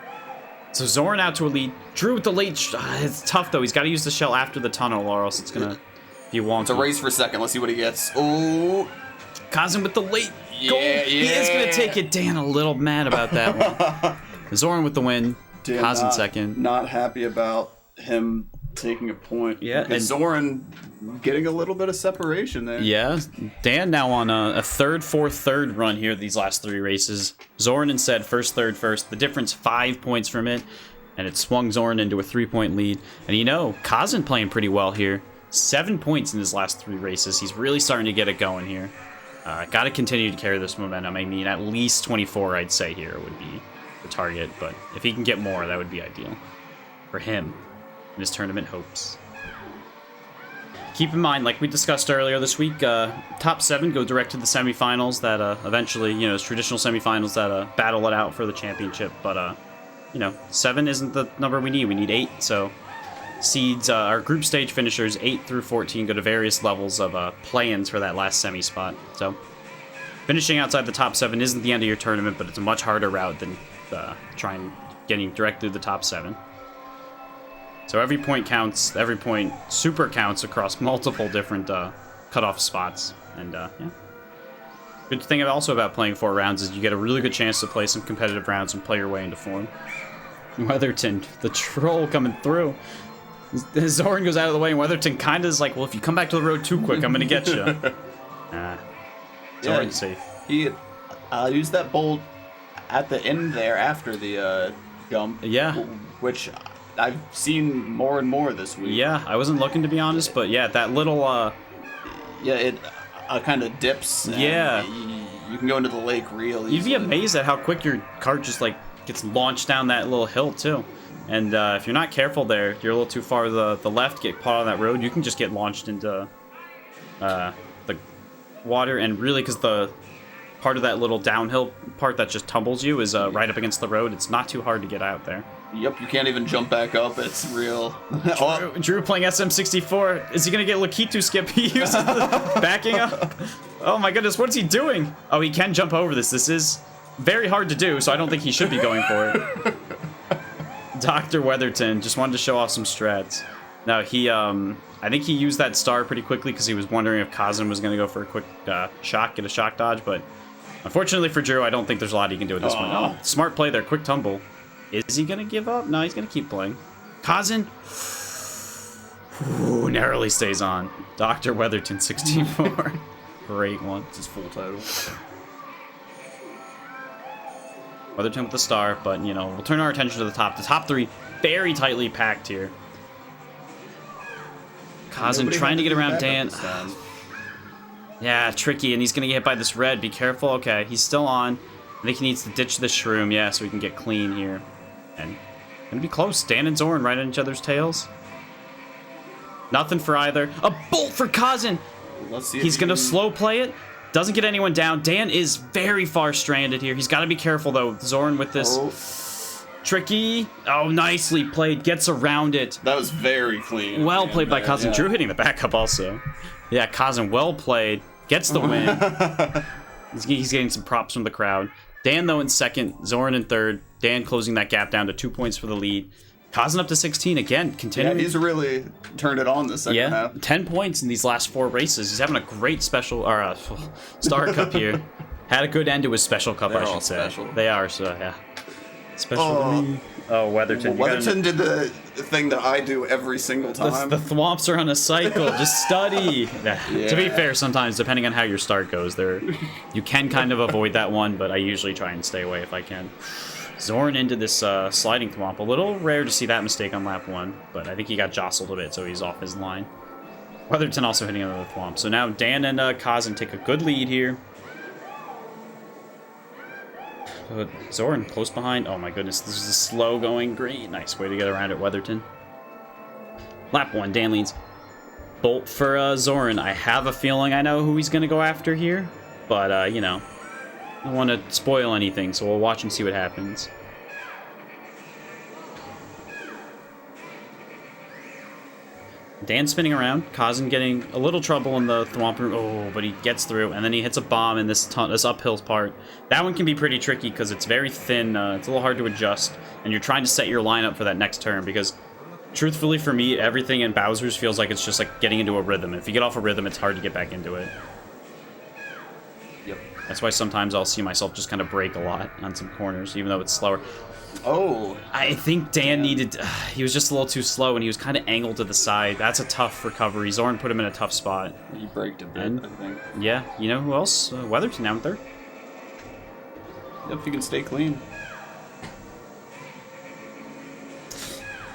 So Zoran out to a lead. Drew with the late. It's tough though. He's got to use the shell after the tunnel, or else it's gonna be wonky. It's a race for second. Let's see what he gets. Oh, Kazn with the late goal. He is gonna take it. Dan a little mad about that one. Zoran with the win. Kazn second. Not happy about him taking a point. Yeah, and Zoran getting a little bit of separation there. Yeah, Dan now on a third, fourth, third run here these last 3 races. Zoran instead first, third, first. The difference 5 points from it, and it swung Zoran into a 3-point lead. And you know, Kazn playing pretty well here. 7 points in his last 3 races. He's really starting to get it going here. Got to continue to carry this momentum. I mean, at least 24, I'd say here would be the target. But if he can get more, that would be ideal for him in his tournament hopes. Keep in mind, like we discussed earlier this week, top 7 go direct to the semifinals that eventually, you know, it's traditional semifinals that battle it out for the championship. But, you know, 7 isn't the number we need. We need 8. So seeds, our group stage finishers, 8 through 14, go to various levels of play-ins for that last semi spot. So finishing outside the top 7 isn't the end of your tournament, but it's a much harder route than getting direct through the top 7. So every point counts, every point super counts across multiple different cutoff spots. And yeah. Good thing also about playing 4 rounds is you get a really good chance to play some competitive rounds and play your way into form. Weatherton, the troll coming through. Zoran goes out of the way and Weatherton kind of is like, well, if you come back to the road too quick, I'm going to get you. Zoran's safe. He used that bolt at the end there after the jump. Yeah. Which I've seen more and more this week. Yeah, I wasn't looking to be honest, but yeah, that little yeah, it kind of dips. Yeah. You can go into the lake real easily. You'd be amazed at how quick your cart just like gets launched down that little hill too. And if you're not careful there, you're a little too far to the left, get caught on that road, you can just get launched into the water. And really, because the part of that little downhill part that just tumbles you is right up against the road, it's not too hard to get out there. Yep, you can't even jump back up. It's real. Drew playing SM64. Is he going to get Lakitu skip? He uses the backing up. Oh my goodness, what is he doing? Oh, he can jump over this. This is very hard to do, so I don't think he should be going for it. Dr. Weatherton just wanted to show off some strats. Now, I think he used that star pretty quickly because he was wondering if Kazn was going to go for a quick shock, get a shock dodge, but unfortunately for Drew, I don't think there's a lot he can do at this point. Oh, smart play there, quick tumble. Is he going to give up? No, he's going to keep playing. Kazn, narrowly stays on. Dr. Weatherton, 64. Great one. It's his full title. Weatherton with the star, but, you know, we'll turn our attention to the top. The top 3, very tightly packed here. Kazn trying to get around Dan. Yeah, tricky, and he's going to get hit by this red. Be careful. Okay, he's still on. I think he needs to ditch the shroom, yeah, so we can get clean here. And gonna be close. Dan and Zoran right on each other's tails. Nothing for either. A bolt for Kazn! Let's see. He's gonna slow play it. Doesn't get anyone down. Dan is very far stranded here. He's got to be careful, though. Zoran with this. Oh. Tricky. Oh, nicely played. Gets around it. That was very clean. Well played by Kazn. Yeah. Drew hitting the backup also. Yeah, Kazn well played. Gets the win. He's getting some props from the crowd. Dan, though, in second. Zoran in third. Dan closing that gap down to 2 points for the lead. Kazn up to 16 again, continuing. Yeah, he's really turned it on the second half. 10 points in these last 4 races. He's having a great special, or Star Cup here. Had a good end to his special cup, I should say. Special. They are, so yeah. Special. Oh, Weatherton. Well, Weatherton did the thing that I do every single time. The thwomps are on a cycle. Just study. Yeah. To be fair, sometimes, depending on how your start goes, you can kind of avoid that one, but I usually try and stay away if I can. Zoran into this sliding thwomp. A little rare to see that mistake on lap 1, but I think he got jostled a bit, so he's off his line. Weatherton also hitting another thwomp. So now Dan and Kazn take a good lead here. Zoran close behind. Oh my goodness, this is a slow going green. Nice way to get around it, Weatherton. Lap 1, Dan leads. Bolt for Zoran. I have a feeling I know who he's going to go after here, but you know, I don't want to spoil anything, so we'll watch and see what happens. Dan spinning around. Kazn getting a little trouble in the Thwomp room. Oh, but he gets through. And then he hits a bomb in this uphill part. That one can be pretty tricky because it's very thin. It's a little hard to adjust. And you're trying to set your lineup for that next turn because, truthfully, for me, everything in Bowser's feels like it's just like getting into a rhythm. If you get off a rhythm, it's hard to get back into it. Yep. That's why sometimes I'll see myself just kind of break a lot on some corners, even though it's slower. Oh. I think Dan needed... he was just a little too slow, and he was kind of angled to the side. That's a tough recovery. Zoran put him in a tough spot. He braked a bit, I think. Yeah, you know who else? Weatherton now in third. Yep, he can stay clean.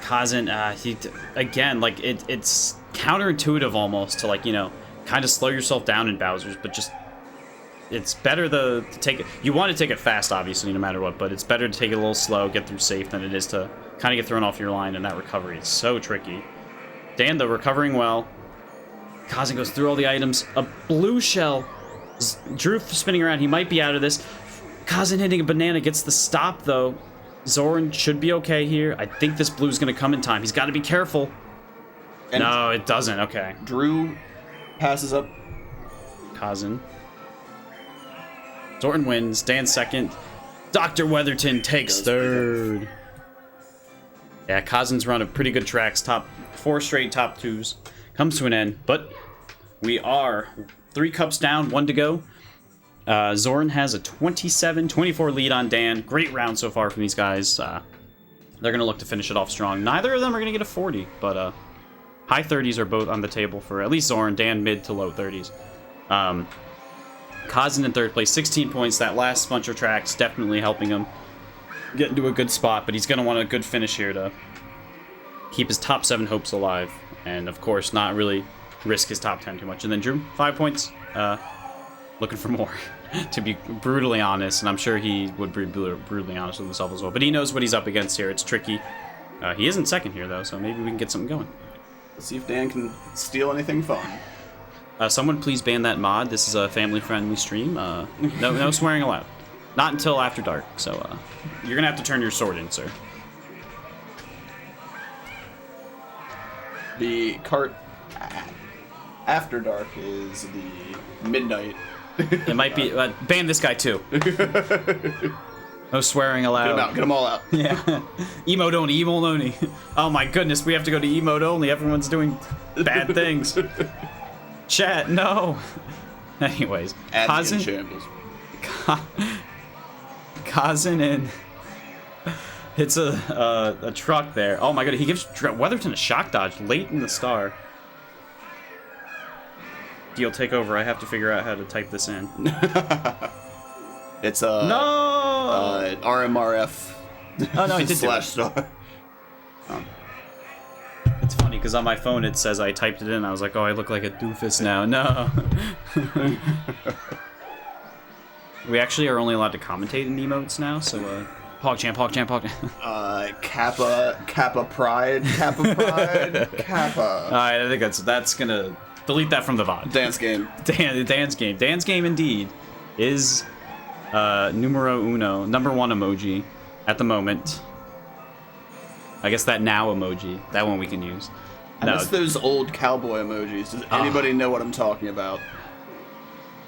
Kazn, again, like, it's counterintuitive almost to, like, you know, kind of slow yourself down in Bowser's, but just... It's better to take it... You want to take it fast, obviously, no matter what, but it's better to take it a little slow, get through safe, than it is to kind of get thrown off your line, and that recovery is so tricky. Dan, though, recovering well. Kazn goes through all the items. A blue shell. Drew spinning around. He might be out of this. Kazn hitting a banana gets the stop, though. Zoran should be okay here. I think this blue's going to come in time. He's got to be careful. And no, it doesn't. Okay. Drew passes up. Kazn. Zoran wins. Dan second. Dr. Weatherton takes third. Yeah, Kazin's run of pretty good tracks. Top 4 straight top 2s. Comes to an end. But we are 3 cups down, 1 to go. Zoran has a 27-24 lead on Dan. Great round so far from these guys. They're going to look to finish it off strong. Neither of them are going to get a 40, but high 30s are both on the table for at least Zoran. Dan mid to low 30s. Kazn in third place, 16 points. That last bunch of tracks definitely helping him get into a good spot, but he's going to want a good finish here to keep his top 7 hopes alive. And, of course, not really risk his top 10 too much. And then Drew, 5 points. Looking for more, to be brutally honest. And I'm sure he would be brutally honest with himself as well. But he knows what he's up against here. It's tricky. He isn't second here, though, so maybe we can get something going. Let's see if Dan can steal anything fun. Someone please ban that mod. This is a family-friendly stream. No swearing allowed. Not until after dark, so you're going to have to turn your sword in, sir. The Kart after dark is the midnight. It might be... ban this guy, too. No swearing allowed. Get them out. Get them all out. Yeah. Emote only. Emote only. Oh, my goodness. We have to go to emote only. Everyone's doing bad things. Chat, no. Anyways, Abney in shambles. Kazn in hits a truck there. Oh my god, he gives Weatherton a shock dodge late in the star. Deel, take over. I have to figure out how to type this in. It's no RMRF. Oh no, he did slash star. It's funny because on my phone it says I typed it in. I was like, oh, I look like a doofus now. No. We actually are only allowed to commentate in emotes now, so PogChamp. Kappa Pride. Alright, I think that's gonna delete that from the VOD. Dance game. Dance game. Dance game indeed is numero uno, number 1 emoji at the moment. I guess that now emoji, that one we can use. I miss those old cowboy emojis. Does anybody know what I'm talking about?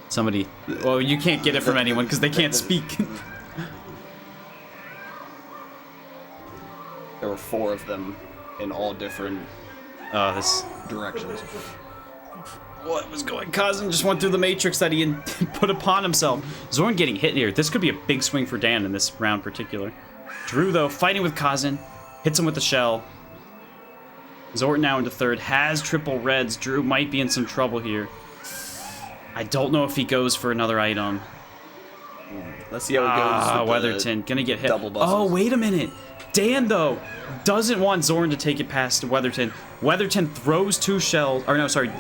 Somebody. Well, you can't get it from anyone because they can't speak. There were 4 of them in all different directions. What was going? Kazn just went through the matrix that he put upon himself. Zoran getting hit here. This could be a big swing for Dan in this round in particular. Drew, though, fighting with Kazn. Hits him with the shell. Zoran now into third. Has triple reds. Drew might be in some trouble here. I don't know if he goes for another item. Let's see how it goes. Weatherton gonna get hit. Double buses. Oh, wait a minute. Dan, though, doesn't want Zoran to take it past Weatherton. Weatherton throws 2 shells. Or no, sorry.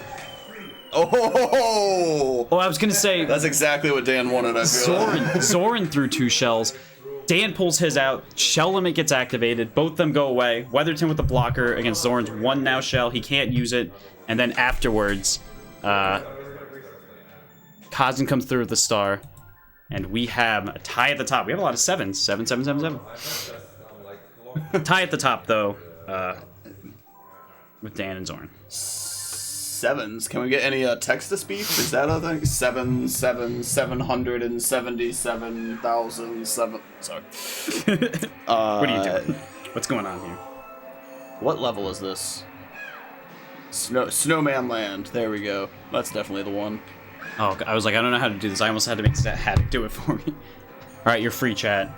Oh, I was gonna say. That's exactly what Dan wanted, I feel. Zoran threw 2 shells. Dan pulls his out. Shell limit gets activated. Both of them go away. Weatherton with the blocker against Zoran's 1 now shell. He can't use it. And then afterwards, Kazn comes through with the star. And we have a tie at the top. We have a lot of 7s. 7, 7, 7, 7. Tie at the top, though, with Dan and Zoran. Sevens. Can we get any text to speech? Is that a thing? 777,077,007. Sorry. What are you doing? What's going on here? What level is this? Snowman Land. There we go. That's definitely the one. Oh, I was like, I don't know how to do this. I almost had to make Haddock do it for me. All right, you're free, chat.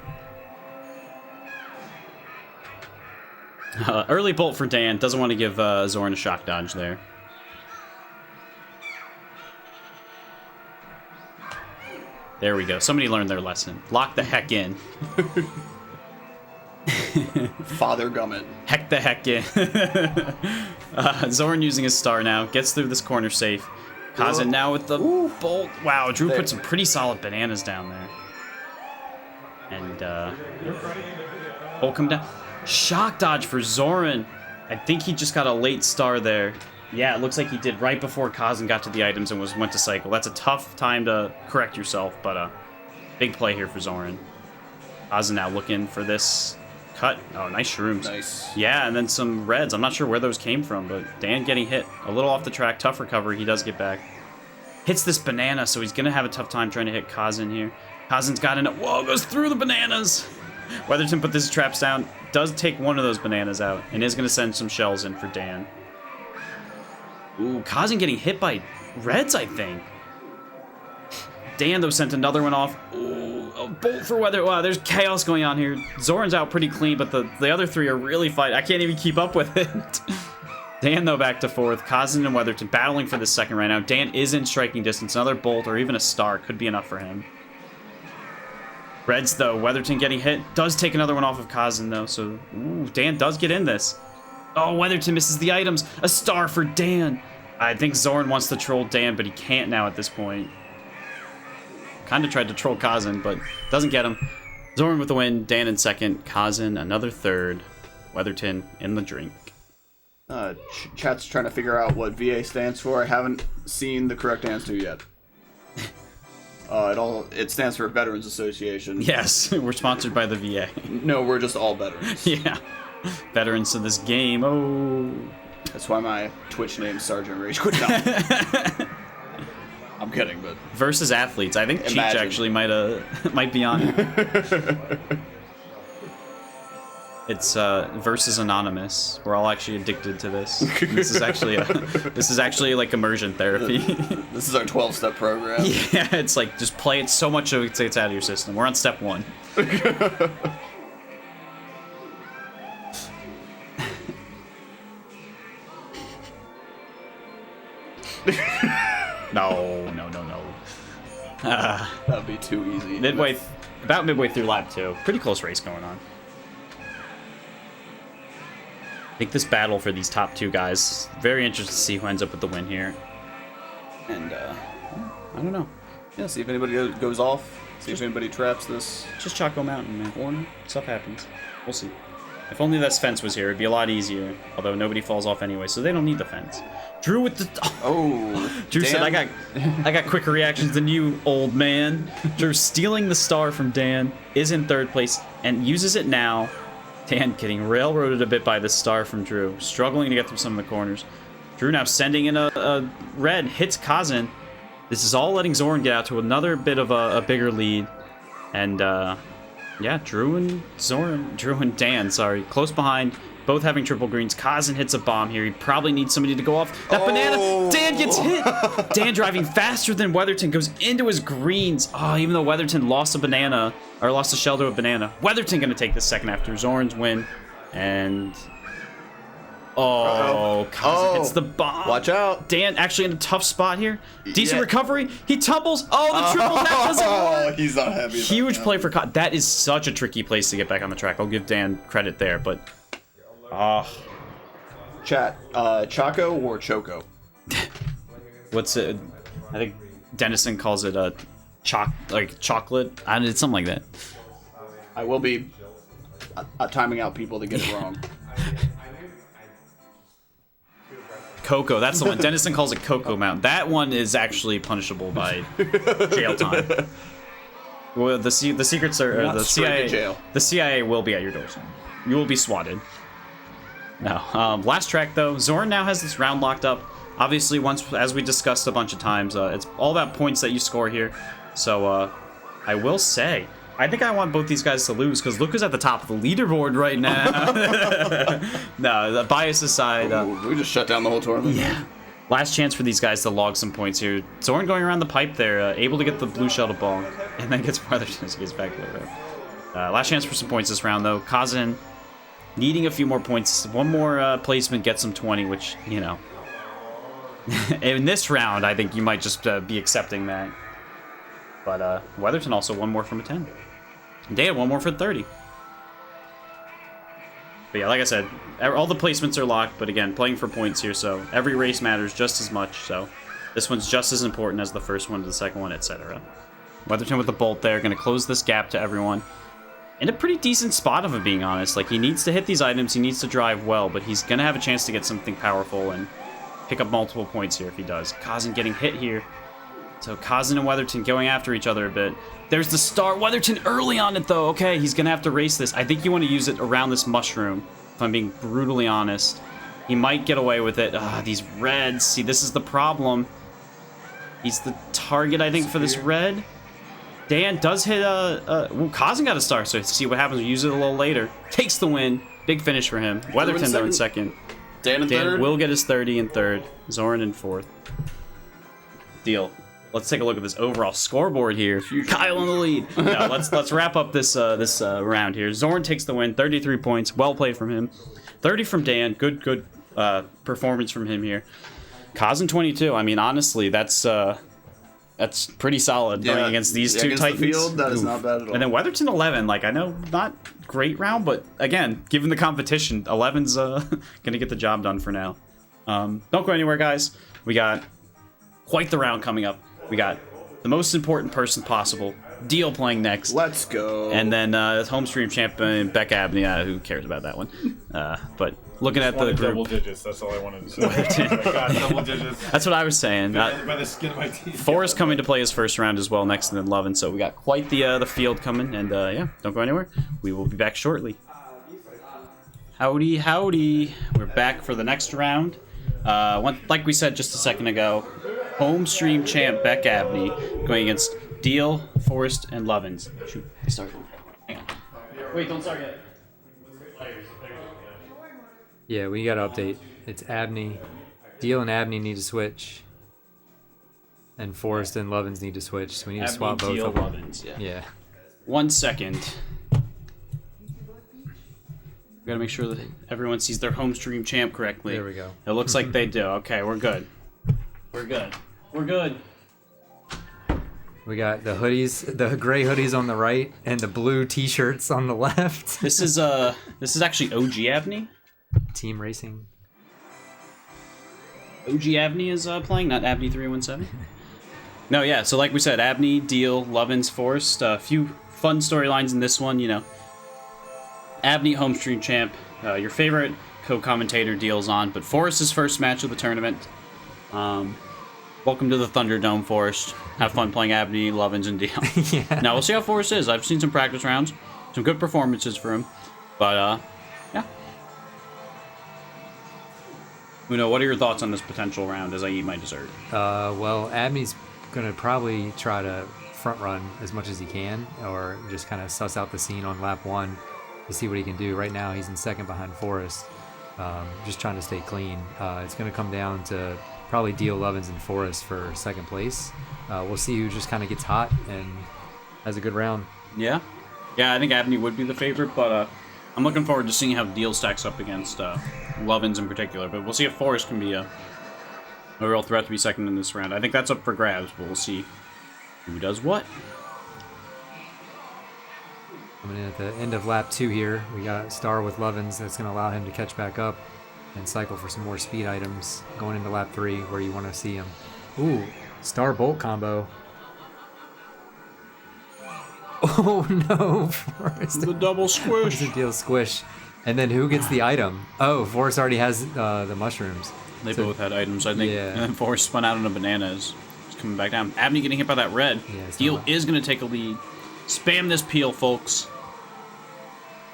Early bolt for Dan. Doesn't want to give Zoran a shock dodge there. There we go. Somebody learned their lesson. Lock the heck in. Father Gummit. Heck the heck in. Zoran using his star now. Gets through this corner safe. Kazn now with the bolt. Wow, Drew put some pretty solid bananas down there. And, bolt come down. Shock dodge for Zoran. I think he just got a late star there. Yeah, it looks like he did right before Kazn got to the items and went to cycle. That's a tough time to correct yourself, but big play here for Zoran. Kazn now looking for this cut. Oh, nice shrooms. Nice. Yeah, and then some reds. I'm not sure where those came from, but Dan getting hit. A little off the track. Tough recovery. He does get back. Hits this banana, so he's going to have a tough time trying to hit Kazn here. Kazin's got in. Whoa, goes through the bananas. Weatherton put his traps down. Does take one of those bananas out, and is going to send some shells in for Dan. Ooh, Kazn getting hit by reds, I think. Dan, though, sent another one off. Ooh, a bolt for Weather. Wow, there's chaos going on here. Zoran's out pretty clean, but the other three are really fighting. I can't even keep up with it. Dan, though, back to fourth. Kazn and Weatherton battling for the second right now. Dan is in striking distance. Another bolt or even a star could be enough for him. Reds, though, Weatherton getting hit. Does take another one off of Kazn, though, so ooh, Dan does get in this. Oh, Weatherton misses the items. A star for Dan. I think Zoran wants to troll Dan, but he can't now at this point. Kind of tried to troll Kazn, but doesn't get him. Zoran with the win. Dan in second. Kazn another third. Weatherton in the drink. Chat's trying to figure out what VA stands for. I haven't seen the correct answer yet. It stands for Veterans Association. Yes, we're sponsored by the VA. No, we're just all veterans. Yeah. Veterans of this game. Oh. That's why my Twitch name's Sergeant Rage Quit. No. I'm kidding, but versus athletes. I think Cheech actually might be on it. It's versus Anonymous. We're all actually addicted to this. This is actually like immersion therapy. This is our 12-step program. Yeah, it's like just play it so much it's out of your system. We're on step 1. No. That'd be too easy. About midway through lap 2. Pretty close race going on. I think this battle for these top 2 guys, very interested to see who ends up with the win here. And, I don't know. Yeah, see if anybody goes off. See if anybody traps this. Just Choco Mountain, man. Corner. Stuff happens. We'll see. If only this fence was here, it'd be a lot easier. Although nobody falls off anyway, so they don't need the fence. Drew with the... Oh, Drew said, I got quicker reactions than you, old man. Drew stealing the star from Dan, is in third place, and uses it now. Dan getting railroaded a bit by the star from Drew, struggling to get through some of the corners. Drew now sending in a red, hits Kazn. This is all letting Zoran get out to another bit of a bigger lead. And, yeah, Drew and Dan, sorry, close behind, both having triple greens. Kazn hits a bomb here. He probably needs somebody to go off. That banana! Dan gets hit! Dan driving faster than Weatherton goes into his greens. Oh, even though Weatherton lost a banana, or lost a shell to a banana. Weatherton gonna take this second after Zoran's win. And... oh, Kazn hits the bomb. Watch out. Dan actually in a tough spot here. Decent recovery. He tumbles. Oh, the triple that doesn't work. Oh, he's not happy. Huge play for Kazn. That is such a tricky place to get back on the track. I'll give Dan credit there, but... Chat, Choco or Choco? What's it? I think Dennison calls it a chocolate. It's something like that. I will be timing out people that get it wrong. Cocoa, that's the one. Dennison calls it Cocoa Mountain. That one is actually punishable by jail time. Well, the secrets are the CIA. Jail. The CIA will be at your doorstep. You will be swatted. No. Last track, though. Zoran now has this round locked up. Obviously, once, as we discussed a bunch of times, it's all about points that you score here. So, I will say, I think I want both these guys to lose, because look who's at the top of the leaderboard right now. No, the bias aside. We just shut down the whole tournament. Yeah. Last chance for these guys to log some points here. Zoran going around the pipe there, able to get the blue shell to ball, and then gets Weatherton as he gets back there. Last chance for some points this round, though. Kazn needing a few more points. One more placement gets him 20, which, you know. In this round, I think you might just be accepting that. But Weatherton also one more from a 10. They had one more for 30. But yeah, like I said, all the placements are locked, but again, playing for points here, so every race matters just as much, so this one's just as important as the first one to the second one, etc. Weatherton with the bolt there, going to close this gap to everyone. In a pretty decent spot, if I'm being honest. Like, he needs to hit these items, he needs to drive well, but he's going to have a chance to get something powerful and pick up multiple points here if he does. Kazn getting hit here. So Kazn and Weatherton going after each other a bit. There's the star. Weatherton early on it, though. Okay, he's going to have to race this. I think you want to use it around this mushroom, if I'm being brutally honest. He might get away with it. These reds. See, this is the problem. He's the target, I think, for this red. Dan does hit well, Kazn got a star, so see what happens. We use it a little later. Takes the win. Big finish for him. Weatherton, though, in second. Dan in third. Will get his 30 in third. Zoran in fourth. Deel. Let's take a look at this overall scoreboard here. Kyle in the lead. No, let's wrap up this round here. Zoran takes the win, 33 points. Well played from him. 30 from Dan. Good performance from him here. Kazn 22. I mean, honestly, that's pretty solid going against these two against Titans. The field, that is not bad at all. And then Weatherton 11. Like, I know, not great round, but again, given the competition, 11's gonna get the job done for now. Don't go anywhere, guys. We got quite the round coming up. We got the most important person possible, Deel, playing next. Let's go. And then home stream champion Beck Abney. Who cares about that one? But looking at the group, double digits. That's all I wanted to say. I got double digits. That's what I was saying. By the skin of my teeth. Forrest coming to play his first round as well next, and then Lovins. So we got quite the field coming. And yeah, don't go anywhere. We will be back shortly. Howdy, howdy. We're back for the next round. Like we said just a second ago, home stream champ Beck Abney going against Deel, Forrest, and Lovins. Shoot, they started. Hang on. Wait, don't start yet. Yeah, we got to update. It's Abney. Deel and Abney need to switch. And Forrest and Lovins need to switch. So we need to swap both Deel, of them. Lovins, yeah. 1 second. We gotta make sure that everyone sees their home stream champ correctly. There we go. It looks like they do. Okay, we're good. We're good. We're good. We got the hoodies, the gray hoodies on the right, and the blue t-shirts on the left. This is actually OG Abney. Team racing. OG Abney is playing, not Abney 317. No, yeah. So like we said, Abney, Deel, Lovins, Forrest. A few fun storylines in this one. You know, Abney home stream champ. Your favorite co-commentator Deel's on, but Forrest's first match of the tournament. Welcome to the Thunderdome, Forrest. Have fun playing Abney, Lovins, and Deel. Yeah. Now we'll see how Forrest is. I've seen some practice rounds, some good performances for him, but yeah. Uno, what are your thoughts on this potential round as I eat my dessert? Well, Abney's gonna probably try to front run as much as he can, or just kind of suss out the scene on lap 1 to see what he can do. Right now, he's in second behind Forrest, just trying to stay clean. It's gonna come down to probably Deel, Lovins, and Forrest for second place. We'll see who just kind of gets hot and has a good round. Yeah, I think Abney would be the favorite, but I'm looking forward to seeing how Deel stacks up against Lovins in particular. But we'll see if Forrest can be a real threat to be second in this round. I think that's up for grabs, but we'll see who does what. Coming in at the end of lap 2 here, we got Star with Lovins. That's going to allow him to catch back up and cycle for some more speed items going into lap 3 where you want to see him. Ooh, Star Bolt combo. Oh no, Forrest. The double squish. It's a Deel squish. And then who gets the item? Oh, Forrest already has the mushrooms. They both had items, I think. Yeah. And then Forrest spun out on a banana is coming back down. Abney getting hit by that red. Yeah, Deel is going to take a lead. Spam this peel, folks.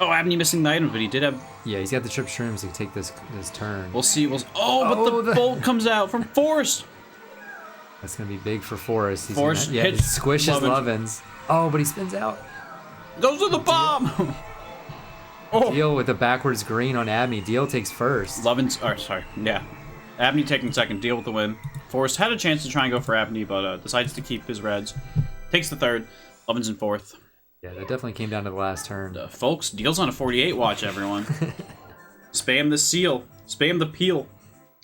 Oh, Abney missing the item, but he did have Yeah, he's got the trip shrooms to take this turn. We'll see. But the bolt comes out from Forrest. That's gonna be big for Forrest. Forrest he hits squishes Lovins. Lovins. Oh, but he spins out. Goes to the bomb. Deel with the backwards green on Abney. Deel takes first. Yeah. Abney taking second. Deel with the win. Forrest had a chance to try and go for Abney, but decides to keep his reds. Takes the third. Lovins in fourth. Yeah, that definitely came down to the last turn. Folks, Deel's on a 48 watch, everyone. Spam the seal. Spam the peel.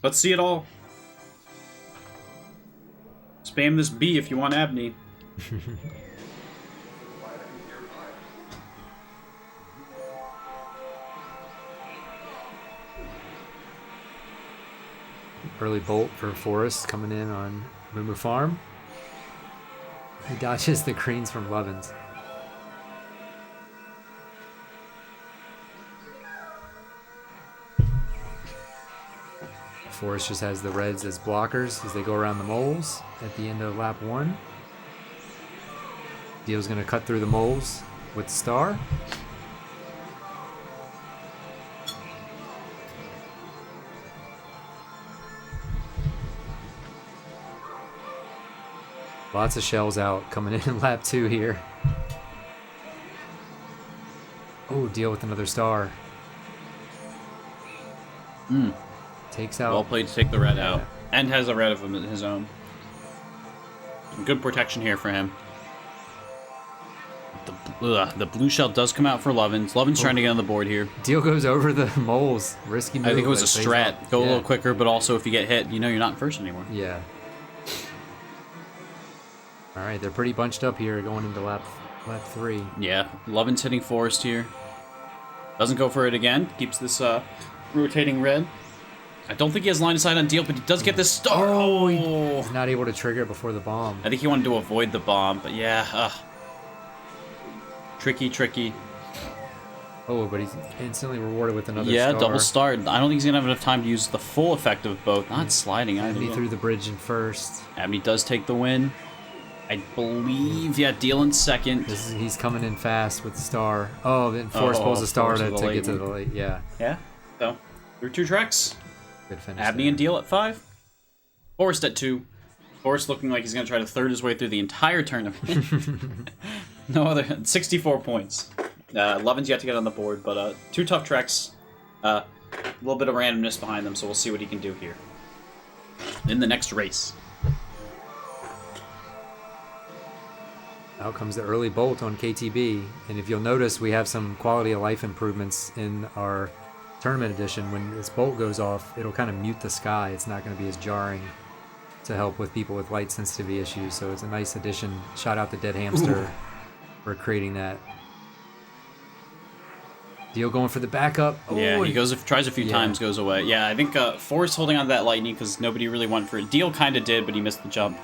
Let's see it all. Spam this B if you want Abney. Early bolt for Forrest coming in on Moo Farm. He dodges the greens from Lovins. Forrest just has the reds as blockers as they go around the moles at the end of lap 1. Deel's going to cut through the moles with star. Lots of shells out coming in lap 2 here. Oh, Deel with another star. Takes out. Well played to take the red out. And has a red of his own. Good protection here for him. The blue shell does come out for Lovins. Lovins trying to get on the board here. Deel goes over the moles. Risky move. I think it was a but strat. Go a little quicker, but also if you get hit, you know you're not first anymore. Yeah. All right, they're pretty bunched up here going into lap 3. Yeah, Lovins hitting Forrest here. Doesn't go for it again. Keeps this rotating red. I don't think he has line of sight on Deel, but he does get this star. Oh, He's not able to trigger it before the bomb. I think he wanted to avoid the bomb, but yeah. Tricky. Oh, but he's instantly rewarded with another Yeah, star. double star. I don't think he's going to have enough time to use the full effect of both. Not sliding either. Abney through the bridge in first. Abney does take the win. I believe, yeah, Deel in second. He's coming in fast with the star. Oh, then Forrest pulls a star to get to the late. Yeah. Yeah, so through 2 tracks. Good finish. Abney there. and Deel at 5. Forrest at 2. Forrest looking like he's going to try to third his way through the entire tournament. No other. 64 points. Lovins yet to get on the board, but 2 tough tracks. A little bit of randomness behind them, so we'll see what he can do here in the next race. Out comes the early bolt on KTB, and if you'll notice, we have some quality of life improvements in our tournament edition. When this bolt goes off, it'll kind of mute the sky. It's not going to be as jarring to help with people with light sensitivity issues, so it's a nice addition. Shout out to Dead Hamster for creating that. Deel going for the backup. Yeah, he tries a few times, goes away. Yeah, I think Forrest holding on to that lightning because nobody really went for it. Deel kind of did, but he missed the jump.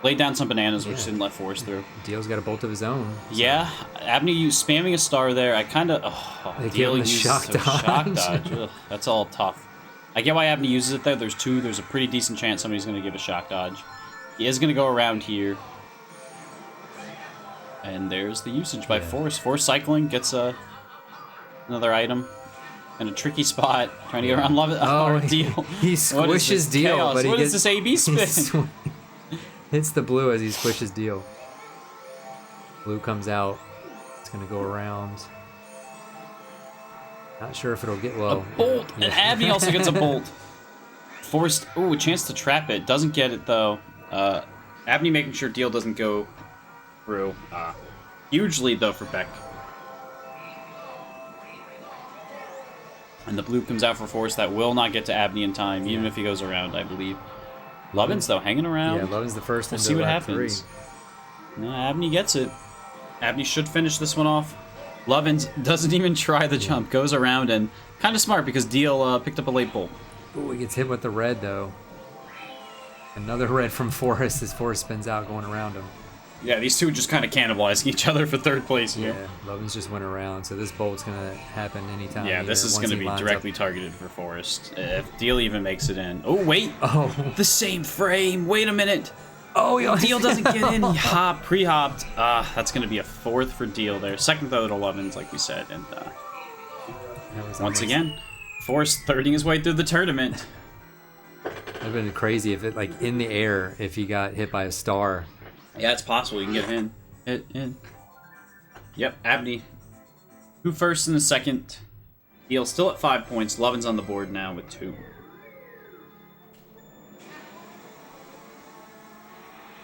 Laid down some bananas, which didn't let Forrest through. Deel's got a bolt of his own. So. Yeah, Abney used spamming a star there. I kind of... Deel uses shock dodge. Ugh, that's all tough. I get why Abney uses it there. There's a pretty decent chance somebody's going to give a shock dodge. He is going to go around here. And there's the usage by Forrest. Forrest cycling gets another item. In a tricky spot, trying to get around Deel. He squishes Deel, chaos? but What is this AB spin? Hits the blue as he squishes Deel. Blue comes out. It's going to go around. Not sure if it'll get low. A bolt! And Abney also gets a bolt. Forrest, a chance to trap it. Doesn't get it, though. Abney making sure Deel doesn't go through. Huge lead, though, for Beck. And the blue comes out for Forrest. That will not get to Abney in time, even if he goes around, I believe. Lovins, though, hanging around. Yeah, Lovins the first. We'll see what happens. No, Abney gets it. Abney should finish this one off. Lovins doesn't even try the jump. Goes around and kind of smart because Deel picked up a late bolt. Ooh, he gets hit with the red, though. Another red from Forrest as Forrest spins out going around him. Yeah, these two just kind of cannibalizing each other for third place here. Yeah, Lovins just went around, so this bolt's going to happen anytime. Yeah, this is going to be directly targeted for Forrest. If Deel even makes it in. Oh, wait! Oh. The same frame! Wait a minute! Oh, Deel doesn't get in. He pre-hopped. That's going to be a 4th for Deel there. 2nd, though, to Lovins, like we said. And That was Once almost- again, Forrest thirding his way through the tournament. It'd have been crazy if it, like, in the air, if he got hit by a star. Yeah, it's possible. You can get in. Hit in. Yep, Abney. 2 first and a second. Deel still at 5 points. Lovins on the board now with 2.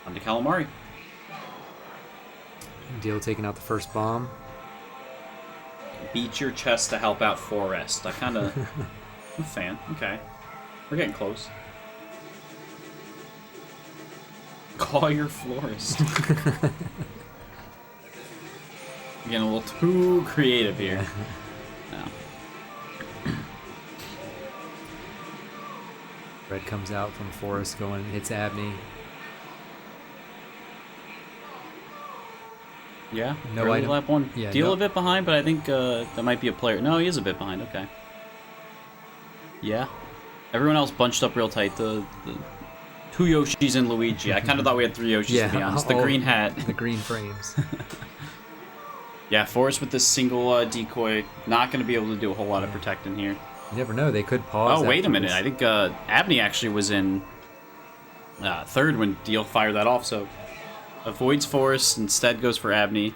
On to Calamari. Deel taking out the first bomb. Beat your chest to help out Forrest. I kind of... I'm a fan. Okay. We're getting close. Call your florist. Getting a little too creative here. No. Red comes out from Forrest going, hits Abney. Yeah, No early item. lap 1. Yeah, Deel no- a bit behind, but I think that might be a player. No, he is a bit behind. Okay. Yeah. Everyone else bunched up real tight. The 2 Yoshis and Luigi. I kind of thought we had 3 Yoshis, to be honest. The all- green hat. The green frames. Yeah, Forrest with this single decoy. Not going to be able to do a whole lot of protecting here. You never know, they could pause. Oh, wait a after minute. this. I think Abney actually was in 3rd when Deel fired that off, so avoids Forrest, instead goes for Abney.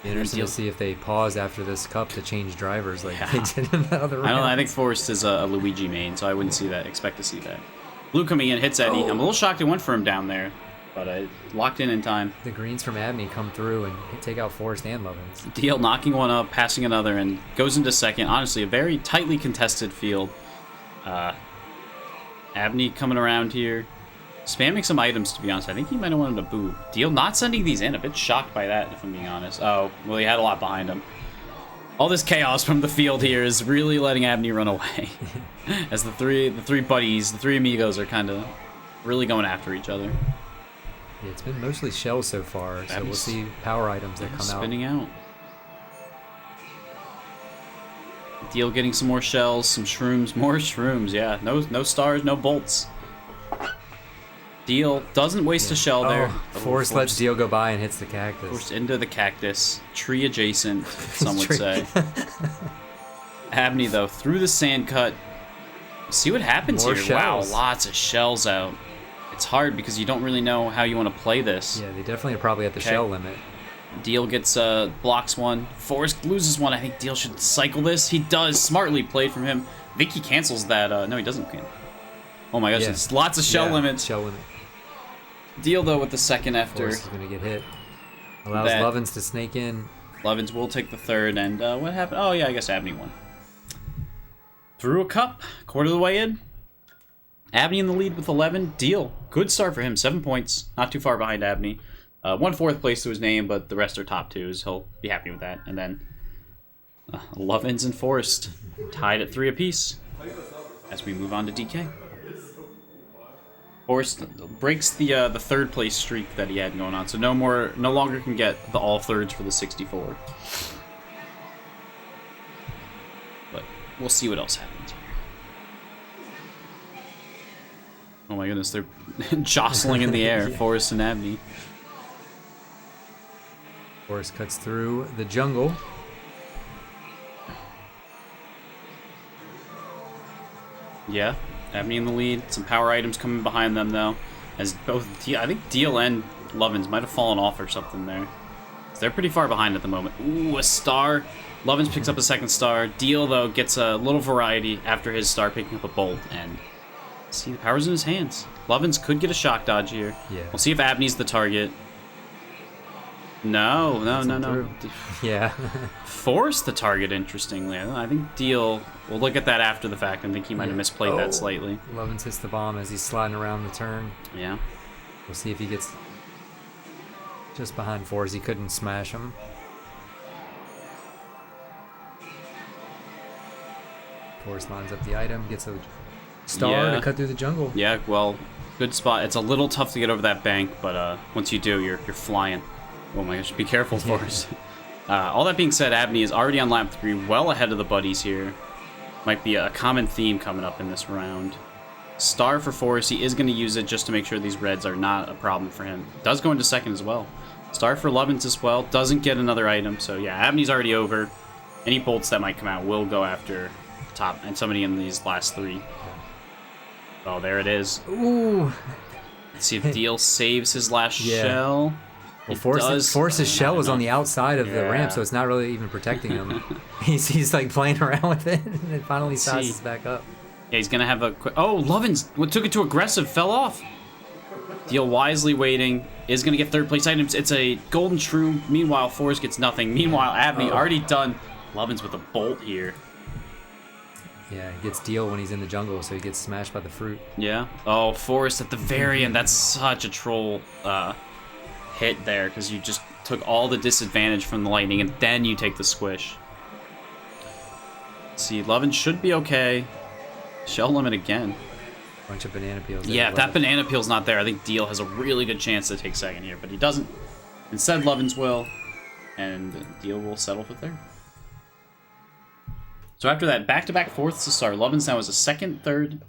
Interesting Deel- to see if they pause after this cup to change drivers like Yeah. they did in the other I don't know. I round. think Forrest is a Luigi main, so I wouldn't see that. Expect to see that. Blue coming in, hits Eddie. I'm a little shocked it went for him down there, but I locked in time. The greens from Abney come through and take out Forrest and Lovins. Deel knocking one up, passing another, and goes into second. Honestly, a very tightly contested field. Abney coming around here. Spamming some items, to be honest. I think he might have wanted to boo. Deel not sending these in. A bit shocked by that, if I'm being honest. Oh, well, he had a lot behind him. All this chaos from the field here is really letting Abney run away. As the three buddies, the 3 amigos are kind of really going after each other. Yeah, it's been mostly shells so far, so we'll Abney's- see power items that come Spinning out. Deel getting some more shells, some shrooms, more shrooms. Yeah, no stars, no bolts. Deel doesn't waste a shell out. there. Oh, Forrest lets Deel go by and hits the cactus. Forced into the cactus, tree adjacent, some would Tree. say. Abney though through the sand cut. See what happens More here. shells. Wow, lots of shells out. It's hard because you don't really know how you want to play this. Yeah, they definitely are probably at the Okay. shell limit. Deel gets blocks one. Forrest loses one. I think Deel should cycle this. He does. Smartly played from him. I think he cancels that. No, he doesn't. Oh my gosh, Yeah. it's lots of shell Yeah, limits. Shell limit. Deel though with the second after. Forrest is going to get hit. Allows That- Lovins to snake in. Lovins will take the third, and what happened? Oh yeah, I guess Abney won. Through a cup, quarter of the way in. Abney in the lead with 11. Deel, good start for him, 7 points, not too far behind Abney. 1 4th place to his name, but the rest are top 2s. He'll be happy with that. And then Lovins and Forrest tied at 3 apiece as we move on to DK. Forrest breaks the 3rd place streak that he had going on, so no longer can get the all thirds for the 64. But we'll see what else happens here. Oh my goodness, they're jostling in the air, Forrest and Abney. Forrest cuts through the jungle. Yeah, Abney in the lead. Some power items coming behind them though, as both I think Deel and Lovins might have fallen off or something there. They're pretty far behind at the moment. Ooh, a star. Lovins picks up a 2nd star. Deel though gets a little variety after his star picking up a bolt, and see the power's in his hands. Lovins could get a shock dodge here. Yeah. We'll see if Abney's the target. No. through. Yeah. Forced the target, interestingly. I think Deel will look at that after the fact and think he might have misplayed that slightly. Lovins hits the bomb as he's sliding around the turn. Yeah. We'll see if he gets just behind Forrest. He couldn't smash him. Forrest lines up the item, gets a star Yeah. to cut through the jungle. Yeah, well, good spot. It's a little tough to get over that bank, but once you do, you're flying. Oh my gosh, be careful, Forrest. All that being said, Abney is already on lap 3, well ahead of the buddies here. Might be a common theme coming up in this round. Star for Forrest. He is going to use it just to make sure these reds are not a problem for him. Does go into second as well. Star for Lovins as well. Doesn't get another item. So yeah, Abney's already over. any bolts that might come out will go after top and somebody in these last 3. Oh, there it is. Ooh. Let's see if Deel saves his last Yeah. shell. Well, Force's shell was on the outside of the ramp, so it's not really even protecting him. he's like playing around with it, and it finally sizes back up. Yeah, he's gonna have a quick. Oh, Lovins took it too aggressive, fell off. Deel wisely waiting, is gonna get 3rd place items. It's a golden shroom. Meanwhile, Forrest gets nothing. Meanwhile, Abney already done. Lovins with a bolt here. Yeah, he gets Deel when he's in the jungle, so he gets smashed by the fruit. Yeah. Oh, Forrest at the very end. That's such a troll hit there, because you just took all the disadvantage from the lightning, and then you take the squish. Let's see, Lovins should be okay. Shell limit again. Bunch of banana peels. Yeah, if that banana peel's not there, I think Deel has a really good chance to take 2nd here, but he doesn't. Instead, Lovins will, and Deel will settle for 3rd. So after that, back-to-back 4ths to start. Lovins now is a 2nd, 3rd.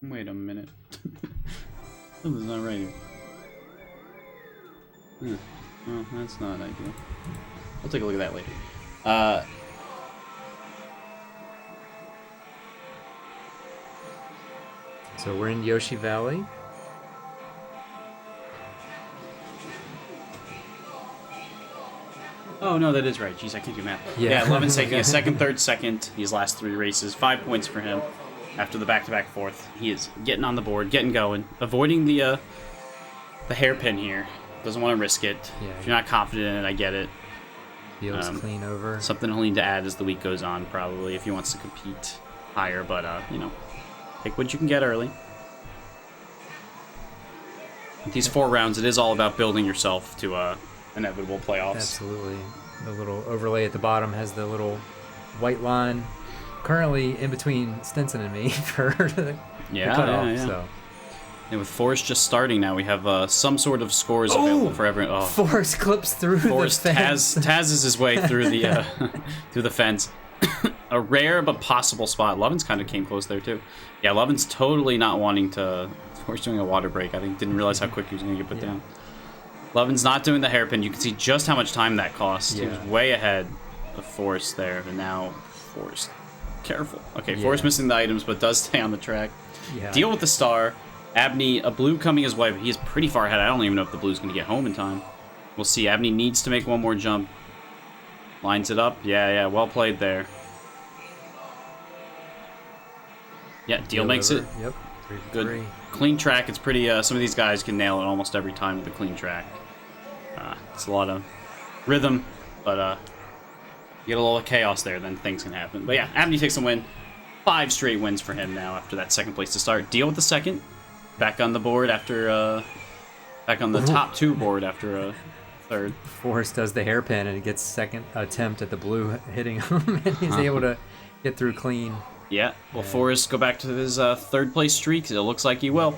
Wait a minute. Something's not right here. Well, that's not ideal. We'll take a look at that later. So we're in Yoshi Valley. Oh, no, that is right. Jeez, I can't do math. Yeah. Yeah, Lovins taking a 2nd, 3rd, 2nd these last 3 races. 5 points for him after the back-to-back 4th. He is getting on the board, getting going, avoiding the hairpin here. Doesn't want to risk it. Yeah. If you're not confident in it, I get it. Deel's clean over. Something he'll need to add as the week goes on, probably, if he wants to compete higher. But, you know, take what you can get early. With these 4 rounds, it is all about building yourself to inevitable playoffs. Absolutely. The little overlay at the bottom has the little white line currently in between Stinson and me for the cutoff. Yeah. So. And with Forrest just starting now, we have some sort of scores available for everyone. Oh, Forrest clips through Forrest the fence. Taz is his way through the through the fence. A rare but possible spot. Lovins kind of came close there too. Yeah, Lovins totally not wanting to. Forrest doing a water break. I think didn't realize how quick he was going to get put down. Lovins not doing the hairpin. You can see just how much time that cost. He was way ahead of Forrest there, and now Forrest. Careful. Okay, Forrest missing the items, but does stay on the track. Yeah. Deal with the star. Abney, a blue coming his way, but he is pretty far ahead. I don't even know if the blue's going to get home in time. We'll see. Abney needs to make one more jump. Lines it up. Yeah, well played there. Yeah, Deel makes over. it. Yep. Good. Clean track. It's pretty, some of these guys can nail it almost every time with a clean track. It's a lot of rhythm, but you get a little chaos there, then things can happen. But yeah, Abney takes the win. 5 straight wins for him now after that 2nd place to start. Deel with the 2nd. Back on the board after, back on the top 2 board after a 3rd. Forrest does the hairpin and gets 2nd attempt at the blue hitting him, and he's able to get through clean. Yeah, will Forrest go back to his 3rd place streak? It looks like he will.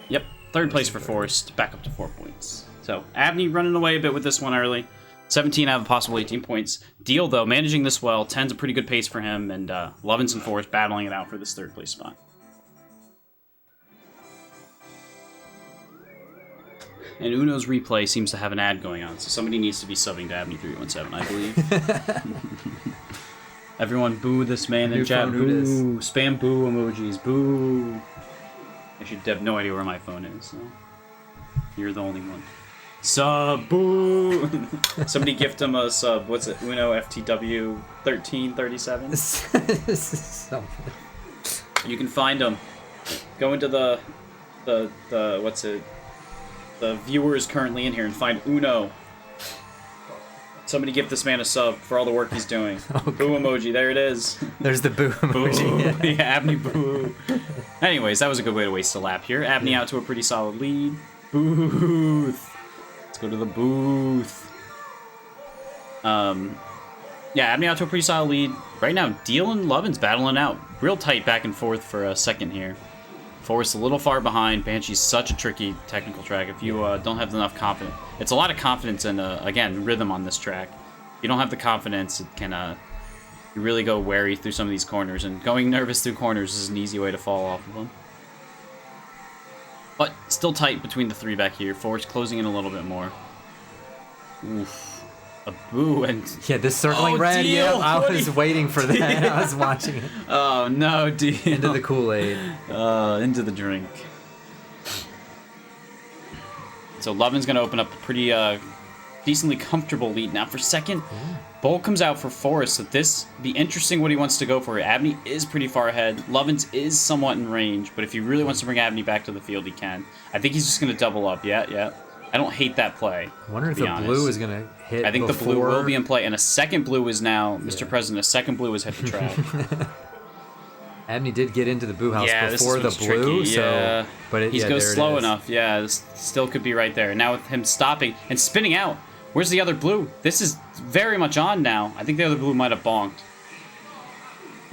Yep, 3rd place for Forrest, back up to 4 points. So, Abney running away a bit with this one early. 17 out of possible 18 points. Deel, though, managing this well. 10's a pretty good pace for him, and Lovins and Forrest battling it out for this 3rd place spot. And Uno's replay seems to have an ad going on, so somebody needs to be subbing to Abney 317, I believe. Everyone boo this man in chat. Boo. Spam boo emojis. Boo. I should have no idea where my phone is, so you're the only one. Sub. Boo. Somebody gift him a sub. What's it? Uno FTW 1337. Something. You can find him. Go into the what's it? The viewers currently in here and find Uno. Somebody give this man a sub for all the work he's doing. Okay. Boo emoji, there it is. There's the boo emoji. Boo. Yeah, Abney boo. Anyways, that was a good way to waste a lap here. Abney out to a pretty solid lead. Booth. Let's go to the booth. Yeah, Abney out to a pretty solid lead. Right now, Deel and Lovins battling out. Real tight back and forth for a 2nd here. Forrest a little far behind. Banshee's such a tricky technical track. If you don't have enough confidence, it's a lot of confidence and again rhythm on this track. If you don't have the confidence, it can you really go wary through some of these corners, and going nervous through corners is an easy way to fall off of them. But still tight between the 3 back here. Forrest closing in a little bit more. Oof. A boo and... Yeah, this circling red. Deel, Yeah, I was waiting for that. I was watching it. Oh, no, Deel. Into the Kool-Aid. Into the drink. So Lovin's going to open up a pretty decently comfortable lead. Now for second, Bull comes out for Forrest, so this be interesting what he wants to go for. Abney is pretty far ahead. Lovins is somewhat in range, but if he really wants to bring Abney back to the field, he can. I think he's just going to double up. Yeah. I don't hate that play. I wonder if the blue is going to hit. I think the blue will be in play, and a second blue is now, Mr. President, a second blue has hit the track. Abney did get into the boo house before the tricky. blue, so but he goes slow enough. Yeah, this still could be right there. Now with him stopping and spinning out, where's the other blue? This is very much on now. I think the other blue might have bonked.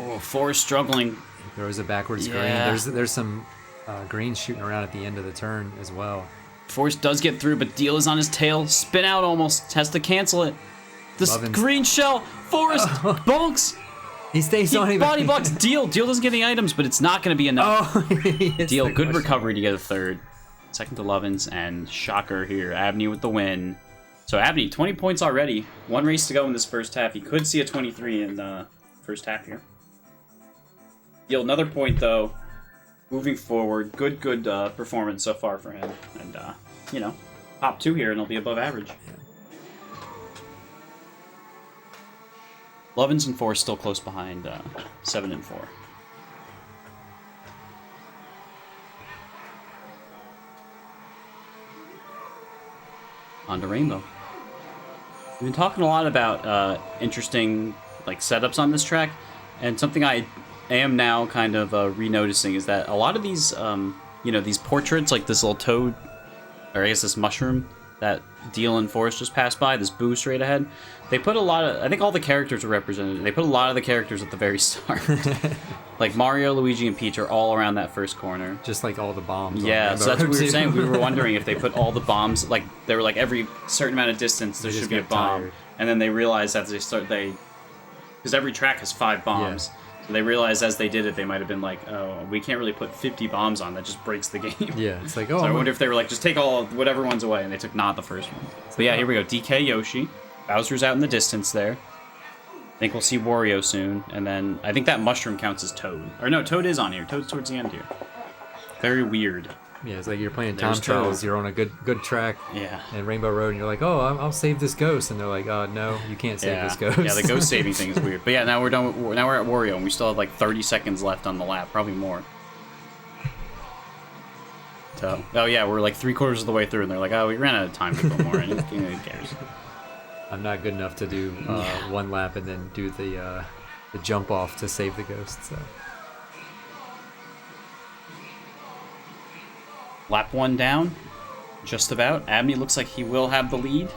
Oh, Forrest struggling. He throws a backwards green. There's some green shooting around at the end of the turn as well. Forrest does get through, but Deel is on his tail. Spin out almost. Has to cancel it. The green shell. Forrest bonks. He stays on him. Body blocks Deel. Deel doesn't get any items, but it's not going to be enough. Oh, Deel, good recovery to get a third. Second to Lovins, and shocker here. Abney with the win. So Abney, 20 points already. One race to go in this first half. He could see a 23 in the first half here. Deel, another point, though. Moving forward, good performance so far for him. And, top 2 here, and he'll be above average. Lovins and 4 still close behind 7 and 4. On to Rainbow. We've been talking a lot about interesting setups on this track, and something I am now kind of re-noticing is that a lot of these these portraits, like this little toad, or I guess this mushroom that Deel and Forrest just passed by, this boo straight ahead, they put a lot of, I think all the characters are represented. They put a lot of the characters at the very start. Like Mario, Luigi, and Peach are all around that first corner. Just like all the bombs. Yeah, so that's what we were saying. We were wondering if they put all the bombs, they were every certain amount of distance there should be a bomb. Tired. And then they realized as because every track has 5 bombs. Yeah. So they realized as they did it, they might have been like, oh, we can't really put 50 bombs on. That just breaks the game. Yeah, it's like, oh. So I wonder if they were just take whatever ones away, and they took not the first one. But yeah, here we go. DK Yoshi. Bowser's out in the distance there. I think we'll see Wario soon. And then I think that mushroom counts as Toad. Or no, Toad is on here. Toad's towards the end here. Very weird. Yeah, it's like you're playing time trials. You're on a good track. Yeah. And Rainbow Road, and you're like, oh, I'll save this ghost, and they're like, oh no, you can't save this ghost. Yeah, the ghost saving thing is weird. But yeah, now we're done. Now we're at Wario, and we still have 30 seconds left on the lap, probably more. So, oh yeah, we're 3/4 of the way through, and they're like, oh, we ran out of time to go more, and who cares? I'm not good enough to do one lap and then do the jump off to save the ghost. So. Lap 1 down, just about. Abney looks like he will have the lead.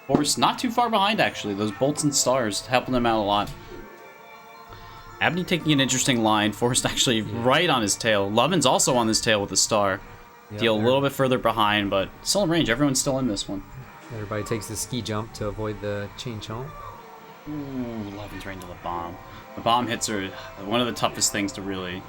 Forrest not too far behind, actually. Those bolts and stars helping him out a lot. Abney taking an interesting line. Forrest actually right on his tail. Lovins also on his tail with a star. Yep, Deel a little bit further behind, but still in range. Everyone's still in this one. Everybody takes the ski jump to avoid the chain chomp. Ooh, Lovins right into the bomb. The bomb hits are one of the toughest things to really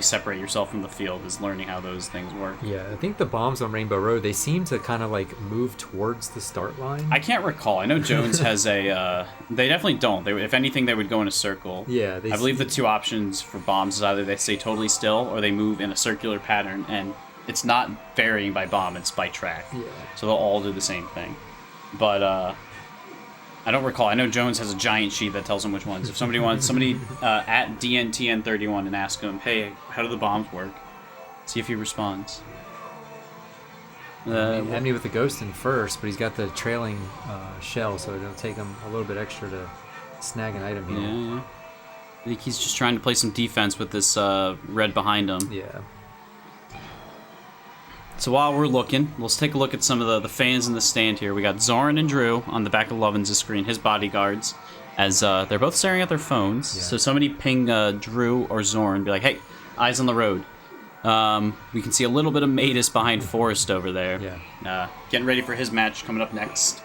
separate yourself from the field, is learning how those things work. Yeah, I think the bombs on Rainbow Road, they seem to kind of move towards the start line. I can't recall. I know Jones has a... they definitely don't. If anything, they would go in a circle. Yeah. I believe the 2 options for bombs is either they stay totally still or they move in a circular pattern, and it's not varying by bomb, it's by track. Yeah. So they'll all do the same thing. But I don't recall. I know Jones has a giant sheet that tells him which ones. If somebody wants, at DNTN31 and ask him, hey, how do the bombs work? See if he responds. Abney with the ghost in first, but he's got the trailing shell, so it'll take him a little bit extra to snag an item here. Yeah. I think he's just trying to play some defense with this red behind him. Yeah. So while we're looking, let's take a look at some of the fans in the stand here. We got Zoran and Drew on the back of Lovins' screen, his bodyguards, as they're both staring at their phones. Yeah. So somebody ping Drew or Zoran, be like, hey, eyes on the road. We can see a little bit of Matus behind Forrest over there. Yeah. Getting ready for his match coming up next.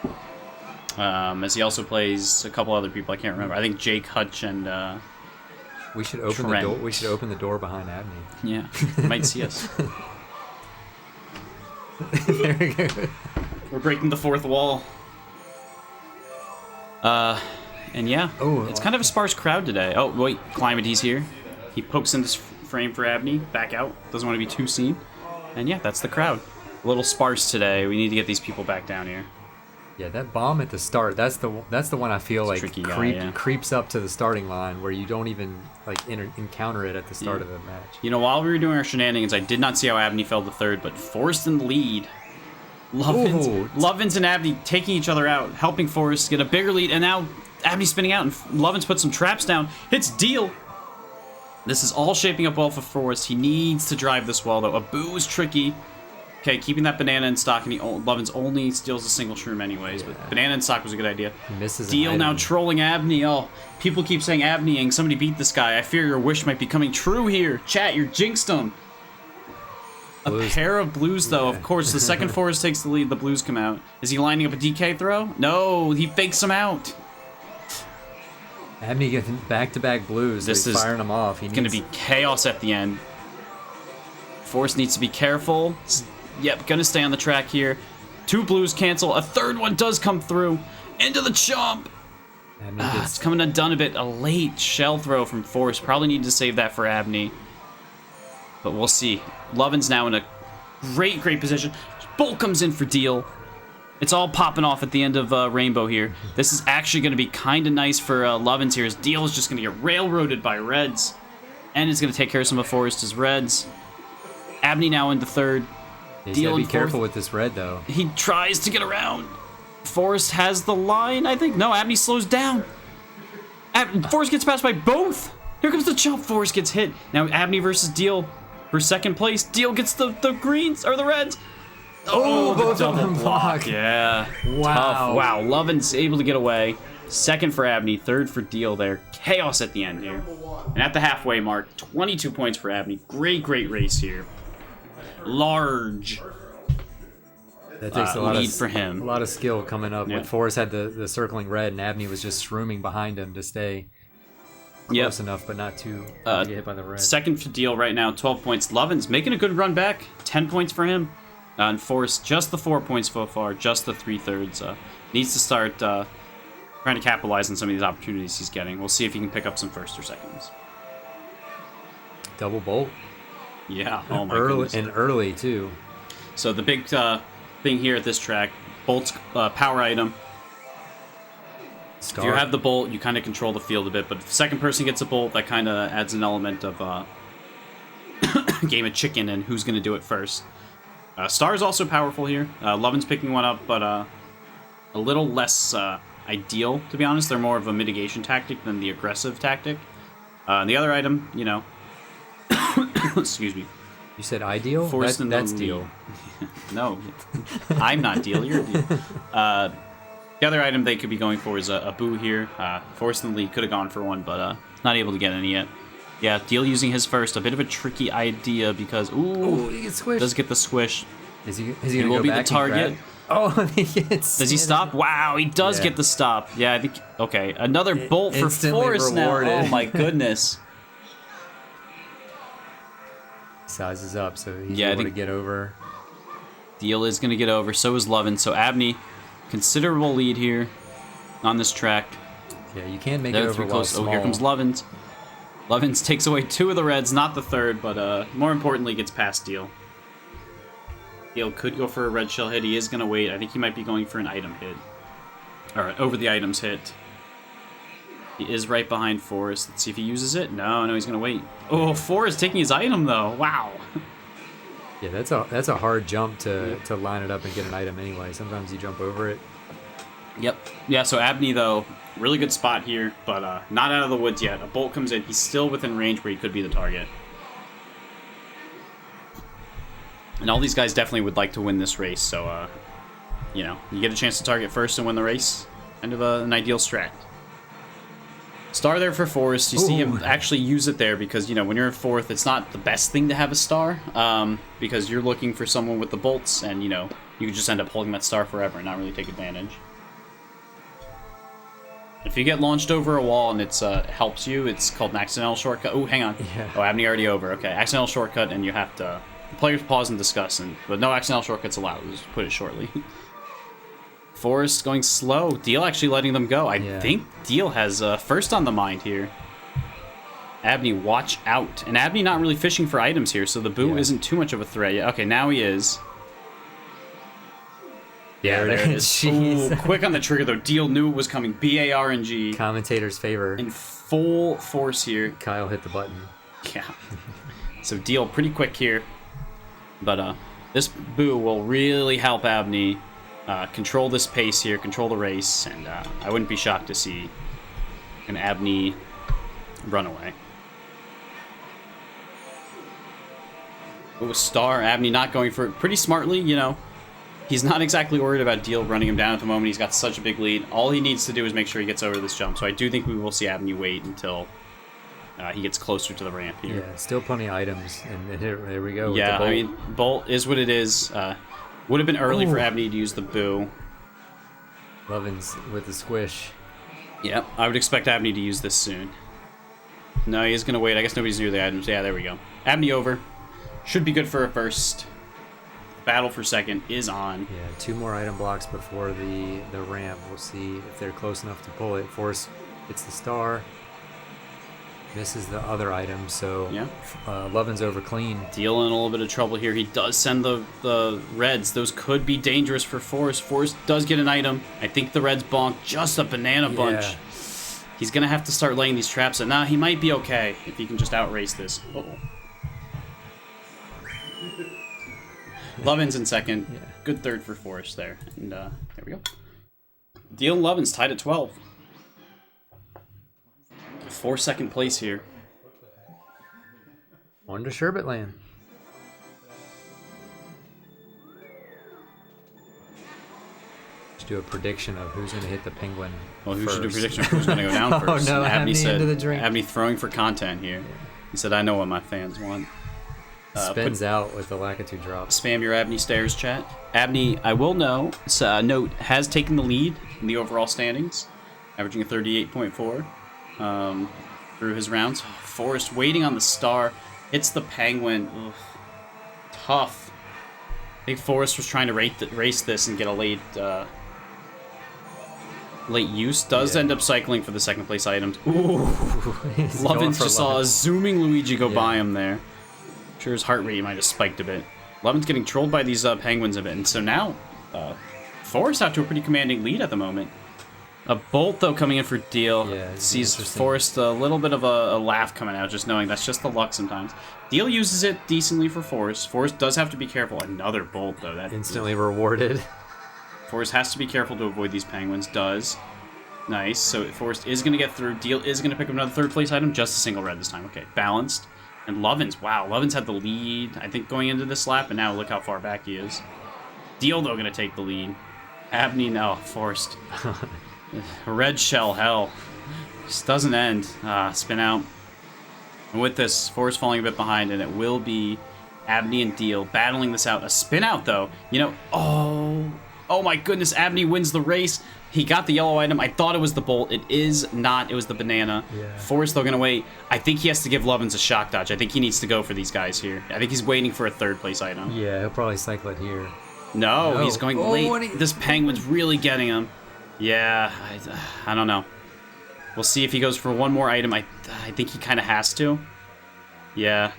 As he also plays a couple other people I can't remember. I think Jake, Hutch, and we should open Trent. the door. We should open the door behind Abney. Yeah, might see us. Very good. We're breaking the fourth wall. And yeah, it's kind of a sparse crowd today. Oh, wait, Climatee's here. He pokes in this frame for Abney, back out. Doesn't want to be too seen. And yeah, that's the crowd. A little sparse today. We need to get these people back down here. Yeah, that bomb at the start, that's the one I feel like creeps up to the starting line where you don't even like encounter it at the start of the match. You know, while we were doing our shenanigans, I did not see how Abney fell to third, but Forrest in the lead. Lovins and Abney taking each other out, helping Forrest get a bigger lead, and now Abney spinning out, and Lovins puts some traps down, hits Deel. This is all shaping up well for Forrest. He needs to drive this well, though. A boo is tricky. Okay, keeping that banana in stock, and Lovins only steals a single shroom anyways, but banana in stock was a good idea. Misses Deel now trolling Abney. Oh, people keep saying Abneying. Somebody beat this guy. I fear your wish might be coming true here. Chat, you're jinxed him. A pair of blues, though. Of course, the second Forrest takes the lead, the blues come out. Is he lining up a DK throw? No, he fakes him out. Abney getting back-to-back blues. This is firing them off. It's going to be chaos at the end. Forrest needs to be careful. Yep, going to stay on the track here. 2 blues cancel. A third one does come through. Into the chump. It's coming undone a bit. A late shell throw from Forrest. Probably need to save that for Abney. But we'll see. Lovins now in a great position. Bolt comes in for Deel. It's all popping off at the end of Rainbow here. This is actually going to be kind of nice for Lovins here, as Deel is just going to get railroaded by Reds. And it's going to take care of some of Forrest's Reds. Abney now into third. He's got to be careful with this red, though. He tries to get around. Forrest has the line, I think. No, Abney slows down. Forrest gets passed by both. Here comes the jump. Forrest gets hit. Now Abney versus Deel for second place. Deel gets the greens, or the reds. Oh, the double block. Yeah. Wow. Tough. Wow. Lovins able to get away. Second for Abney, third for Deel there. Chaos at the end here. And at the halfway mark, 22 points for Abney. Great race here. Large. That takes a lot lead of for him. A lot of skill coming up. When Forrest had the circling red, and Abney was just shrooming behind him to stay close enough, but not too to get hit by the red. Second for Deel right now, 12 points. Lovins making a good run back, 10 points for him. And Forrest just the 4 points so far, just the 3/3. Needs to start trying to capitalize on some of these opportunities he's getting. We'll see if he can pick up some first or seconds. Double bolt. Yeah. Oh my goodness. And early too. So the big thing here at this track, bolt's power item. If you have the bolt, you kind of control the field a bit, but if the second person gets a bolt, that kind of adds an element of game of chicken and who's going to do it first. Star is also powerful here. Lovin's picking one up, but a little less ideal, to be honest. They're more of a mitigation tactic than the aggressive tactic. The other item, you know... Excuse me. You said ideal? That's Deel. No, I'm not Deel. You're Deel. The other item they could be going for is a boo here. Forrest in the lead could have gone for one, but not able to get any yet. Yeah, Deel using his first. A bit of a tricky idea because he gets squished. Does get the squish. Is he gonna go be back the target? He gets. Does he stop? Wow, he does get the stop. Yeah, I think. Okay, another bolt for Forrest rewarded. now. Oh my goodness. Sizes up, so he's able to get over. Deel is going to get over. So is Lovin. So Abney, considerable lead here on this track. Yeah, you can't make it over while small. Oh, here comes Lovins. Lovins takes away 2 of the reds, not the third, but more importantly, gets past Deel. Deel could go for a red shell hit. He is going to wait. I think he might be going for an item hit. All right, over the items hit. He is right behind Forrest. Let's see if he uses it. No, he's going to wait. Oh, Forrest taking his item, though. Wow. Yeah, that's a hard jump to line it up and get an item anyway. Sometimes you jump over it. Yep. Yeah, so Abney, though, really good spot here, but not out of the woods yet. A bolt comes in. He's still within range where he could be the target. And all these guys definitely would like to win this race, so, you know, you get a chance to target first and win the race. Kind of an ideal strat. Star there for Forrest. You see him actually use it there because, you know, when you're in fourth, it's not the best thing to have a star because you're looking for someone with the bolts and, you know, you could just end up holding that star forever and not really take advantage. If you get launched over a wall and it's helps you, it's called an accidental shortcut. Oh, hang on. Yeah. Oh, Abney already over. Okay, accidental shortcut, and you have to... The players pause and discuss, but no accidental shortcuts allowed. Let's put it shortly. Forrest going slow. Deel actually letting them go. I think Deel has first on the mind here. Abney, watch out. And Abney not really fishing for items here, so the boo isn't too much of a threat yet. Okay, now he is. Yeah, there it is. Ooh, quick on the trigger, though. Deel knew it was coming. BARNG. Commentator's favor. In full force here. Kyle hit the button. Yeah. So Deel pretty quick here. But this boo will really help Abney control this pace here, control the race, and I wouldn't be shocked to see an Abney run away. Ooh, star. Abney not going for it pretty smartly, you know. He's not exactly worried about Deel running him down at the moment. He's got such a big lead. All he needs to do is make sure he gets over this jump. So I do think we will see Abney wait until he gets closer to the ramp here. Yeah, still plenty of items. And here we go. Yeah, I mean, Bolt is what it is. Would have been early for Abney to use the boo. Lovins with the squish. Yep, I would expect Abney to use this soon. No, he is going to wait. I guess nobody's near the items. Yeah, there we go. Abney over. Should be good for a first. Battle for second is on. Yeah, 2 more item blocks before the ramp. We'll see if they're close enough to pull it. Forrest hits the star. Misses the other item, so yeah. Lovins over clean. Deel in a little bit of trouble here. He does send the reds. Those could be dangerous for Forrest. Forrest does get an item. I think the reds bonk just a banana bunch. He's going to have to start laying these traps. And he might be okay if he can just outrace this. Uh-oh. Lovins in second. Yeah. Good third for Forrest there. And there we go. Deel and Lovins tied at 12. 4 second place here. On to Sherbet Land. Let's do a prediction of who's going to hit the penguin. Well, who should do a prediction of who's going to go down first? Oh no, Abney said, into the drink. Abney throwing for content here. He said, I know what my fans want. Spins out with the Lakitu drop. Spam your Abney stairs, chat. Abney, I will note, has taken the lead in the overall standings, averaging a 38.4 through his rounds. Forrest waiting on the star. Hits the penguin. Ugh. Tough. I think Forrest was trying to race this and get a late use. Does end up cycling for the second place items. Ooh. Lovins just saw a zooming Luigi go by him there. Sure, his heart rate might have spiked a bit. Lovins getting trolled by these penguins a bit, and so now Forrest out to a pretty commanding lead at the moment. A Bolt, though, coming in for Deel. Sees Forrest a little bit of a laugh coming out, just knowing that's just the luck sometimes. Deel uses it decently for Forrest. Forrest does have to be careful. Another Bolt, though. That instantly rewarded. Forrest has to be careful to avoid these penguins. Does. Nice. So Forrest is going to get through. Deel is going to pick up another third place item. Just a single red this time. Okay, balanced. And Lovins, wow, Lovins had the lead, I think, going into this lap, and now look how far back he is. Deel, though, going to take the lead. Abney, no, Forrest. Red shell, hell. Just doesn't end. Spin out. And with this, Forrest falling a bit behind, and it will be Abney and Deel battling this out. A spin out, though. You know, oh my goodness, Abney wins the race. He got the yellow item. I thought it was the Bolt. It is not. It was the banana. Yeah. Forrest, though, going to wait. I think he has to give Lovins a shock dodge. I think he needs to go for these guys here. I think he's waiting for a third place item. Yeah, he'll probably cycle it here. No, he's going late. This penguin's really getting him. Yeah, I don't know. We'll see if he goes for one more item. I think he kind of has to. Yeah.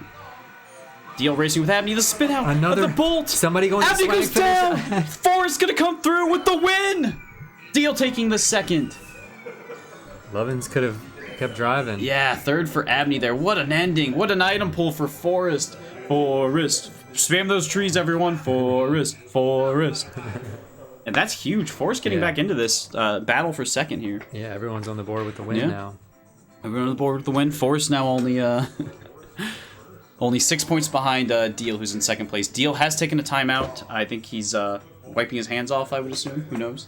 Deel racing with Abney. The spin out. Another the Bolt. Somebody going Abney to goes down. Forrest going to come through with the win. Deel taking the second. Lovins could have kept driving. Yeah, third for Abney there. What an ending. What an item pull for Forrest. Forrest. Spam those trees, everyone. Forrest. Forrest. And that's huge. Forrest getting back into this battle for second here. Yeah, everyone's on the board with the win now. Everyone on the board with the win. Forrest now only only 6 points behind Deel, who's in second place. Deel has taken a timeout. I think he's wiping his hands off, I would assume. Who knows?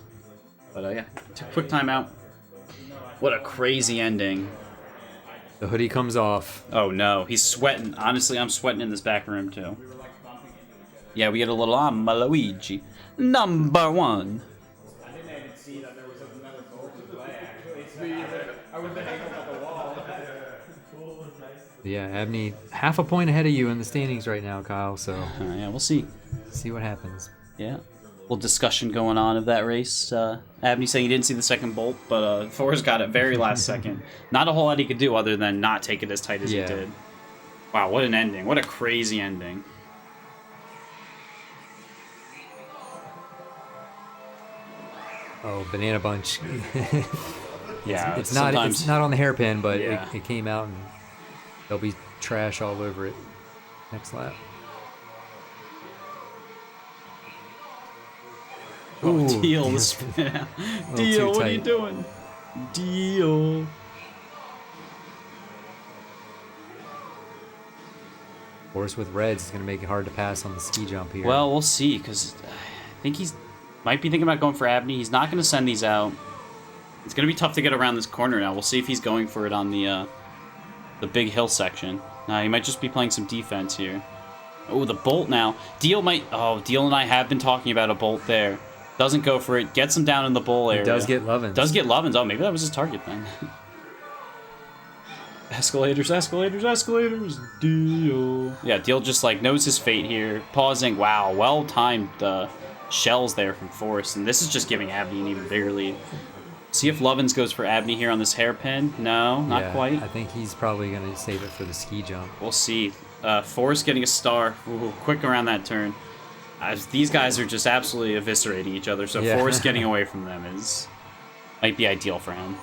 But yeah, took a quick timeout. What a crazy ending. The hoodie comes off. Oh no, he's sweating. Honestly, I'm sweating in this back room too. Yeah, we get a little Luigi. Number 1. I didn't even see that there was another goal to play, actually. I would have been able to the wall. Yeah, Abney half a point ahead of you in the standings right now, Kyle, so... yeah, we'll see. See what happens. Yeah. little discussion going on of that race. Abney saying he didn't see the second bolt, but Forrest got it very last second. Not a whole lot he could do other than not take it as tight as he did. Wow, what an ending. What a crazy ending. Oh, Banana Bunch. Yeah, it's not on the hairpin, but Yeah. it came out and there'll be trash all over it next lap. Oh, Deel, the spin out. Deel, what are you doing? Deel. Forrest with reds is going to make it hard to pass on the ski jump here. Well, we'll see, because I think he's might be thinking about going for Abney. He's not going to send these out. It's going to be tough to get around this corner now. We'll see if he's going for it on the big hill section. He might just be playing some defense here. Oh, the bolt now. Deel might... Oh, Deel and I have been talking about a bolt there. Doesn't go for it. Gets him down in the bowl area. He does get Lovins. Does get Lovins. Oh, maybe that was his target then. Escalators, escalators, escalators. Deel. Yeah, Deel just like knows his fate here. Pausing. Wow, well-timed shells there from Forrest. And this is just giving Abney an even bigger lead. See if Lovins goes for Abney here on this hairpin. No, not quite. I think he's probably going to save it for the ski jump. We'll see. Forrest getting a star. Ooh, quick around that turn. These guys are just absolutely eviscerating each other, so Forrest getting away from them might be ideal for him.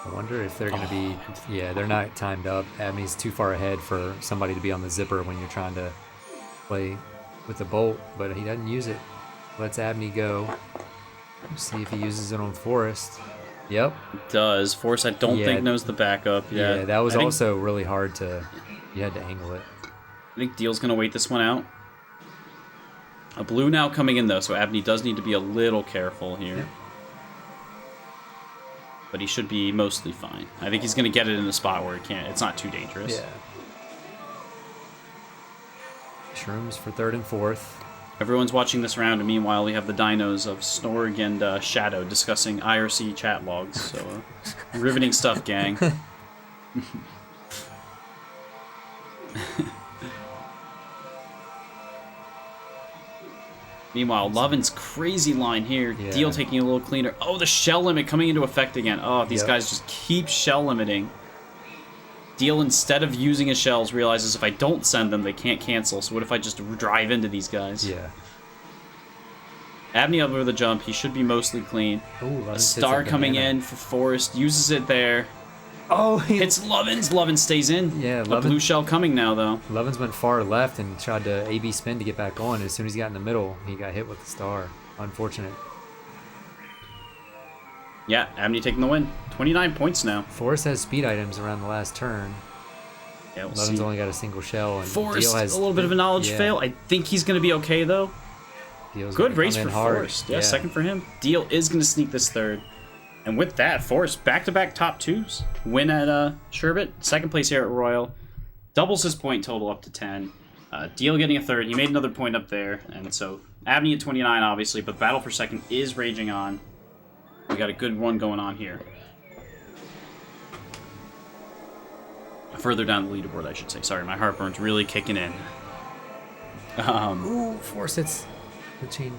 I wonder if they're going to be... Yeah, they're not timed up. Abney's too far ahead for somebody to be on the zipper when you're trying to play with the bolt, but he doesn't use it. Lets Abney go. See if he uses it on Forrest. Yep. It does. Forrest, I don't think, knows the backup. Yeah, that was also really hard to... You had to angle it. I think Deel's going to wait this one out. A blue now coming in, though, so Abney does need to be a little careful here. Yep. But he should be mostly fine. I think he's going to get it in a spot where it's not too dangerous. Yeah. Shrooms for third and fourth. Everyone's watching this round, and meanwhile we have the dinos of Snorg and Shadow discussing IRC chat logs. So, riveting stuff, gang. Meanwhile, Lovin's crazy line here. Yeah. Deel taking a little cleaner. Oh, the shell limit coming into effect again. Oh, these guys just keep shell limiting. Deel, instead of using his shells, realizes if I don't send them, they can't cancel. So what if I just drive into these guys? Yeah. Abney over the jump. He should be mostly clean. Ooh, a star coming in for Forrest. Uses it there. Oh, hits Lovins. Lovins stays in. Yeah, a blue shell coming now, though. Lovins went far left and tried to A-B spin to get back on. As soon as he got in the middle, he got hit with the star. Unfortunate. Yeah, Abney taking the win. 29 points now. Forrest has speed items around the last turn. Yeah, we'll Lovins see. only got a single shell. And Forrest, Deel has a little bit of a knowledge fail. I think he's going to be okay, though. Deel's good race for Forrest. Yeah, second for him. Deel is going to sneak this third. And with that, Forrest back-to-back top twos. Win at Sherbet, second place here at Royal. Doubles his point total up to 10. Deel getting a third. He made another point up there. And so Abney at 29, obviously, but the battle for second is raging on. We got a good one going on here. Further down the leaderboard, I should say. Sorry, my heartburn's really kicking in. Ooh, Forrest hits the chain.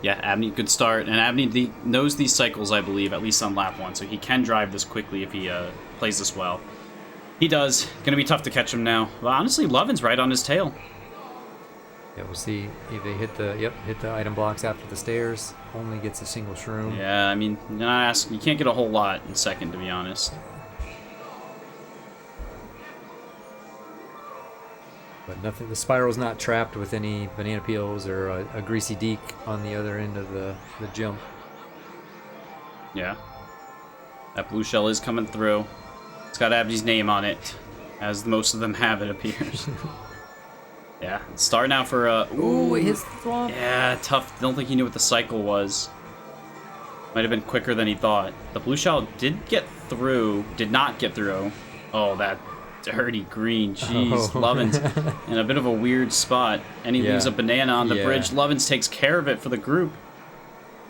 Yeah, Abney, good start. And Abney knows these cycles, I believe, at least on lap 1, so he can drive this quickly if he plays this well. He does. Gonna be tough to catch him now. Well, honestly, Lovin's right on his tail. Yeah, we'll see if they hit the item blocks after the stairs. Only gets a single shroom. Yeah, I mean, you can't get a whole lot in second, to be honest. But nothing. The spiral's not trapped with any banana peels or a greasy deek on the other end of the jump. Yeah. That blue shell is coming through. It's got Abney's name on it, as most of them have, it appears. Yeah, start now for ooh, it hits the flop. Yeah, tough. Don't think he knew what the cycle was. Might have been quicker than he thought. The blue shell did not get through. Oh, that dirty green. Jeez, Lovins in a bit of a weird spot. And he leaves a banana on the bridge. Lovins takes care of it for the group.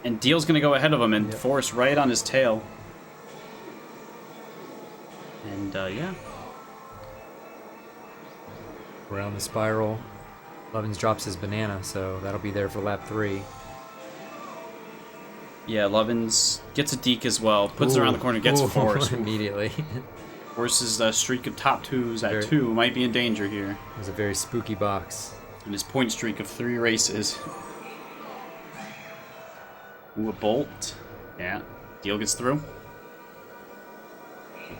And Deel's going to go ahead of him and Forrest right on his tail. And, yeah. Around the spiral. Lovins drops his banana, so that'll be there for lap 3. Yeah, Lovins gets a deke as well. Puts it around the corner, gets Ooh, Forrest. immediately. Forrest's streak of top 2s at Very- 2 might be in danger here. It was a very spooky box. And his point streak of 3 races. Ooh, a bolt. Yeah. Deel gets through.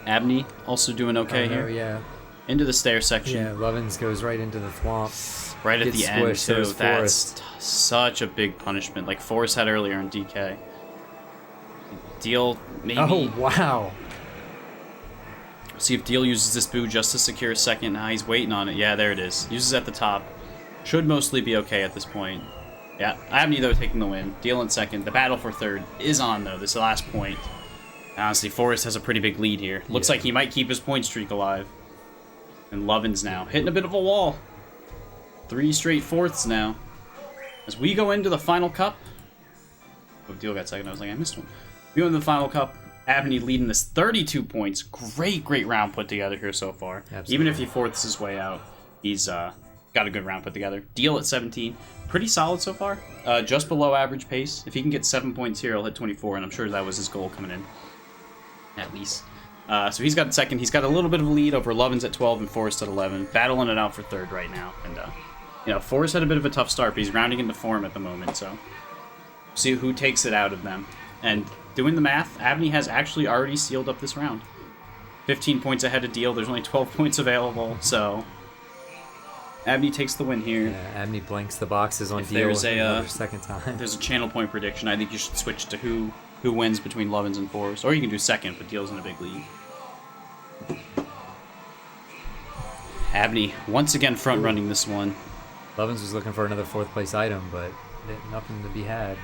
Abney also doing okay here. Yeah. Into the stair section. Yeah, Lovins goes right into the swamp. Right at Gets the end, squished, too. there's That's Forrest. such a big punishment. Like Forrest had earlier in DK. Deel, maybe. Oh, wow. See if Deel uses this boo just to secure a second. Nah, he's waiting on it. Yeah, there it is. Uses at the top. Should mostly be okay at this point. Yeah, Abney, though, taking the win. Deel in second. The battle for third is on, though. This last point. Honestly, Forrest has a pretty big lead here. Looks like he might keep his point streak alive. And Lovins now hitting a bit of a wall. 3 straight fourths now. As we go into the final cup. Oh, Deel got second. I was like, I missed one. We go into the final cup. Abney leading this 32 points. Great round put together here so far. Absolutely. Even if he fourths his way out, he's got a good round put together. Deel at 17. Pretty solid so far. Just below average pace. If he can get 7 points here, he'll hit 24, and I'm sure that was his goal coming in. At least. So he's got second. He's got a little bit of a lead over Lovins at 12 and Forrest at 11. Battling it out for third right now. And, you know, Forrest had a bit of a tough start, but he's rounding into form at the moment, so see who takes it out of them. And doing the math, Abney has actually already sealed up this round. 15 points ahead of Deel. There's only 12 points available, so Abney takes the win here. Yeah, Abney blanks the boxes on If Deel there's another second time. There's a channel point prediction. I think you should switch to who wins between Lovins and Forrest. Or you can do second, but Deel's in a big lead. Abney, once again front-running this one. Lovins was looking for another 4th place item, but nothing to be had.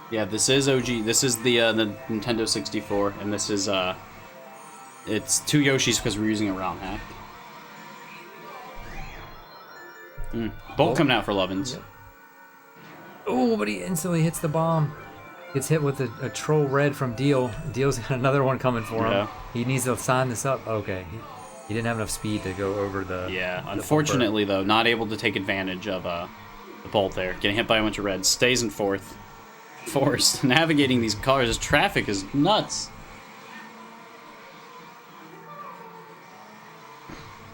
Yeah, this is OG. This is the Nintendo 64, and this is it's 2 Yoshis because we're using a ROM hack. Bolt coming out for Lovins. Yep. Oh, but he instantly hits the bomb. Gets hit with a troll red from Deel. Deel's got another one coming for him. Yeah. He needs to sign this up. Okay, he didn't have enough speed to go over the. Yeah, the unfortunately though, not able to take advantage of the bolt there. Getting hit by a bunch of reds. Stays in 4th. Forrest navigating these cars. This traffic is nuts.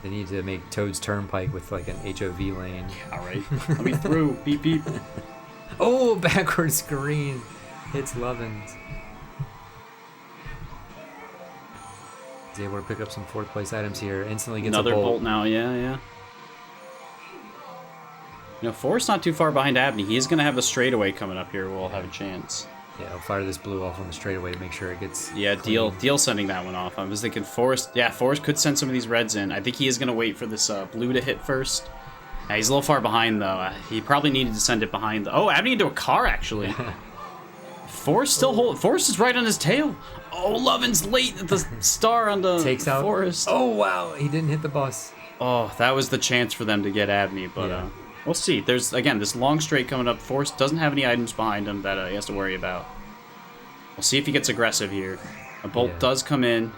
They need to make Toad's Turnpike with like an HOV lane. All right, let me through. Beep beep. Oh, backwards screen. Hits Lovins. He's able to pick up some 4th place items here. Instantly gets Another a bolt now. Yeah. You know, Forrest not too far behind Abney. He is going to have a straightaway coming up here. We'll have a chance. Yeah, I'll fire this blue off on the straightaway to make sure it gets. Yeah, clean. Deel sending that one off. I was thinking Forrest. Yeah, Forrest could send some of these reds in. I think he is going to wait for this blue to hit first. Yeah, he's a little far behind though. He probably needed to send it behind. Oh, Abney into a car actually. Forrest still hold. Forrest is right on his tail. Oh, Lovin's late at the star on the Takes out Forrest. Oh wow, he didn't hit the bus. Oh, that was the chance for them to get Abney, but Yeah. we'll see. There's again this long straight coming up. Forrest doesn't have any items behind him that he has to worry about. We'll see if he gets aggressive here. A bolt does come in.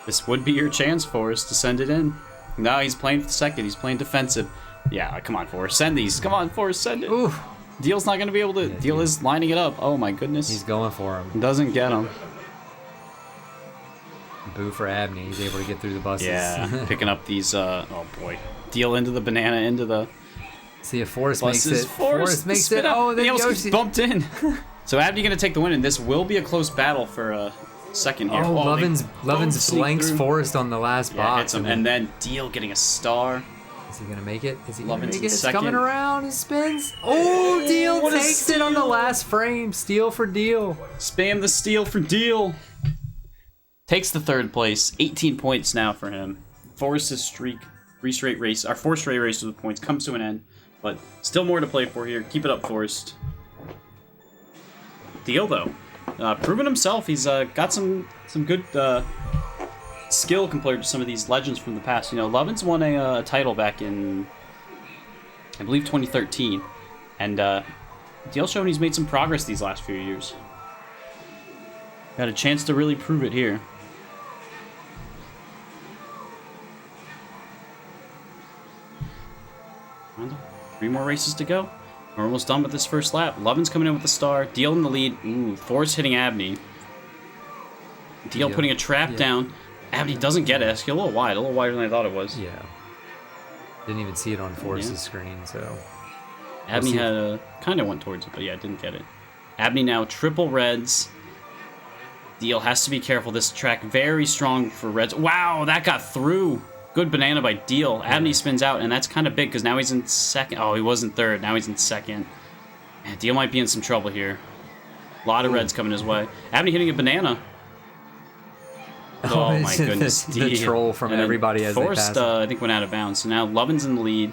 This would be your chance, Forrest, to send it in. No, he's playing for the second. He's playing defensive. Yeah, come on, Forrest. Send these. Come on, Forrest, send it. Ooh, Deel's not going to be able to. Yeah, Deel is lining it up. Oh, my goodness. he's going for him. Doesn't get him. Boo for Abney. He's able to get through the buses. Yeah, picking up these. Oh, boy. Deel into the banana, into the See if Forrest buses. makes it. Forrest makes it. Oh, then he almost Yoshi. gets bumped in. So Abney going to take the win, and this will be a close battle for a second here. Oh, Lovins both sneak blanks through. Forrest on the last Yeah, box. hits him, and then Deel getting a star. Is he gonna make it? Is he gonna Lovins make in it? It's second. coming around. He spins. Oh, Deel what a takes it on the steal. last frame. Steal for Deel. Spam the steal for Deel. Takes the 3rd place. 18 points now for him. Forrest's streak, 4 straight races with points comes to an end, but still more to play for here. Keep it up, Forrest. Deel though, proving himself. He's got some good skill compared to some of these legends from the past. You know, Lovins won a title back in, I believe, 2013, and Deel showing he's made some progress these last few years. Got a chance to really prove it here. 3 more races to go. We're almost done with this first lap. Lovins coming in with the star. Deel in the lead. Ooh, Forrest hitting Abney. Deel putting a trap down. Abney doesn't get it. It's a little wide. A little wider than I thought it was. Yeah. Didn't even see it on Forrest's screen, so... Abney had a... kind of went towards it, but yeah, didn't get it. Abney now triple reds. Deel has to be careful. This track very strong for reds. Wow, that got through. Good banana by Deel. Abney spins out, and that's kind of big because now he's in second. Oh, he was in third. Now he's in second. Man, Deel might be in some trouble here. A lot of reds coming his way. Abney hitting a banana. Oh my goodness. The troll from everybody as Forrest, they pass. I think, went out of bounds. So now Lovins in the lead.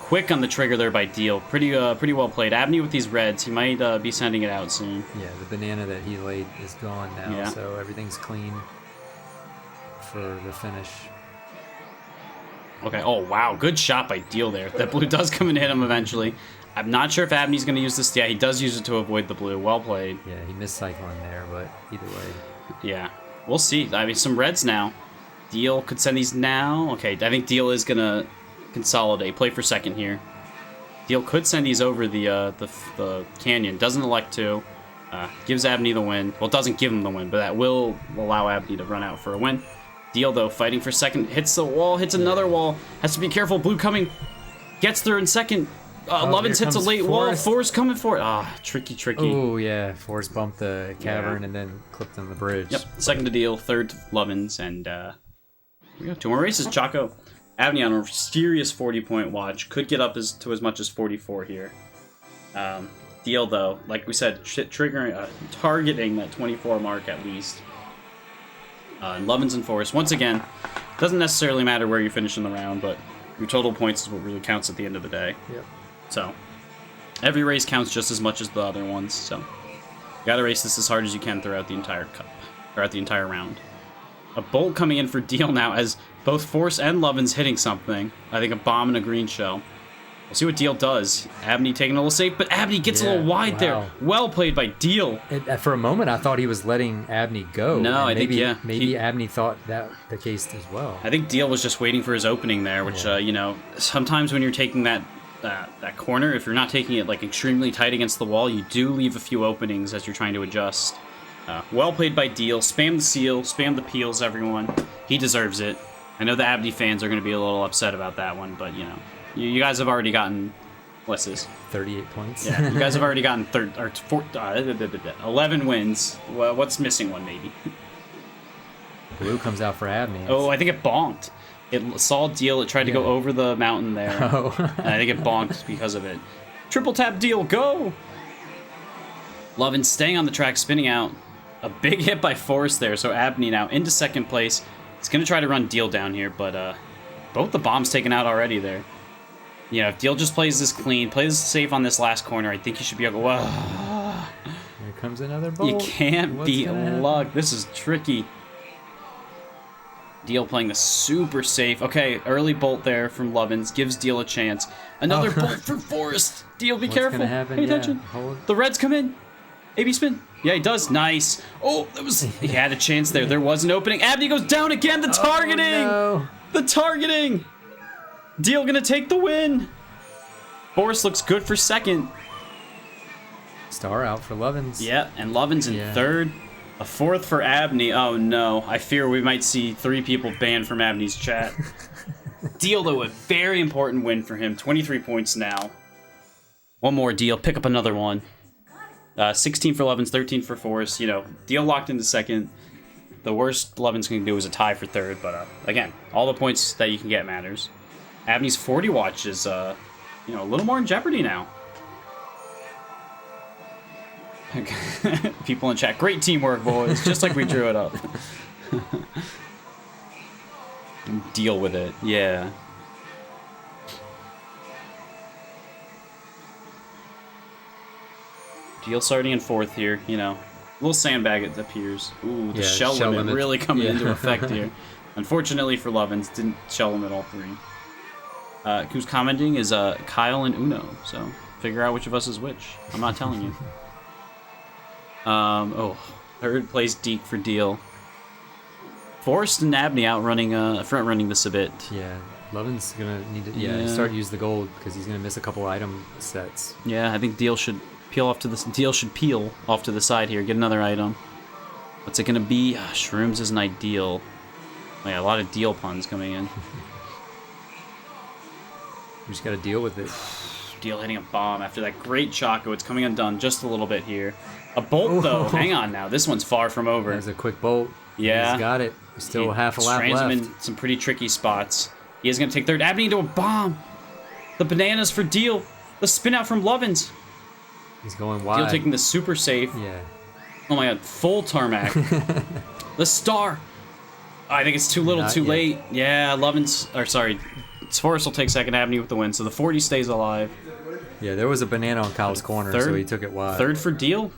Quick on the trigger there by Deel. Pretty well played. Abney with these reds. He might be sending it out soon. Yeah, the banana that he laid is gone now, so everything's clean for the finish. Okay, oh wow, good shot by Deel there. That blue does come and hit him eventually. I'm not sure if Abney's going to use this. Yeah, he does use it to avoid the blue. Well played. Yeah, he missed cycling there, but either way. Yeah, we'll see. I mean, some reds now. Deel could send these now. Okay, I think Deel is going to consolidate. Play for second here. Deel could send these over the canyon. Doesn't elect to. Gives Abney the win. Well, it doesn't give him the win, but that will allow Abney to run out for a win. Deel, though, fighting for second. Hits the wall, hits another wall. Has to be careful. Blue coming. Gets there in second. Lovins hits a late wall. Forrest coming for it. Ah, tricky. Oh, yeah. Forrest bumped the cavern and then clipped on the bridge. Yep. Second to Deel. Third to Lovins. And here we go. 2 more races. Chaco. Abney on a serious 40-point watch. Could get up to as much as 44 here. Deel, though, like we said, targeting that 24 mark at least. And Lovins and Forrest, once again, doesn't necessarily matter where you finish in the round, but your total points is what really counts at the end of the day. Yep. So, every race counts just as much as the other ones, so you gotta race this as hard as you can throughout the entire cup, throughout the entire round. A bolt coming in for Deel now as both Forrest and Lovins hitting something. I think a bomb and a green shell. We'll see what Deel does. Abney taking a little safe, but Abney gets a little wide there. Well played by Deel. For a moment, I thought he was letting Abney go. No, I think, Maybe Abney thought that the case as well. I think Deel was just waiting for his opening there, which, you know, sometimes when you're taking that corner, if you're not taking it, like, extremely tight against the wall, you do leave a few openings as you're trying to adjust. Well played by Deel. Spam the seal, spam the peels, everyone. He deserves it. I know the Abney fans are going to be a little upset about that one, but, you know. You guys have already gotten, what's this? 38 points. Yeah, you guys have already gotten 11 wins. Well, what's missing one, maybe? Blue comes out for Abney. Oh, I think it bonked. It saw Deel. It tried to go over the mountain there. Oh. And I think it bonked because of it. Triple tap Deel, go! Lovin staying on the track, spinning out. A big hit by Forrest there, so Abney now into second place. He's going to try to run Deel down here, but both the bombs taken out already there. Yeah, if Deel just plays this clean, plays safe on this last corner, I think he should be able to... Whoa. Here comes another bolt. You can't beat luck. This is tricky. Deel playing the super safe. Okay, early bolt there from Lovins. Gives Deel a chance. Another bolt for Forrest. Deel, be careful. Pay attention. The reds come in. AB spin. Yeah, he does. Nice. Oh, that was... He had a chance there. There was an opening. Abney goes down again. The targeting. Oh, no. The targeting. Deel gonna take the win. Forrest looks good for second. Star out for Lovins. Yeah, and Lovins in third. A fourth for Abney. Oh no, I fear we might see 3 people banned from Abney's chat. Deel, though, a very important win for him. 23 points now. One more, Deel. Pick up another one. 16 for Lovins, 13 for Forrest. You know, Deel locked into second. The worst Lovins can do is a tie for third, but again, all the points that you can get matters. Abney's 40 watch is, you know, a little more in jeopardy now. People in chat, great teamwork, boys. Just like we drew it up. Deal with it, yeah. Deel starting in fourth here, you know. A little sandbag, it appears. Ooh, the shell limit really coming into effect here. Unfortunately for Lovins, didn't shell limit all 3. Who's commenting is Kyle and Uno, so figure out which of us is which. I'm not telling you. Third place Deke for Deel. Forrest and Abney outrunning, front running this a bit. Yeah, Lovins gonna need to Yeah. start to use the gold because he's gonna miss a couple item sets. Yeah, I think Deel should peel off to the side here. Get another item. What's it gonna be? Shrooms isn't ideal. Oh, yeah, a lot of Deel puns coming in. We just gotta deal with it. Deel hitting a bomb after that great Choco. It's coming undone just a little bit here. A bolt though. Hang on now. This one's far from over. There's a quick bolt. Yeah. He's got it. Still half a lap strands left. him in some pretty tricky spots. He is going to take third. Abney into a bomb. The bananas for Deel. The spin out from Lovins. He's going wide. Deel taking the super safe. Yeah. Oh my god, full tarmac. The star. I think it's too little, Not too yet. late. Yeah, Forrest will take second. Abney with the win, so the 40 stays alive. Yeah, there was a banana on Kyle's corner, so he took it wide. Third for Deel.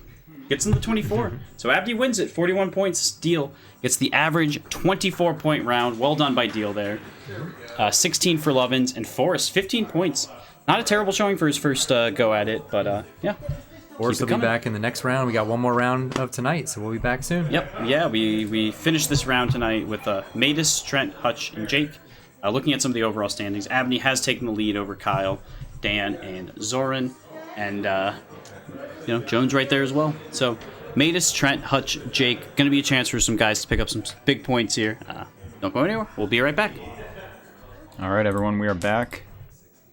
Gets in the 24. So Abney wins it, 41 points. Deel gets the average 24-point round. Well done by Deel there. 16 for Lovins, and Forrest, 15 points. Not a terrible showing for his first go at it, but yeah. Forrest will be back in the next round. We got one more round of tonight, so we'll be back soon. Yep, yeah, we finished this round tonight with Matus, Trent, Hutch, and Jake. Looking at some of the overall standings, Abney has taken the lead over Kyle, Dan, and Zoran, and Jones right there as well. So Matus, Trent, Hutch, Jake, going to be a chance for some guys to pick up some big points here. Don't go anywhere. We'll be right back. All right, everyone, we are back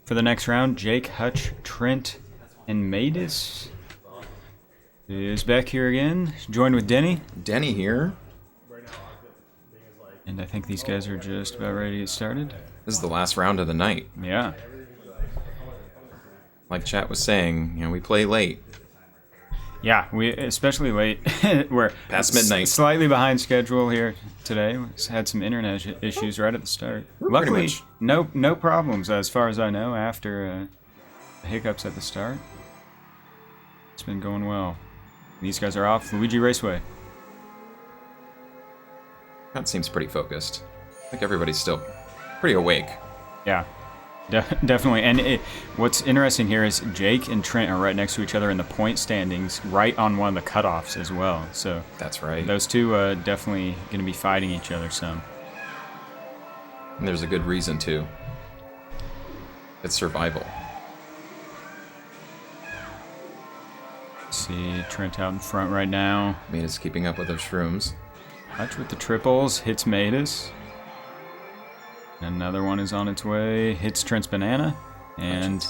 for the next round. Jake, Hutch, Trent, and Matus is back here again, joined with Denny. Denny here. And I think these guys are just about ready to get started. This is the last round of the night. Yeah. Like chat was saying, we play late. Yeah, we especially late. We're Past midnight. Slightly behind schedule here today. We had some internet issues right at the start. Luckily, no problems as far as I know after the hiccups at the start. It's been going well. These guys are off Luigi Raceway. That seems pretty focused. I think everybody's still pretty awake. Yeah, definitely. And what's interesting here is Jake and Trent are right next to each other in the point standings, right on one of the cutoffs as well. So that's right. Those two definitely going to be fighting each other some. And there's a good reason to. It's survival. See Trent out in front right now. Matus keeping up with those shrooms. Hutch with the triples, hits Matus. Another one is on its way, hits Trent's banana. And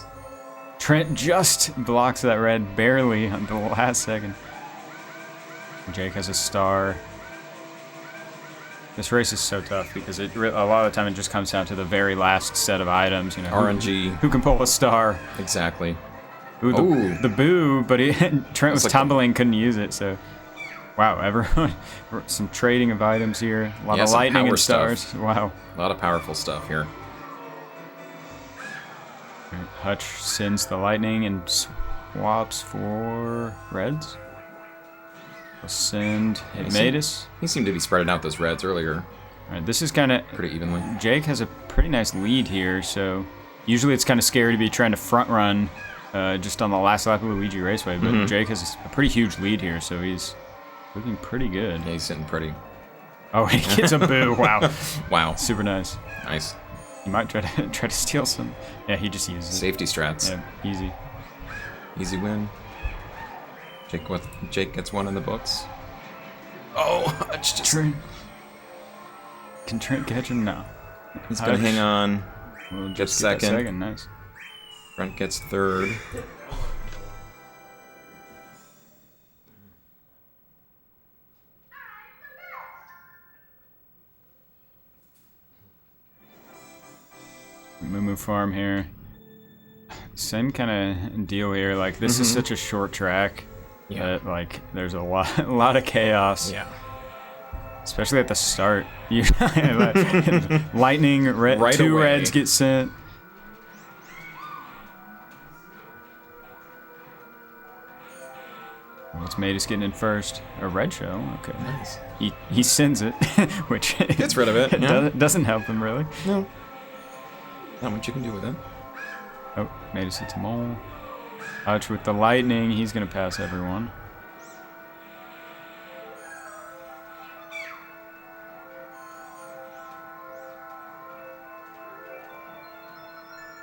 Trent just blocks that red barely on the last second. Jake has a star. This race is so tough because a lot of the time it just comes down to the very last set of items. RNG. Who can pull a star? Exactly. Ooh, the boo, but Trent was tumbling, couldn't use it, so... Wow, everyone... some trading of items here. A lot of lightning and stars. Stuff. Wow. A lot of powerful stuff here. Hutch sends the lightning and swaps for reds. We'll send Matus. He seemed to be spreading out those reds earlier. All right, this is kind of... pretty evenly. Jake has a pretty nice lead here, so... Usually it's kind of scary to be trying to front run just on the last lap of Luigi Raceway, but Jake has a pretty huge lead here, so he's looking pretty good. Yeah, he's sitting pretty. Oh, he gets a boo. Wow. Wow. Super nice. Nice. He might try to steal some. Yeah, he just uses safety strats. Yeah, easy. Easy win. Jake gets one in the books. Oh, Hutch just... Trent. Can Trent catch him? No. He's going to hang on. We'll gets just get second. Nice. Trent gets third. Moo Farm here. Same kind of deal here. Like, this is such a short track that, like, there's a lot of chaos. Yeah. Especially at the start. Lightning, right two away. reds get sent. What's Matus getting in first? A red show? Okay. Nice. He sends it, which... Gets rid of it. Yeah. Doesn't help him, really. No. Not much you can do with it. Oh, Matus hits them all. Hutch with the lightning. He's going to pass everyone.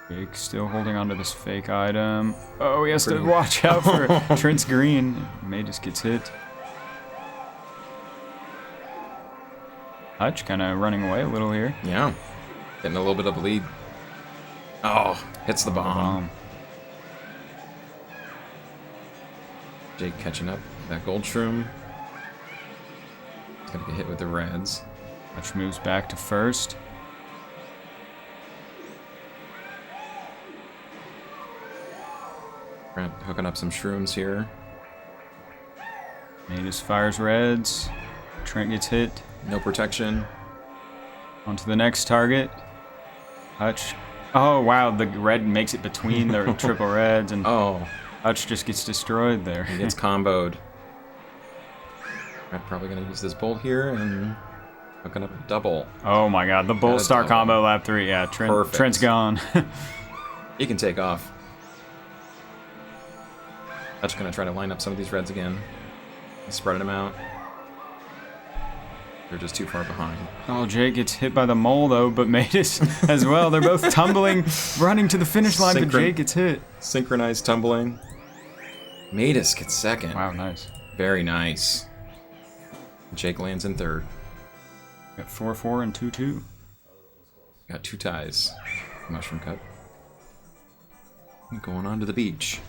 Jake still holding onto this fake item. Oh, he has to watch out for Trent's green. May just gets hit. Hutch kind of running away a little here. Yeah. Getting a little bit of a lead. Oh, hits the bomb. Jake catching up. That gold shroom. He's gonna get hit with the reds. Hutch moves back to first. Trent hooking up some shrooms here. May just fires reds. Trent gets hit. No protection. On to the next target. Hutch. Oh, wow. The red makes it between the triple reds, and Hutch just gets destroyed there. He gets comboed. I'm probably going to use this bolt here and hooking up a double. Oh, my God. The bolt star combo lap 3. Yeah, Trent's gone. He can take off. Hutch going to try to line up some of these reds again. Spreading them out. They're just too far behind. Oh, Jake gets hit by the mole, though, but Matus as well. They're both tumbling, running to the finish line, but Jake gets hit. Synchronized tumbling. Matus gets second. Wow, nice. Very nice. Jake lands in third. Got 4-4 and 2-2. Got 2 ties. Mushroom cut. Going on to the beach.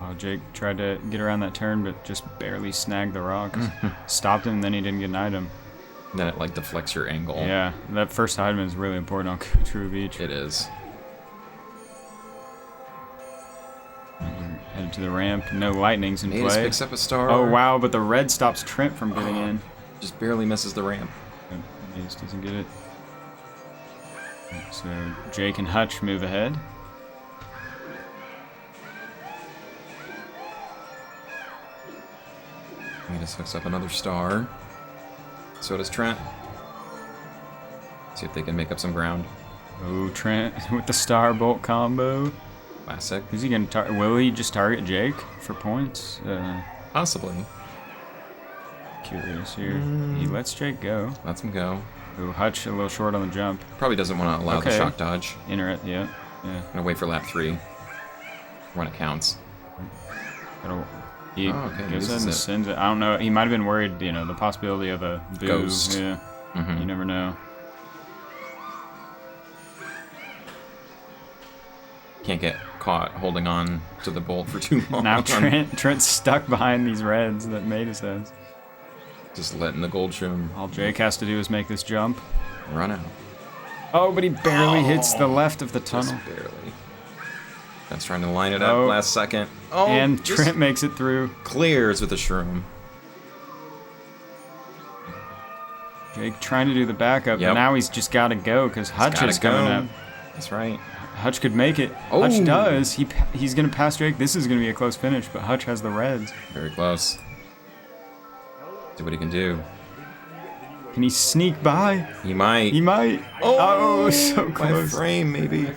Oh, Jake tried to get around that turn, but just barely snagged the rock. Stopped him, then he didn't get an item. And then it like deflects your angle. Yeah, that first item is really important on True Beach. It is. Headed to the ramp. No lightnings in Matus play. picks up a star. Oh, wow, but the red stops Trent from getting in. Just barely misses the ramp. Matus doesn't get it. So Jake and Hutch move ahead. Matus hooks up another star. So does Trent. See if they can make up some ground. Oh, Trent with the star bolt combo. Classic. Is he gonna will he just target Jake for points? Possibly. Curious here. He lets Jake go. Lets him go. Oh, Hutch a little short on the jump. Probably doesn't want to allow the shock dodge. Yeah. Gonna wait for lap 3 when it counts. He goes ahead and sends it. I don't know. He might have been worried, the possibility of a boo. Ghost. Yeah. You never know. Can't get caught holding on to the bolt for too long. Now Trent's stuck behind these reds that Matus has. Just letting the gold shroom. All Jake has to do is make this jump. Run out. Oh, but he barely hits the left of the tunnel. Just barely. That's trying to line it up last second. Oh, and Trent makes it through. Clears with the shroom. Jake trying to do the backup, but now he's just got to go because Hutch is coming up. That's right. Hutch could make it. Oh. Hutch does. He's going to pass Jake. This is going to be a close finish, but Hutch has the reds. Very close. See what he can do. Can he sneak by? He might. He might. Oh, so close. By frame, maybe.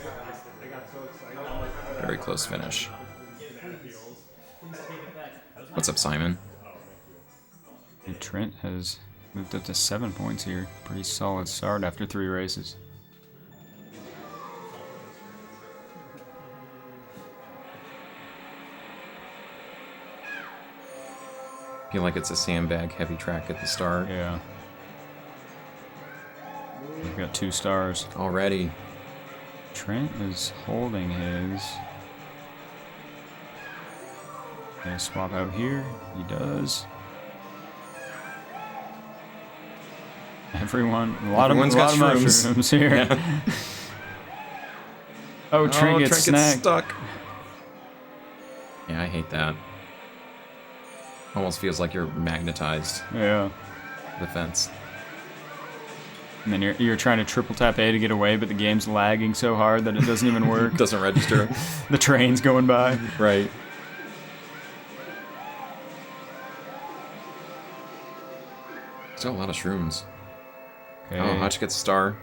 Very close finish. What's up, Simon? And Trent has moved up to 7 points here. Pretty solid start after 3 races. I feel like it's a sandbag heavy track at the start. Yeah. We've got 2 stars. Already. Trent is holding his. Gonna swap out here. He does. Everyone, a lot of mushrooms here. Yeah. Oh, Trent gets stuck. Yeah, I hate that. Almost feels like you're magnetized. Yeah. The fence. And then you're trying to triple tap A to get away, but the game's lagging so hard that it doesn't even work. Doesn't register. The train's going by. Right. Still a lot of shrooms. Okay. Oh, Hutch gets a star.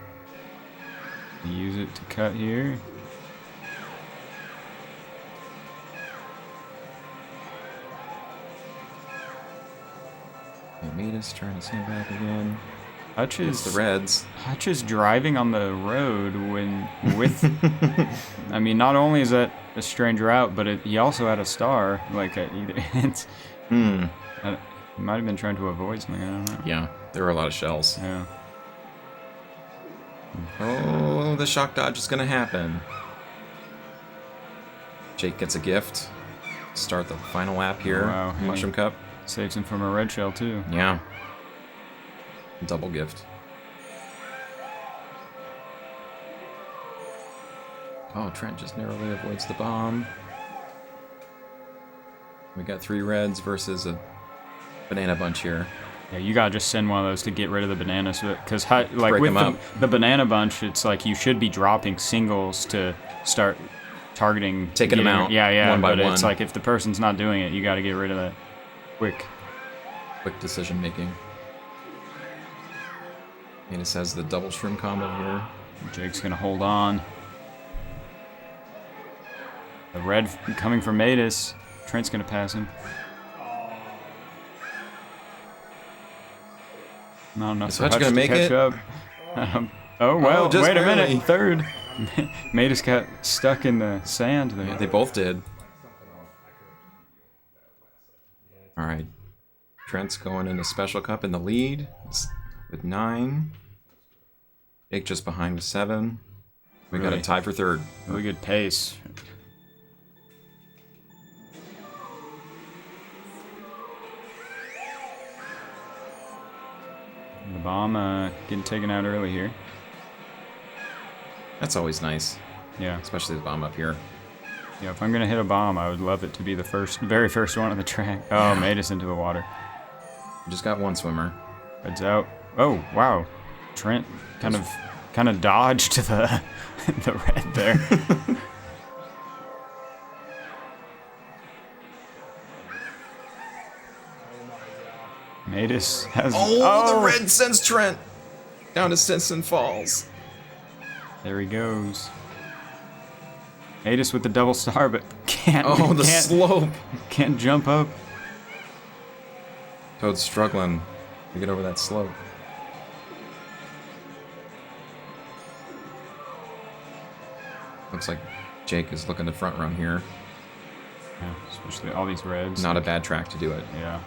Use it to cut here. Matus trying to stand back again. Hutch It's is the Reds. Hutch is driving on the road with. I mean, not only is that a strange route, but he also had a star. Like it's. He might have been trying to avoid something. I don't know. Yeah, there were a lot of shells. Yeah. Oh, the shock dodge is gonna happen. Jake gets a gift. Start the final lap here. Wow. Mushroom Cup. Saves him from a red shell too. Yeah. Double gift. Oh, Trent just narrowly avoids the bomb. We got 3 reds versus a banana bunch here. Yeah, you gotta just send one of those to get rid of the bananas, because like Break with 'em up. the banana bunch, it's like you should be dropping singles to start targeting, Taking 'em out, Yeah, one by but one. it's like if the person's not doing it, you gotta get rid of that quick. Quick decision making. Matus has the double shroom combo here. Jake's gonna hold on. The red coming from Matus. Trent's gonna pass him. Not enough Is for Hutch Hutch gonna to make catch it? up. Oh well, just wait a barely. minute, third. Matus got stuck in the sand there. Yeah, they both did. Alright. Trent's going into Special Cup in the lead with 9. Jake just behind with 7. We got a Really? tie for third. Really good pace. The bomb getting taken out early here. That's always nice, Yeah, especially the bomb up here. yeah. If I'm gonna hit a bomb, I would love it to be the very first one on the track. Oh, made us into the water. We just got one swimmer. Red's out. Oh wow, Trent kind of dodged the the red there. Matus has. The red sends Trent down to Stinson Falls. There he goes. Matus with the double star, but can't. Oh, the can't, slope. can't jump up. Toad's struggling to get over that slope. Looks like Jake is looking to front run here. Yeah, especially all these reds. Not a bad track to do it. Yeah.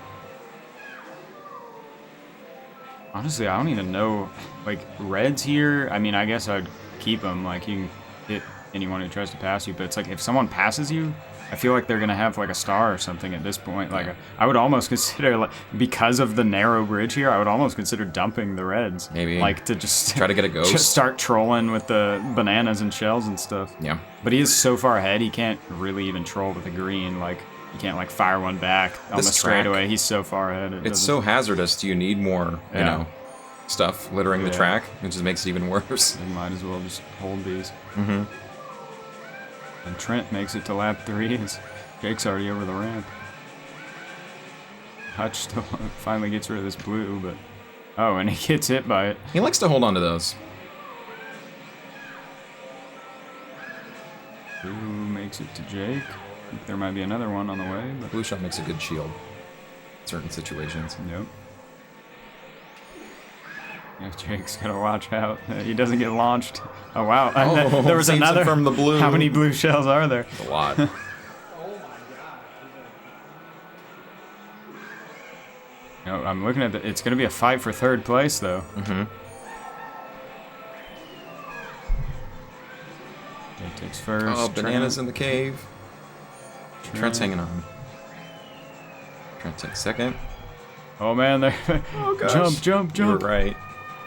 Honestly, I don't even know. Like, reds here, I mean, I guess I'd keep them. Like, you can hit anyone who tries to pass you. But it's like, if someone passes you, I feel like they're going to have, like, a star or something at this point. Like, I would almost consider, like, because of the narrow bridge here, I would almost consider dumping the reds. Maybe. Like, to just Try to get a ghost. just start trolling with the bananas and shells and stuff. Yeah. But he is so far ahead, he can't really even troll with a green. Like, you can't, like, fire one back on This the track- straightaway. He's so far ahead. It's so hazardous. Do you need more, you Yeah. know, stuff littering the Yeah. track? It just makes it even worse. You might as well just hold these. Mm-hmm. And Trent makes it to lap 3 as Jake's already over the ramp. Hutch still finally gets rid of this blue, but... Oh, and he gets hit by it. He likes to hold on to those. Blue makes it to Jake. I think there might be another one on the way, but... Blue shot makes a good shield in certain situations. Nope. Yeah, Jake's gotta watch out. He doesn't get launched. Oh, wow. Oh, there was saves him another... from the blue. How many blue shells are there? A lot. No, I'm looking at it's going to be a fight for third place, though. Mm-hmm. Jake takes first. Oh, bananas in the cave. Trent. Trent's hanging on. Trent takes second. Oh, man. There. Oh, gosh. Jump, jump, You were jump. right.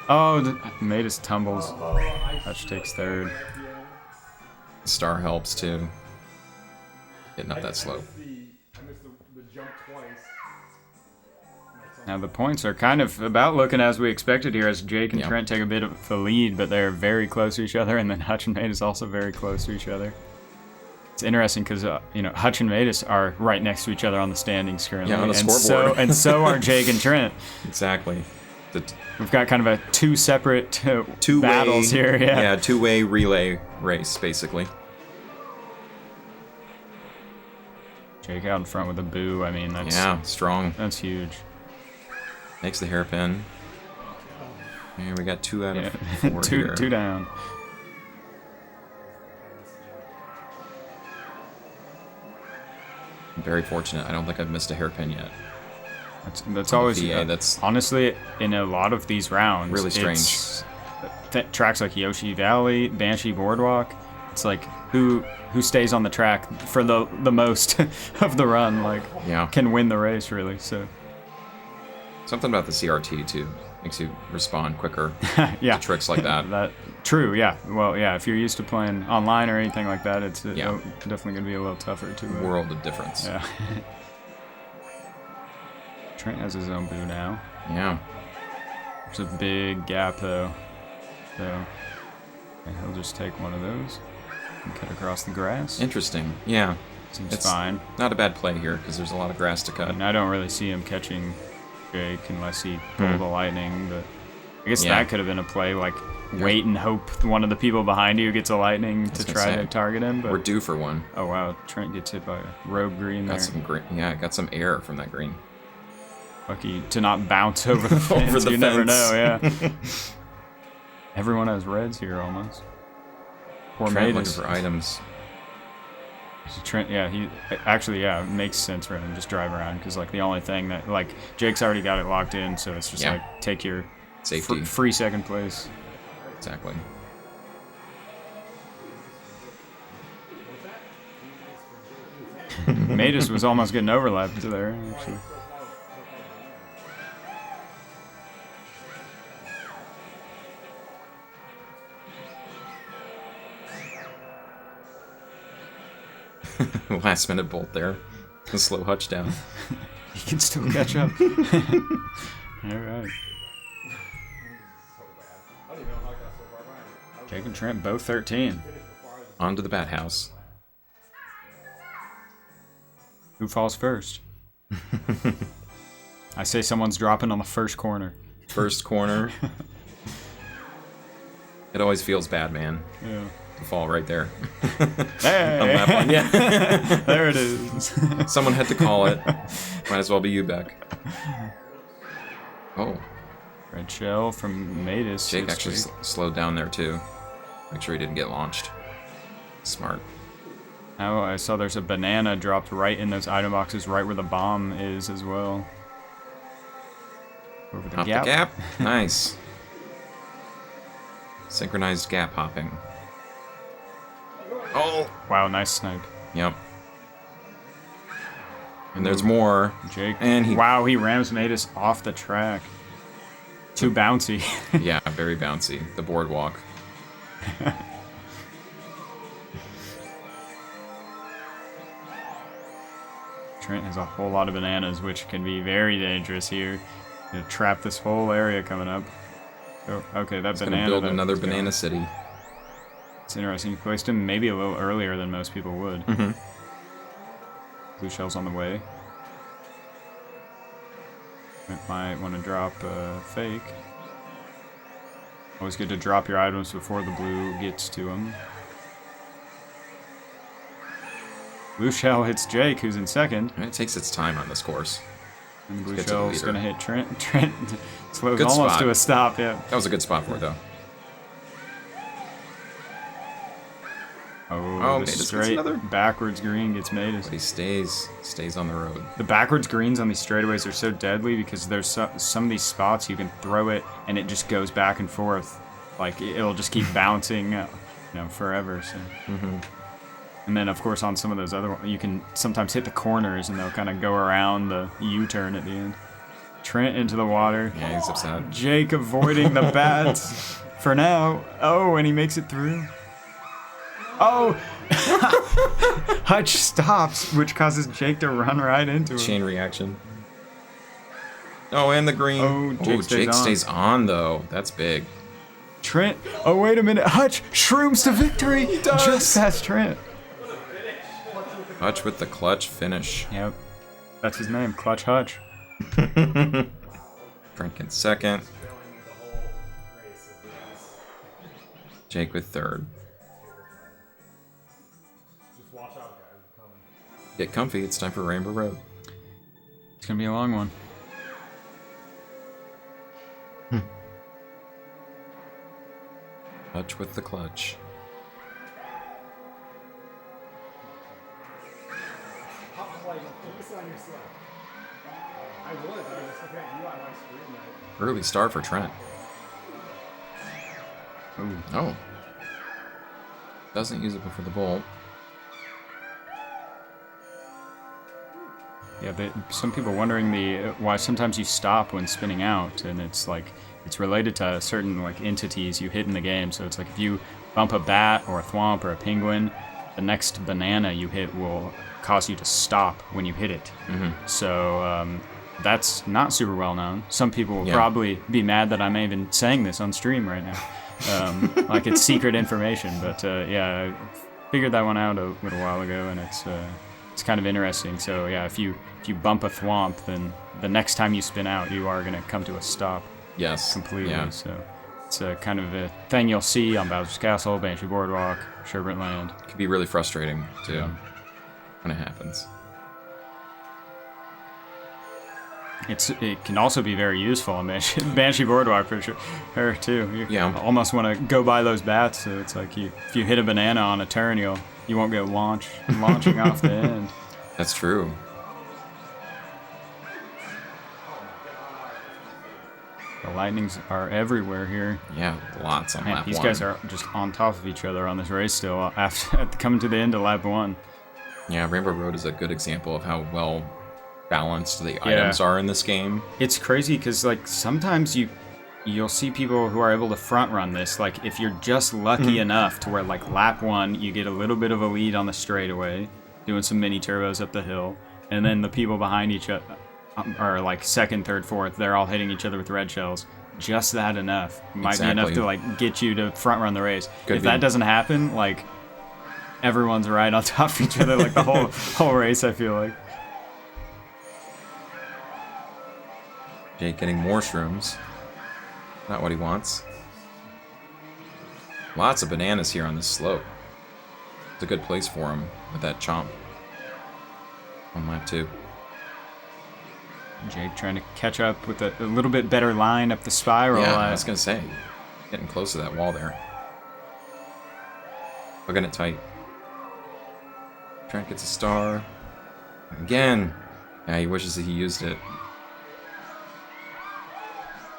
Oh, made us tumbles. Hutch takes third. Star helps, too. Getting up that slope. I missed the jump twice. Now, the points are kind of about looking as we expected here as Jake and Yeah. Trent take a bit of the lead, but they're very close to each other, and then Hutch and Matus also very close to each other. It's interesting because, you know, Hutch and Matus are right next to each other on the standings currently. Yeah, on the and scoreboard. So are Jake and Trent. Exactly. The We've got kind of a two separate two-way battles here. Yeah. two-way relay race, basically. Jake out in front with a boo. I mean, that's Yeah, strong. that's huge. Makes the hairpin. And we got 2 out of 4 here. two down. I'm very fortunate. I don't think I've missed a hairpin yet. That's always VA, that's honestly in a lot of these rounds. really strange. Tracks like Yoshi Valley, Banshee Boardwalk. It's like who stays on the track for the most of the run, like can win the race really. So something about the CRT too makes you respond quicker yeah to tricks like that. True, yeah. Well, yeah, if you're used to playing online or anything like that, it's definitely going to be a little tougher to... World of difference. Yeah. Trent has his own boo now. Yeah. There's a big gap, though. So he'll just take one of those and cut across the grass. Interesting. Yeah. Seems fine. Not a bad play here, because there's a lot of grass to cut. And I don't really see him catching Jake unless he pulled the lightning, but I guess that could have been a play, like... Wait and hope one of the people behind you gets a lightning to try to target him. But we're due for one. Oh wow, Trent gets hit by a rogue green there. Got some green. Yeah, got some air from that green. Lucky to not bounce over the fence. Over the you fence. Never know. Yeah. Everyone has reds here almost. Poor Trent Matus. looking for items. Trent, he actually it makes sense for him to just drive around because like the only thing that like Jake's already got it locked in, so it's just like take your safety free second place. Exactly. Matus was almost getting overlapped to there, actually. Last minute bolt there. To slow Hutch down. He can still catch up. Alright. Jake and Trent both 13. On to the bat house. Who falls first? I say someone's dropping on the first corner. First corner. It always feels bad, man. Yeah. To fall right there. Hey! On that one, yeah. There it is. Someone had to call it. Might as well be you, Beck. Oh. Red shell from Matus. Jake actually slowed down there, too. Make sure he didn't get launched. Smart. Oh, I saw there's a banana dropped right in those item boxes, right where the bomb is as well. Over the Hop gap. the gap. Nice. Synchronized gap hopping. Oh! Wow, nice snipe. Yep. And there's more. Jake. And wow, he rams Matus off the track. Too bouncy. Yeah, very bouncy. The boardwalk. Trent has a whole lot of bananas, which can be very dangerous here. Gonna trap this whole area coming up. Oh, okay, that banana. Gonna build another banana city. It's interesting. He placed him maybe a little earlier than most people would. Mm-hmm. Blue shell's on the way. Might want to drop fake. Always good to drop your items before the blue gets to them. Blue shell hits Jake, who's in second. It takes its time on this course. And the blue shell's going to hit Trent. Trent slows Good almost spot. to a stop, yeah. That was a good spot for it, though. Oh, the straight backwards green gets Matus. But he stays on the road. The backwards greens on these straightaways are so deadly because there's some of these spots you can throw it and it just goes back and forth. Like, it'll just keep bouncing, forever. So. Mm-hmm. And then, of course, on some of those other ones, you can sometimes hit the corners and they'll kind of go around the U-turn at the end. Trent into the water. Yeah, he's upset. Jake avoiding the bats for now. Oh, and he makes it through. Oh! Hutch stops, which causes Jake to run right into him. Chain reaction. Oh, and the green. Oh, Jake stays on, though. That's big. Trent. Oh, wait a minute. Hutch shrooms to victory. He does. Just past Trent. Hutch with the clutch finish. Yep. That's his name, Clutch Hutch. Trent in second. Jake with third. Get comfy, it's time for Rainbow Road. It's gonna be a long one. Hutch with the clutch. Early start for Trent. Ooh. Oh. Doesn't use it before the bolt. Yeah, some people wondering why sometimes you stop when spinning out, and it's like it's related to certain like entities you hit in the game. So it's like if you bump a bat or a thwomp or a penguin, the next banana you hit will cause you to stop when you hit it. So that's not super well known. Some people will probably be mad that I'm even saying this on stream right now, like it's secret information. But yeah, I figured that one out a little while ago, and it's kind of interesting. So yeah, if you bump a thwomp, then the next time you spin out, you are going to come to a stop. Yes. Completely. Yeah. So it's a kind of a thing you'll see on Bowser's Castle, Banshee Boardwalk, Sherbert Land. It can be really frustrating too when it happens. It can also be very useful on Banshee Boardwalk for sure. Her too. You almost want to go by those bats. So it's like if you hit a banana on a turn, you won't get launching off the end. That's true. The lightnings are everywhere here. Yeah, lots on Man, lap these 1. guys are just on top of each other on this race still after coming to the end of lap 1. Yeah, Rainbow Road is a good example of how well balanced the items are in this game. It's crazy because like sometimes you'll see people who are able to front run this. Like if you're just lucky enough to where like lap 1 you get a little bit of a lead on the straightaway, doing some mini turbos up the hill, and then the people behind each other are like second, third, fourth. They're all hitting each other with red shells. Just that enough might be enough to like get you to front run the race. If that doesn't happen, like everyone's right on top of each other like the whole race. I feel like. Jake getting more shrooms. Not what he wants. Lots of bananas here on this slope. It's a good place for him with that chomp. On lap 2. Jake trying to catch up with a little bit better line up the spiral. Yeah, I was going to say. Getting close to that wall there. Looking it tight. Trent gets a star. Again. Yeah, he wishes that he used it.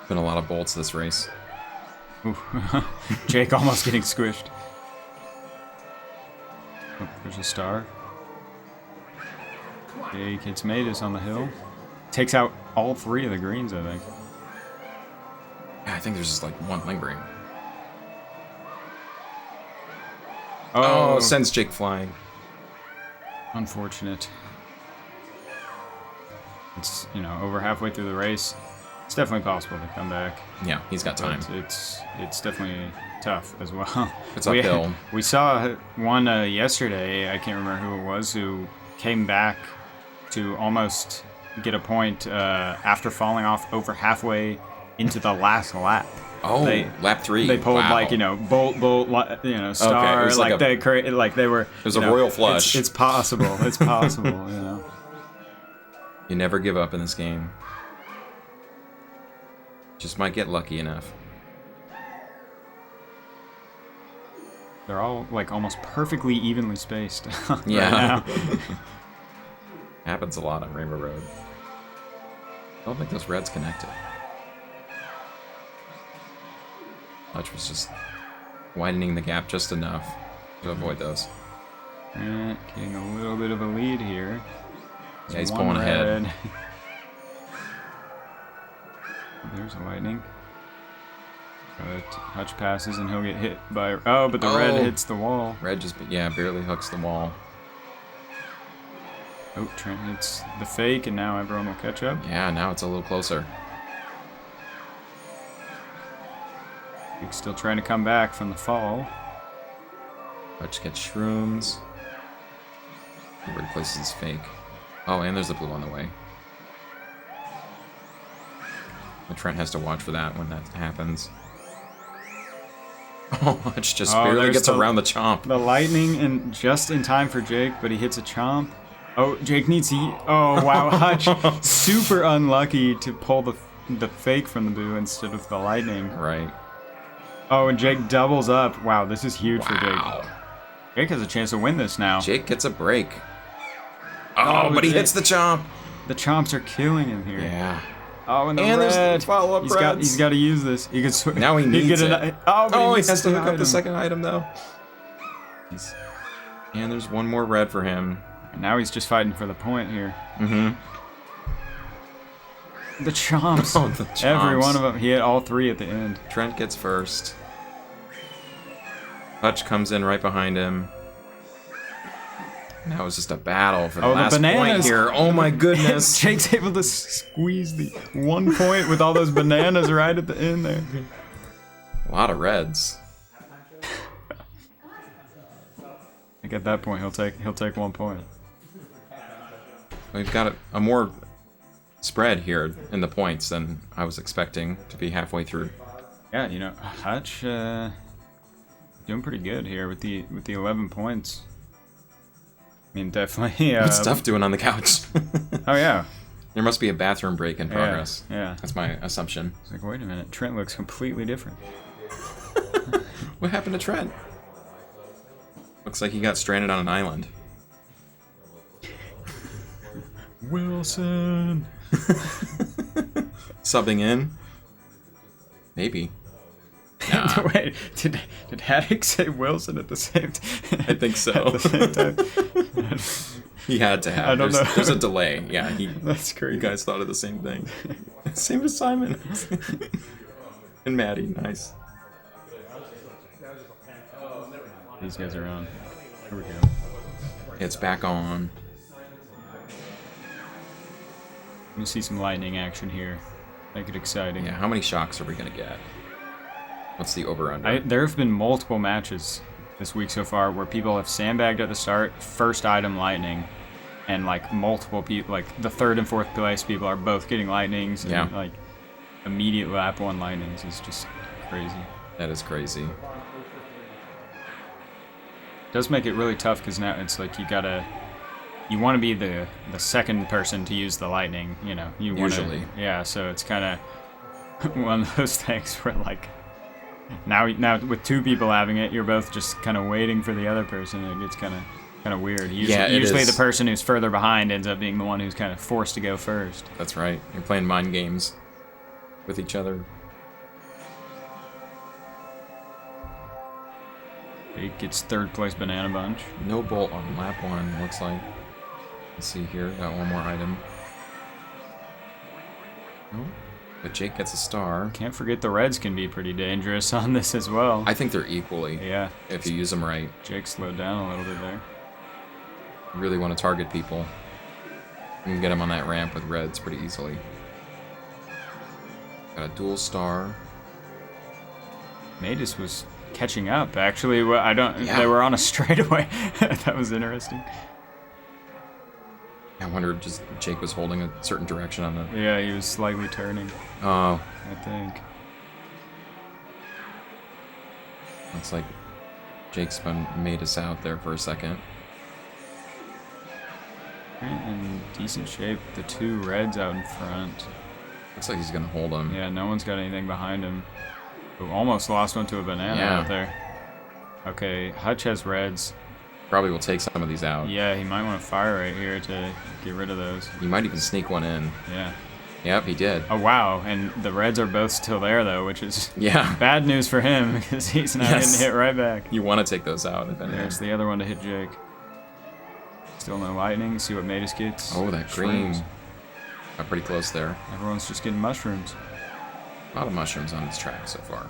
Been a lot of bolts this race. Ooh. Jake almost getting squished. Oh, there's a star. Jake hits Matus on the hill. Takes out all 3 of the greens, I think. Yeah, I think there's just like one lingering. Oh, sends Jake flying. Unfortunate. It's, over halfway through the race. It's definitely possible to come back. Yeah, he's got time. But it's definitely tough as well. It's uphill. We saw one yesterday, I can't remember who it was, who came back to almost get a point after falling off over halfway into the last lap. Oh, lap 3. They pulled bolt, star. Okay, like they were. It was a royal flush. It's possible. It's possible. You never give up in this game. Just might get lucky enough. They're all like almost perfectly evenly spaced. Yeah. Happens a lot on Rainbow Road. I don't think those reds connected. Hutch was just widening the gap just enough to avoid those. Getting a little bit of a lead here. Yeah, he's pulling ahead. There's a lightning. But Hutch passes and he'll get hit by... Oh, but the red hits the wall. Red just, barely hooks the wall. Oh, Trent hits the fake, and now everyone will catch up. Yeah, now it's a little closer. He's still trying to come back from the fall. Hutch gets shrooms. He replaces his fake. Oh, and there's the blue on the way. And Trent has to watch for that when that happens. Oh, Hutch just barely gets around the chomp. The lightning, and just in time for Jake, but he hits a chomp. Oh, Jake needs to... Oh, wow, Hutch super unlucky to pull the fake from the boo instead of the lightning. Right. Oh, and Jake doubles up. Wow, this is huge for Wow. Jake. Jake has a chance to win this now. Jake gets a break. Oh, but he Jake- hits the chomp. The chomps are killing him here. Yeah. Oh, and the And there's red. follow-up He's got reds. to use this. He could Now he needs it. Oh, but Oh, he missed has to the hook up item. the second item, though. And there's one more red for him. And now he's just fighting for the point here. Mm-hmm. The chomps. Oh, the chomps. Every one of them. He hit all 3 at the end. Trent gets first. Hutch comes in right behind him. Now it's just a battle for the Oh, the last point bananas. here. Oh my goodness. Jake's able to squeeze the 1 point with all those bananas right at the end there. A lot of reds. I think at that point he'll take 1 point. We've got a more spread here in the points than I was expecting to be halfway through. Yeah, you know, Hutch doing pretty good here with the 11 points. I mean, definitely. What's Stuff doing on the couch? Oh yeah. There must be a bathroom break in progress. Yeah. That's my assumption. It's like, wait a minute, Trent looks completely different. What happened to Trent? Looks like he got stranded on an island. Wilson. Subbing in? Maybe. Nah. Wait, did Haddock say Wilson at the same time? I think so. At the same time. He had to have. I don't know. There's a delay. Yeah, That's you crazy. guys thought of the same thing. Same as Simon. And Maddie, nice. These guys are on. Here we go. It's back on. Let me see some lightning action here. Make it exciting. Yeah, how many shocks are we gonna get? What's the over-under? There have been multiple matches this week so far where people have sandbagged at the start, first item lightning, and like multiple people, like the 3rd and 4th place people are both getting lightnings, and Yeah. like immediate lap 1 lightnings is just crazy. That is crazy. It does make it really tough because now it's like you want to be the second person to use the lightning, you know. Usually. Yeah, so it's kind of one of those things where like now with 2 people having it, you're both just kind of waiting for the other person. It gets kind of weird. Usually is. the person who's further behind ends up being the one who's kind of forced to go first. That's right. You're playing mind games with each other. It gets 3rd place banana bunch. No bolt on lap 1, looks like. Let's see here. Got one more item. Oh, but Jake gets a star. Can't forget the reds can be pretty dangerous on this as well. I think they're equally. Yeah. If you use them right. Jake slowed down a little bit there. You really want to target people. You can get them on that ramp with reds pretty easily. Got a dual star. Matus was catching up. Actually, well, Yeah. They were on a straightaway. That was interesting. I wonder if just Jake was holding a certain direction on the. Yeah, he was slightly turning, Oh, I think. looks like Jake's made us out there for a second. In decent shape. The 2 reds out in front. Looks like he's gonna hold him. Yeah, no one's got anything behind him. Ooh, almost lost one to a banana Yeah. out there. Okay, Hutch has reds. Probably will take some of these out. Yeah, he might want to fire right here to get rid of those. He might even sneak one in. Yeah. Yep, he did. Oh, wow. And the reds are both still there, though, which is Yeah. bad news for him because he's not Yes. getting hit right back. You want to take those out if anything. There's the other one to hit Jake. Still no lightning. See what Matus gets. Oh, that green. Shrooms. Got pretty close there. Everyone's just getting mushrooms. A lot of mushrooms on this track so far.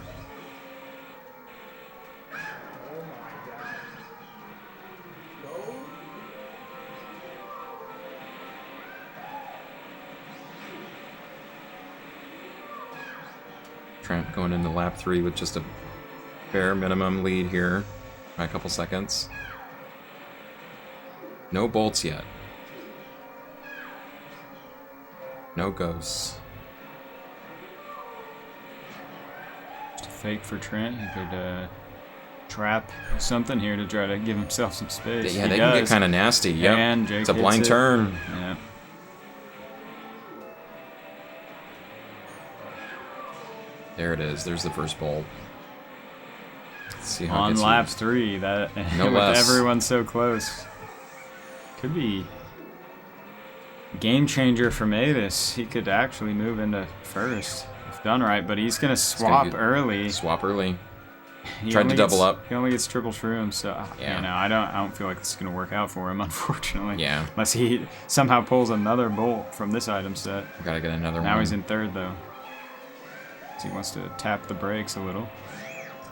Trent going into lap 3 with just a bare minimum lead here by a couple seconds. No bolts yet. No ghosts. Just a fake for Trent. He could trap something here to try to give himself some space. Yeah, He they can get does. kind of nasty. Yep. And Jake It's a hits blind it. turn. Yeah. There it is. There's the first bolt. Let's see how it On gets lap used. 3, that No with less. everyone so close. Could be game changer for Matus. He could actually move into first if done right, but he's gonna swap early. Swap early. He Tried only to double gets- up. He only gets triple shroom, so Yeah. you know, I don't feel like this is gonna work out for him, unfortunately. Yeah. Unless he somehow pulls another bolt from this item set. Gotta get another one. Now he's in third though. So he wants to tap the brakes a little.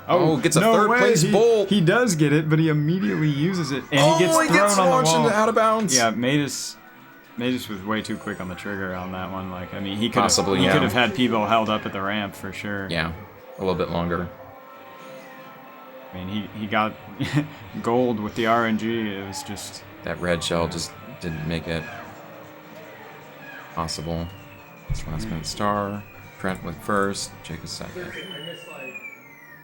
Oh, gets a no third way. place bolt. He does get it, but he immediately uses it, and Oh, he gets thrown on launched the wall. into out of bounds. Yeah, Matus was way too quick on the trigger on that one. Like, I mean, he could Possibly, he yeah. could have had people held up at the ramp for sure. Yeah, a little bit longer. I mean, he got gold with the RNG. It was just That red shell just didn't make it possible. This last minute star. Trent with first. Jake is second.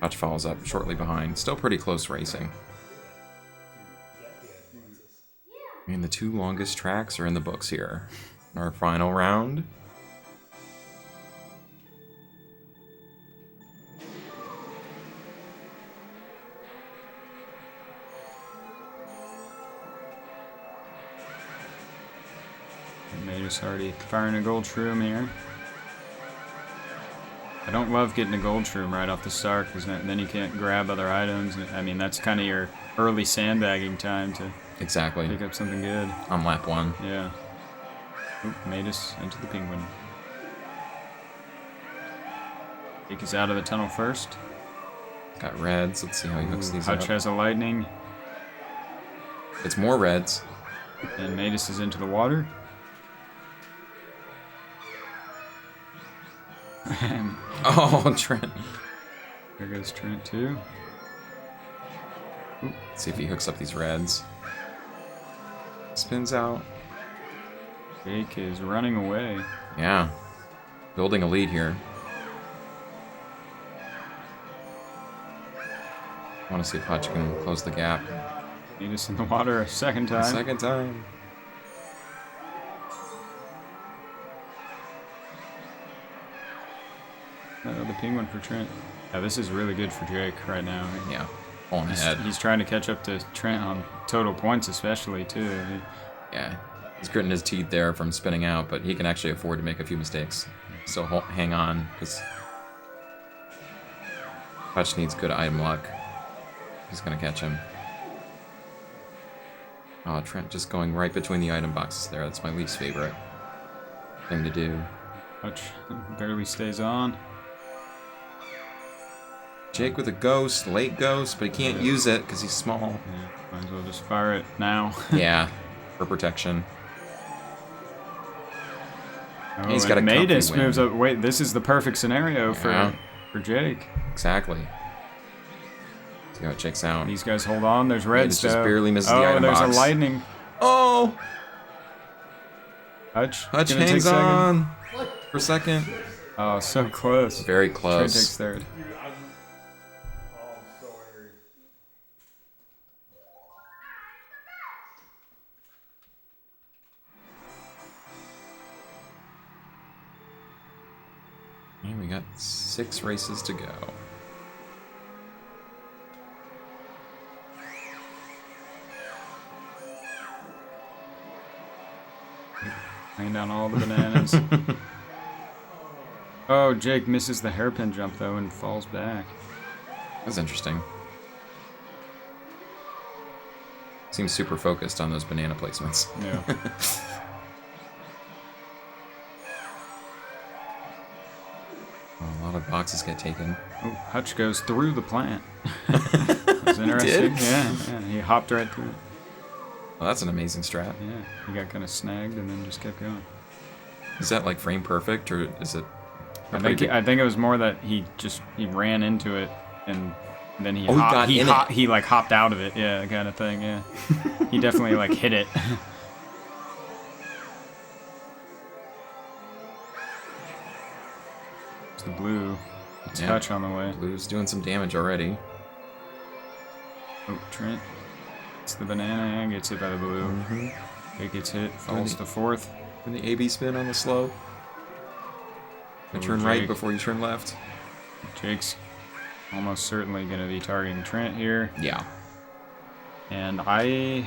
Hutch follows up shortly behind. Still pretty close racing. I mean, the 2 longest tracks are in the books here. Our final round. Matus already firing a gold shroom here. I don't love getting a gold shroom right off the start because then you can't grab other items. I mean, that's kind of your early sandbagging time to Exactly. pick up something good. On lap 1. Yeah. Oop, Matus into the penguin. Jake is out of the tunnel first. Got reds. Let's see how he hooks these Hutch up. has a lightning, It's more reds. and Matus is into the water. And Oh, Trent. there goes Trent too. Let's see if he hooks up these reds. Spins out. Jake is running away. Yeah. Building a lead here. I want to see if Hutch can close the gap. Matus in the water a second time. Second time. The penguin for Trent. Yeah, this is really good for Jake right now. Yeah. Pulling ahead. He's trying to catch up to Trent on total points, especially too. Yeah. He's gritting his teeth there from spinning out, but he can actually afford to make a few mistakes. So hang on, because Hutch needs good item luck. He's going to catch him. Oh, Trent just going right between the item boxes there. That's my least favorite thing to do. Hutch barely stays on. Jake with a ghost, late ghost, but he can't use it because he's small. Yeah, might as well just fire it now. Yeah, for protection. Oh, He's got and a comfy Matus win. moves up. Wait, this is the perfect scenario Yeah. for Jake. Exactly. See how it checks out. These guys hold on. There's reds Matus just though. barely misses the oh, item there's box. a lightning. Oh! Hutch Hutch gonna take hangs second. on for second. Oh, so close. Very Trent close. takes third. And we got 6 races to go. Laying down all the bananas. Oh, Jake misses the hairpin jump though and falls back. That's interesting. Seems super focused on those banana placements. Yeah. Oh, a lot of boxes get taken. Oh, Hutch goes through the plant. That's interesting. did? Yeah, he hopped right through it. Well, that's an amazing strat. Yeah, he got kind of snagged and then just kept going. Is that like frame perfect, or is it? a I pretty think big- I think it was more that he ran into it and then he Oh, he got in it. he like hopped out of it. Yeah, kind of thing. Yeah, he definitely like hit it. It's the blue. It's Yeah. Hutch on the way. Blue's doing some damage already. Oh, Trent. It's the banana and gets hit by the blue. Mm-hmm. It gets hit, falls the- to fourth. And the AB spin on the slow. And Oh, turn right Jake. before you turn left. Jake's almost certainly going to be targeting Trent here. Yeah. And I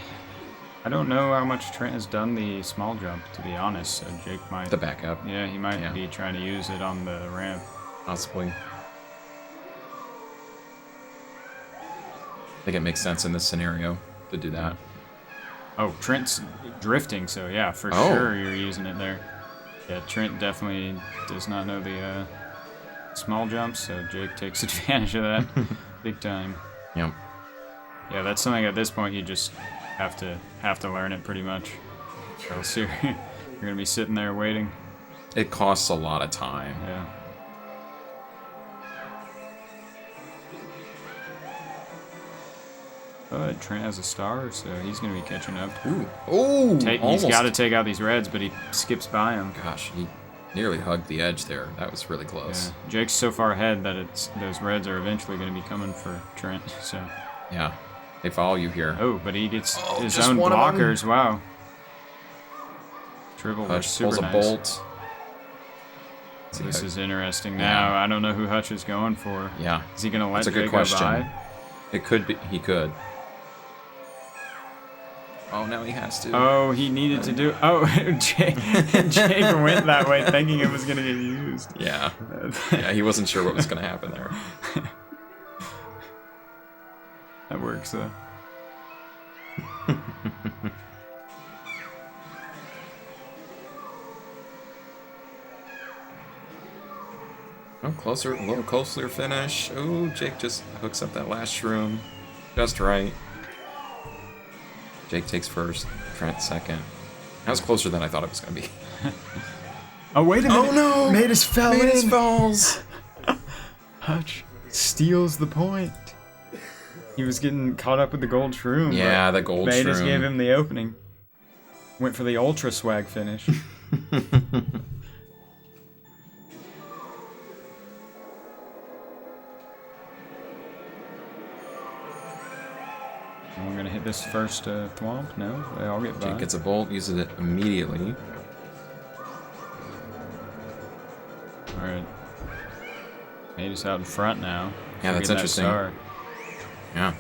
don't know how much Trent has done the small jump, to be honest. So Jake might... The backup. Yeah, he might be trying to use it on the ramp. Possibly. I think it makes sense in this scenario to do that. Oh, Trent's drifting, so yeah, for sure you're using it there. Yeah, Trent definitely does not know the small jumps, so Jake takes advantage of that big time. Yep. Yeah, that's something at this point you just have to learn it pretty much. Or else you're gonna be sitting there waiting. It costs a lot of time. Yeah. But Trent has a star, so he's gonna be catching up. Ooh. Oh! He's got to take out these reds, but he skips by him. Gosh, he nearly hugged the edge there. That was really close. Yeah. Jake's so far ahead that those reds are eventually going to be coming for Trent. So. Yeah, they follow you here. Oh, but he gets his just own one of them. blockers. Wow. Dribble was Hutch super pulls a nice. bolt. This is interesting now. I don't know who Hutch is going for. Yeah. Is he going to let That's a good Jake go question. by? It could be. He could. Oh, now he has to. Oh, he needed to do... Oh, Jake went that way thinking it was going to get used. Yeah. Yeah, he wasn't sure what was going to happen there. That works, though. Oh, closer, a little closer finish. Oh, Jake just hooks up that last shroom. Just right. Jake takes first, Trent second. That was closer than I thought it was going to be. Oh, wait a minute. Oh, no! Matus fell in. falls! Hutch steals the point. He was getting caught up with the gold shroom. Yeah, the gold Matus shroom. gave him the opening. Went for the ultra swag finish. And we're gonna hit this first thwomp. No, they all get by. Jake gets a bolt, uses it immediately. All right. Matus out in front now. Yeah, that's Getting that interesting. star. Yeah.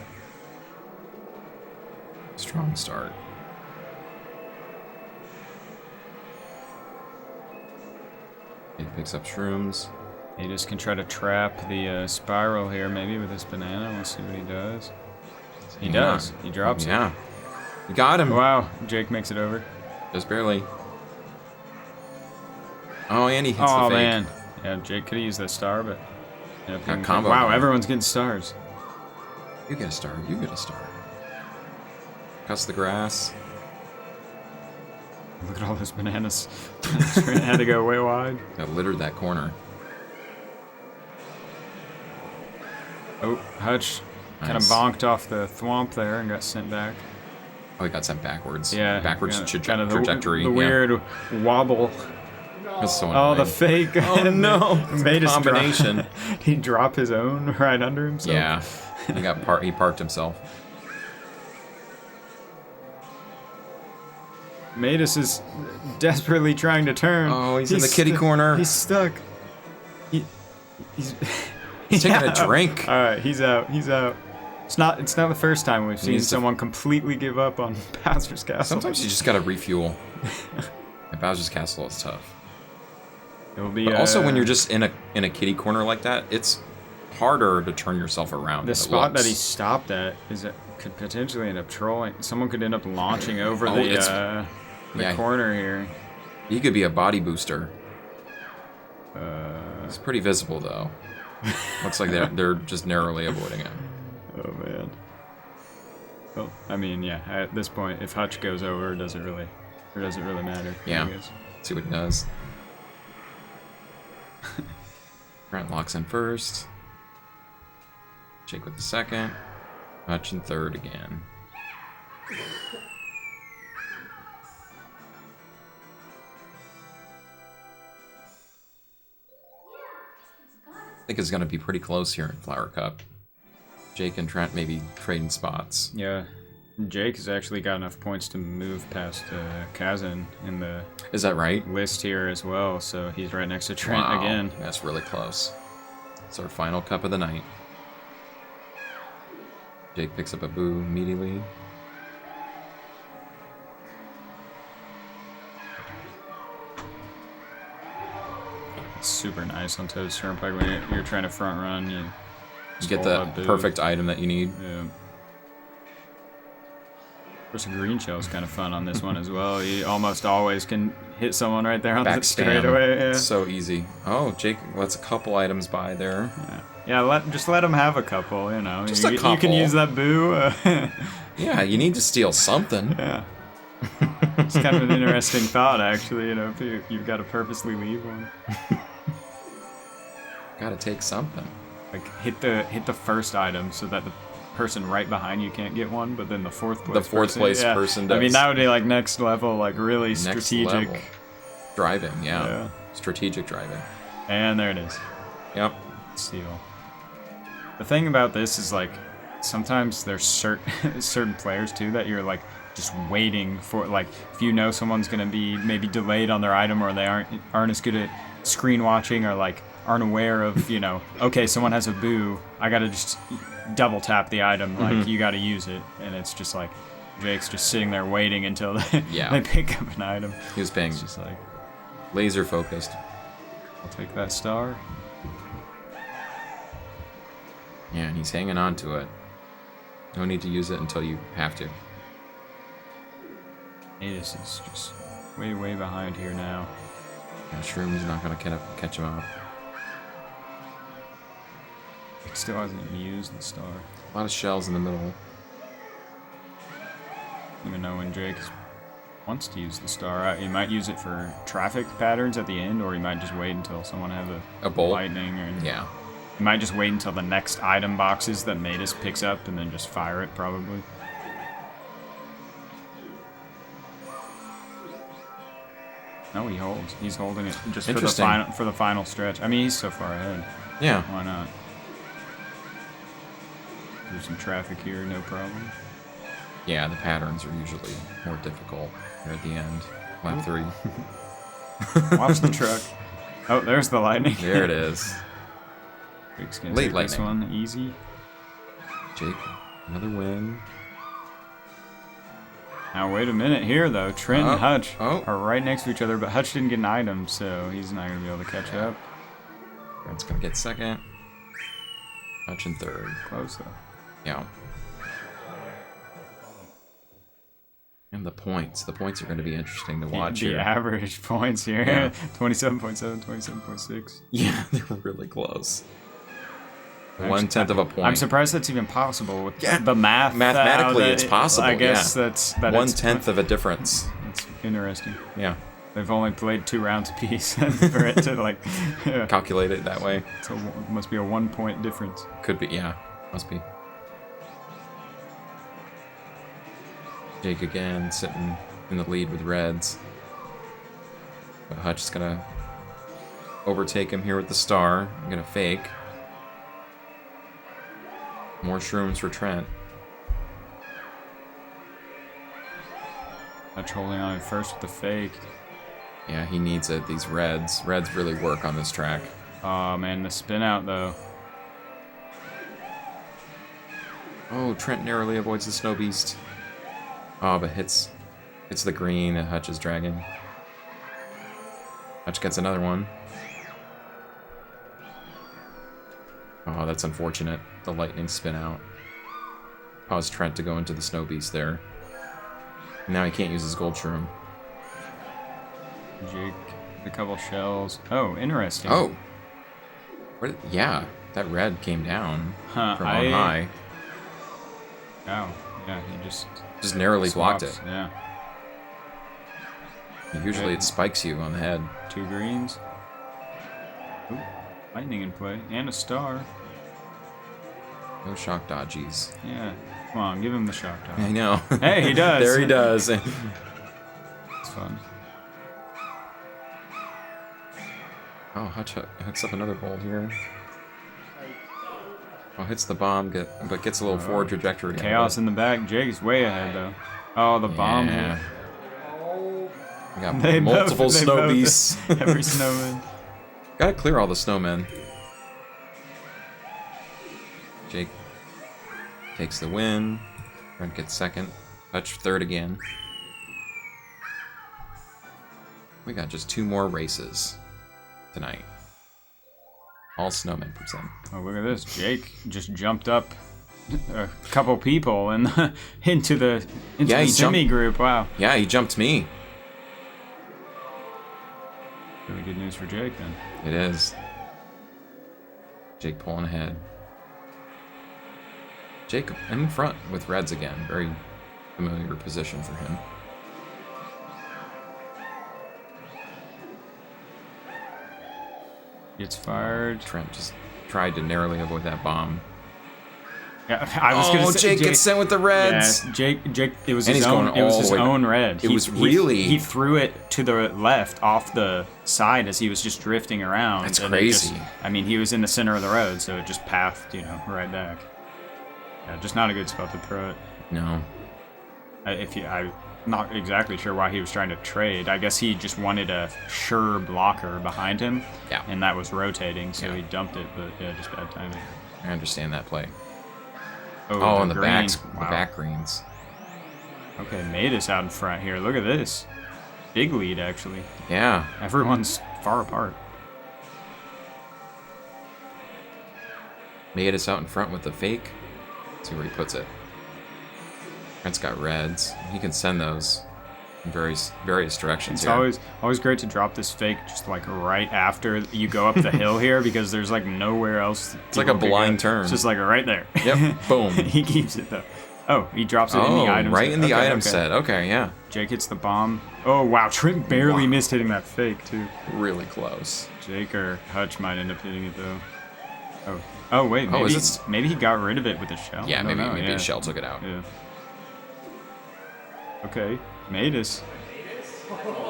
Strong start. He picks up shrooms. Matus can try to trap the spiral here, maybe with this banana. We'll see what he does. He does. He drops it. Yeah. You got him. Wow, Jake makes it over. Just barely. Oh, and he hits the Oh, fake. man. Yeah, Jake could have used that star, but... Got combo wow, going. everyone's getting stars. You get a star. You get a star. Cuts the grass. Look at all those bananas. Had to go way wide. Got littered that corner. Oh, Hutch kind of Nice. bonked off the thwomp there and got sent back. Oh, he got sent backwards. Yeah. Backwards kind of trajectory. The yeah. weird wobble. That's so Oh, the annoying. fake. Oh, no. It's a Made his combination. He dropped his own right under himself. Yeah. He parked himself. Matus is desperately trying to turn. Oh, he's in the kitty corner. He's stuck. He's He's taking a drink. All right, he's out. He's out. It's not the first time we've seen needs to- someone completely give up on Bowser's Castle. Sometimes you just gotta refuel. And Bowser's Castle is tough. It'll be. But also, when you're just in a kitty corner like that, it's harder to turn yourself around. the spot that he stopped at could potentially end up trolling. Someone could end up launching over the yeah. corner here. He could be a body booster. It's pretty visible though. Looks like they're just narrowly avoiding it. Oh man. Well, I mean, yeah. At this point, if Hutch goes over, does it really matter? Yeah. I guess. See what he does. Trent locks in first. Jake with the second. Hutch in third again. I think it's going to be pretty close here in Flower Cup. Jake and Trent maybe trading spots. Yeah. Jake has actually got enough points to move past Kazn in the Is that right? list here as well, so he's right next to Trent Wow, again. That's really close. It's our final cup of the night. Jake picks up a boo immediately. It's super nice on Toad's Turnpike when you're trying to front run. You Get the perfect item that you need. Yeah. Of course, a green shell is kind of fun on this one as well. You almost always can hit someone right there on Back the straightaway. Yeah. So easy. Oh, Jake lets a couple items by there. Yeah, just let them have a couple, you know. Just you, a couple. You can use that boo. Yeah, you need to steal something. Yeah. It's kind of an interesting thought, actually, you know, if you've got to purposely leave one. Gotta take something. Like, hit the first item so that the person right behind you can't get one, but then the fourth place person does. I mean, that would be like next level, like really Next strategic level. Driving, yeah. Strategic driving. And there it is. Yep. Steal. The thing about this is, like, sometimes there's certain players too that you're like just waiting for. Like, if you know someone's gonna be maybe delayed on their item, or they aren't as good at screen watching, or like aren't aware of, you know, okay, someone has a boo, I gotta just double tap the item, like you gotta use it, and it's just like Jake's just sitting there waiting until they pick up an item. He was being just like laser focused. I'll take that star. Yeah, and he's hanging on to it. No need to use it until you have to. This is just way behind here now. Yeah, Shroom's not gonna catch him up. He still hasn't used the star. A lot of shells in the middle. I don't even know when Jake wants to use the star. He might use it for traffic patterns at the end, or he might just wait until someone has a bolt. Lightning. Or, yeah. He might just wait until the next item boxes that Matus picks up and then just fire it, probably. No, he holds. He's holding it just for the final stretch. I mean, he's so far ahead. Yeah. Why not? There's some traffic here, no problem. Yeah, the patterns are usually more difficult here at the end. Lap 3. Watch the truck. Oh, there's the lightning. There it is. Jake's gonna Late take lightning. this one easy. Jake, another win. Now wait a minute here though. Trent and Hutch are right next to each other, but Hutch didn't get an item, so he's not gonna be able to catch up. Trent's gonna get second. Hutch in third. Close though. Yeah. And the points. The points are going to be interesting to watch the here. average points here. Yeah. 27.7, 27.6. Yeah, they're really close. 1/10 of a point. I'm surprised that's even possible with the math. Mathematically, it's possible. I guess that's 1/10 of a difference. It's interesting. Yeah. They've only played 2 rounds apiece for it to like calculate it that way. So it must be a 1-point difference. Could be, yeah. Must be. Jake again sitting in the lead with reds. But Hutch is gonna overtake him here with the star. I'm gonna fake. More shrooms for Trent. Hutch holding on first with the fake. Yeah, he needs it. These reds. Reds really work on this track. Oh man, the spin out though. Oh, Trent narrowly avoids the snow beast. Oh, but hits the green that Hutch is dragging. Hutch gets another one. Oh, that's unfortunate. The lightning spin out. Caused Trent to go into the snow beast there. Now he can't use his gold shroom. Jake, a couple shells. Oh, interesting. Oh! Yeah, that red came down from on high. Oh, yeah, he just narrowly blocked it. Yeah. Usually it spikes you on the head. 2 greens. Ooh, lightning in play. And a star. No shock dodgies. Yeah. Come on, give him the shock dodge. I know. Hey, he does. There he does. It's fun. Oh, Hutch hooks up another bolt here. Oh, hits the bomb, but gets a little forward trajectory. Chaos in the back. Jake's way ahead, though. Oh, the bomb. Yeah. We got multiple snow beasts. Every snowman. Gotta clear all the snowmen. Jake takes the win. Trent gets second. Hutch third again. We got just 2 more races tonight. All snowmen from Sim. Oh, look at this. Jake just jumped up a couple people and into the semi group. Wow. Yeah, he jumped me. Really good news for Jake then. It is. Jake pulling ahead. Jake in front with Reds again. Very familiar position for him. Gets fired. Trent just tried to narrowly avoid that bomb. Yeah, I was gonna say, Jake gets sent with the Reds. Yeah, Jake. It was And his he's own. going It was all his the way- own red. It was really- He threw it to the left off the side as he was just drifting around. That's and it crazy. I mean, he was in the center of the road, so it just pathed, right back. Yeah, just not a good spot to throw it. No. I'm not exactly sure why he was trying to trade. I guess he just wanted a sure blocker behind him. Yeah. And that was rotating, so Yeah. he dumped it. But yeah, just bad timing. I understand that play. Oh, and the green. back greens. Okay, made us out in front here. Look at this. Big lead, actually. Yeah. Everyone's far apart. Made us out in front with the fake. Let's see where he puts it. Trent's got Reds. He can send those in various directions It's here. always great to drop this fake just like right after you go up the hill here because there's like nowhere else. It's like a blind turn. It's just like right there. Yep. Boom. He keeps it though. Oh, he drops it in the item right set. in the Okay, item okay. set. Okay, yeah. Jake hits the bomb. Oh, wow. Trent barely missed hitting that fake, too. Really close. Jake or Hutch might end up hitting it, though. Oh wait. Oh, Maybe, is it- maybe he got rid of it with a shell. Yeah, I don't know, maybe yeah. a shell took it out. Yeah. Okay. Matus.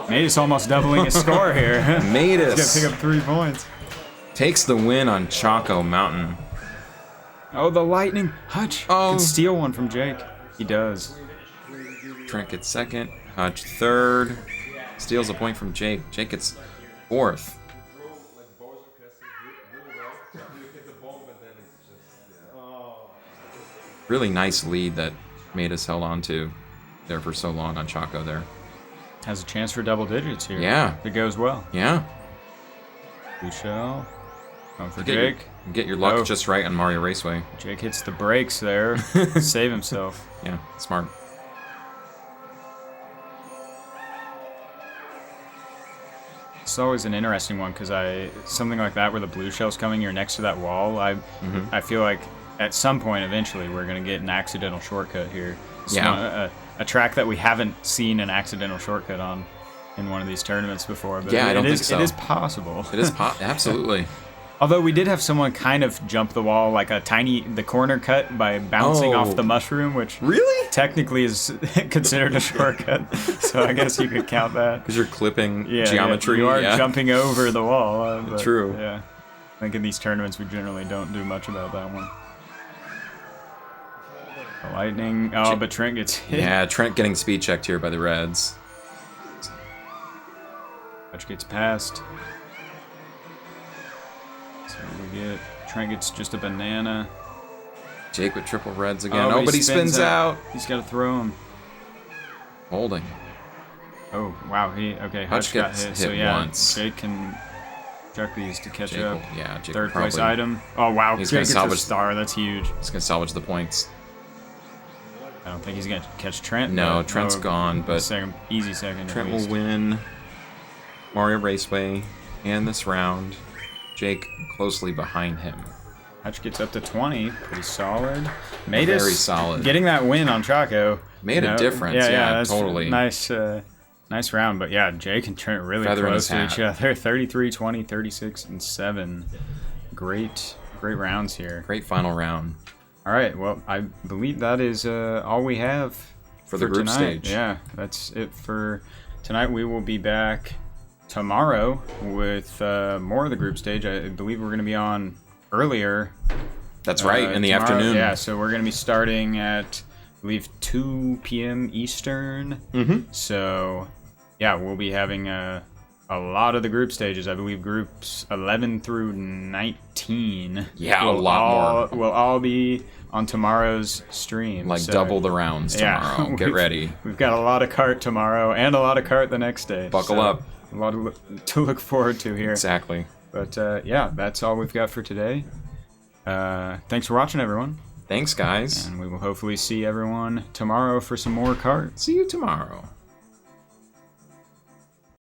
Matus almost doubling his score here. He's got to pick Matus up 3 points. takes the win on Chaco Mountain. Oh, the lightning. Hutch can steal one from Jake. He does. Trent gets second. Hutch third. Steals a point from Jake. Jake gets fourth. Really nice lead that Matus held on to there for so long on Chaco there. Has a chance for double digits here. Yeah. If it goes well. Yeah. Blue shell. Going for Get Jake. Get your luck Oh. just right on Mario Raceway. Jake hits the brakes there. Save himself. Yeah, smart. It's always an interesting one because something like that where the blue shell's coming, you're next to that wall. I feel like at some point eventually we're gonna get an accidental shortcut here. It's Yeah. a track that we haven't seen an accidental shortcut on in one of these tournaments before. But Yeah, I don't it think is, so. It is possible. It is absolutely. Although we did have someone kind of jump the wall like the corner cut by bouncing off the mushroom, which Really? technically is considered a shortcut. So I guess you could count that. Because you're clipping Yeah, geometry. you are yeah. jumping over the wall. But, True. Yeah. I think in these tournaments we generally don't do much about that one. The lightning. Oh, but Trent gets hit. Yeah, Trent getting speed checked here by the Reds. Hutch gets past. So we get Trent gets just a banana. Jake with triple Reds again. Oh, But he spins out. He's got to throw him. Holding. Oh wow, Hutch Hutch got gets hit. So hit yeah, once. Jake can chuck these to catch Jake up. will- yeah, Jake Third will place probably- item. Oh wow, He's Jake gonna gets a salvage- star. That's huge. He's going to salvage the points. I don't think he's gonna catch Trent. No, but- Trent's gone, but easy second. Trent at will least. win Mario Raceway and this round. Jake closely behind him. Hutch gets up to 20, pretty solid. Very solid. Getting that win on Chaco Made a difference, yeah, that's totally. Nice, nice round. But yeah, Jake and Trent really Feather in close his to hat. each other. 33, 20, 36, and 7. Great rounds here. Great final round. All right, well, I believe that is all we have For the group tonight. stage. Yeah, that's it for tonight. We will be back tomorrow with more of the group stage. I believe we're going to be on earlier. That's right, in the Tomorrow. afternoon. Yeah, so we're going to be starting at, I believe, 2 p.m. Eastern. Mm-hmm. So, yeah, we'll be having a lot of the group stages. I believe groups 11 through 19. Yeah, a lot more. Will all be on tomorrow's stream. Like so, double the rounds tomorrow. Yeah, Get ready. We've got a lot of Kart tomorrow and a lot of Kart the next day. Buckle up. A lot to look forward to here. Exactly. But yeah, that's all we've got for today. Thanks for watching, everyone. Thanks, guys. And we will hopefully see everyone tomorrow for some more Kart. See you tomorrow.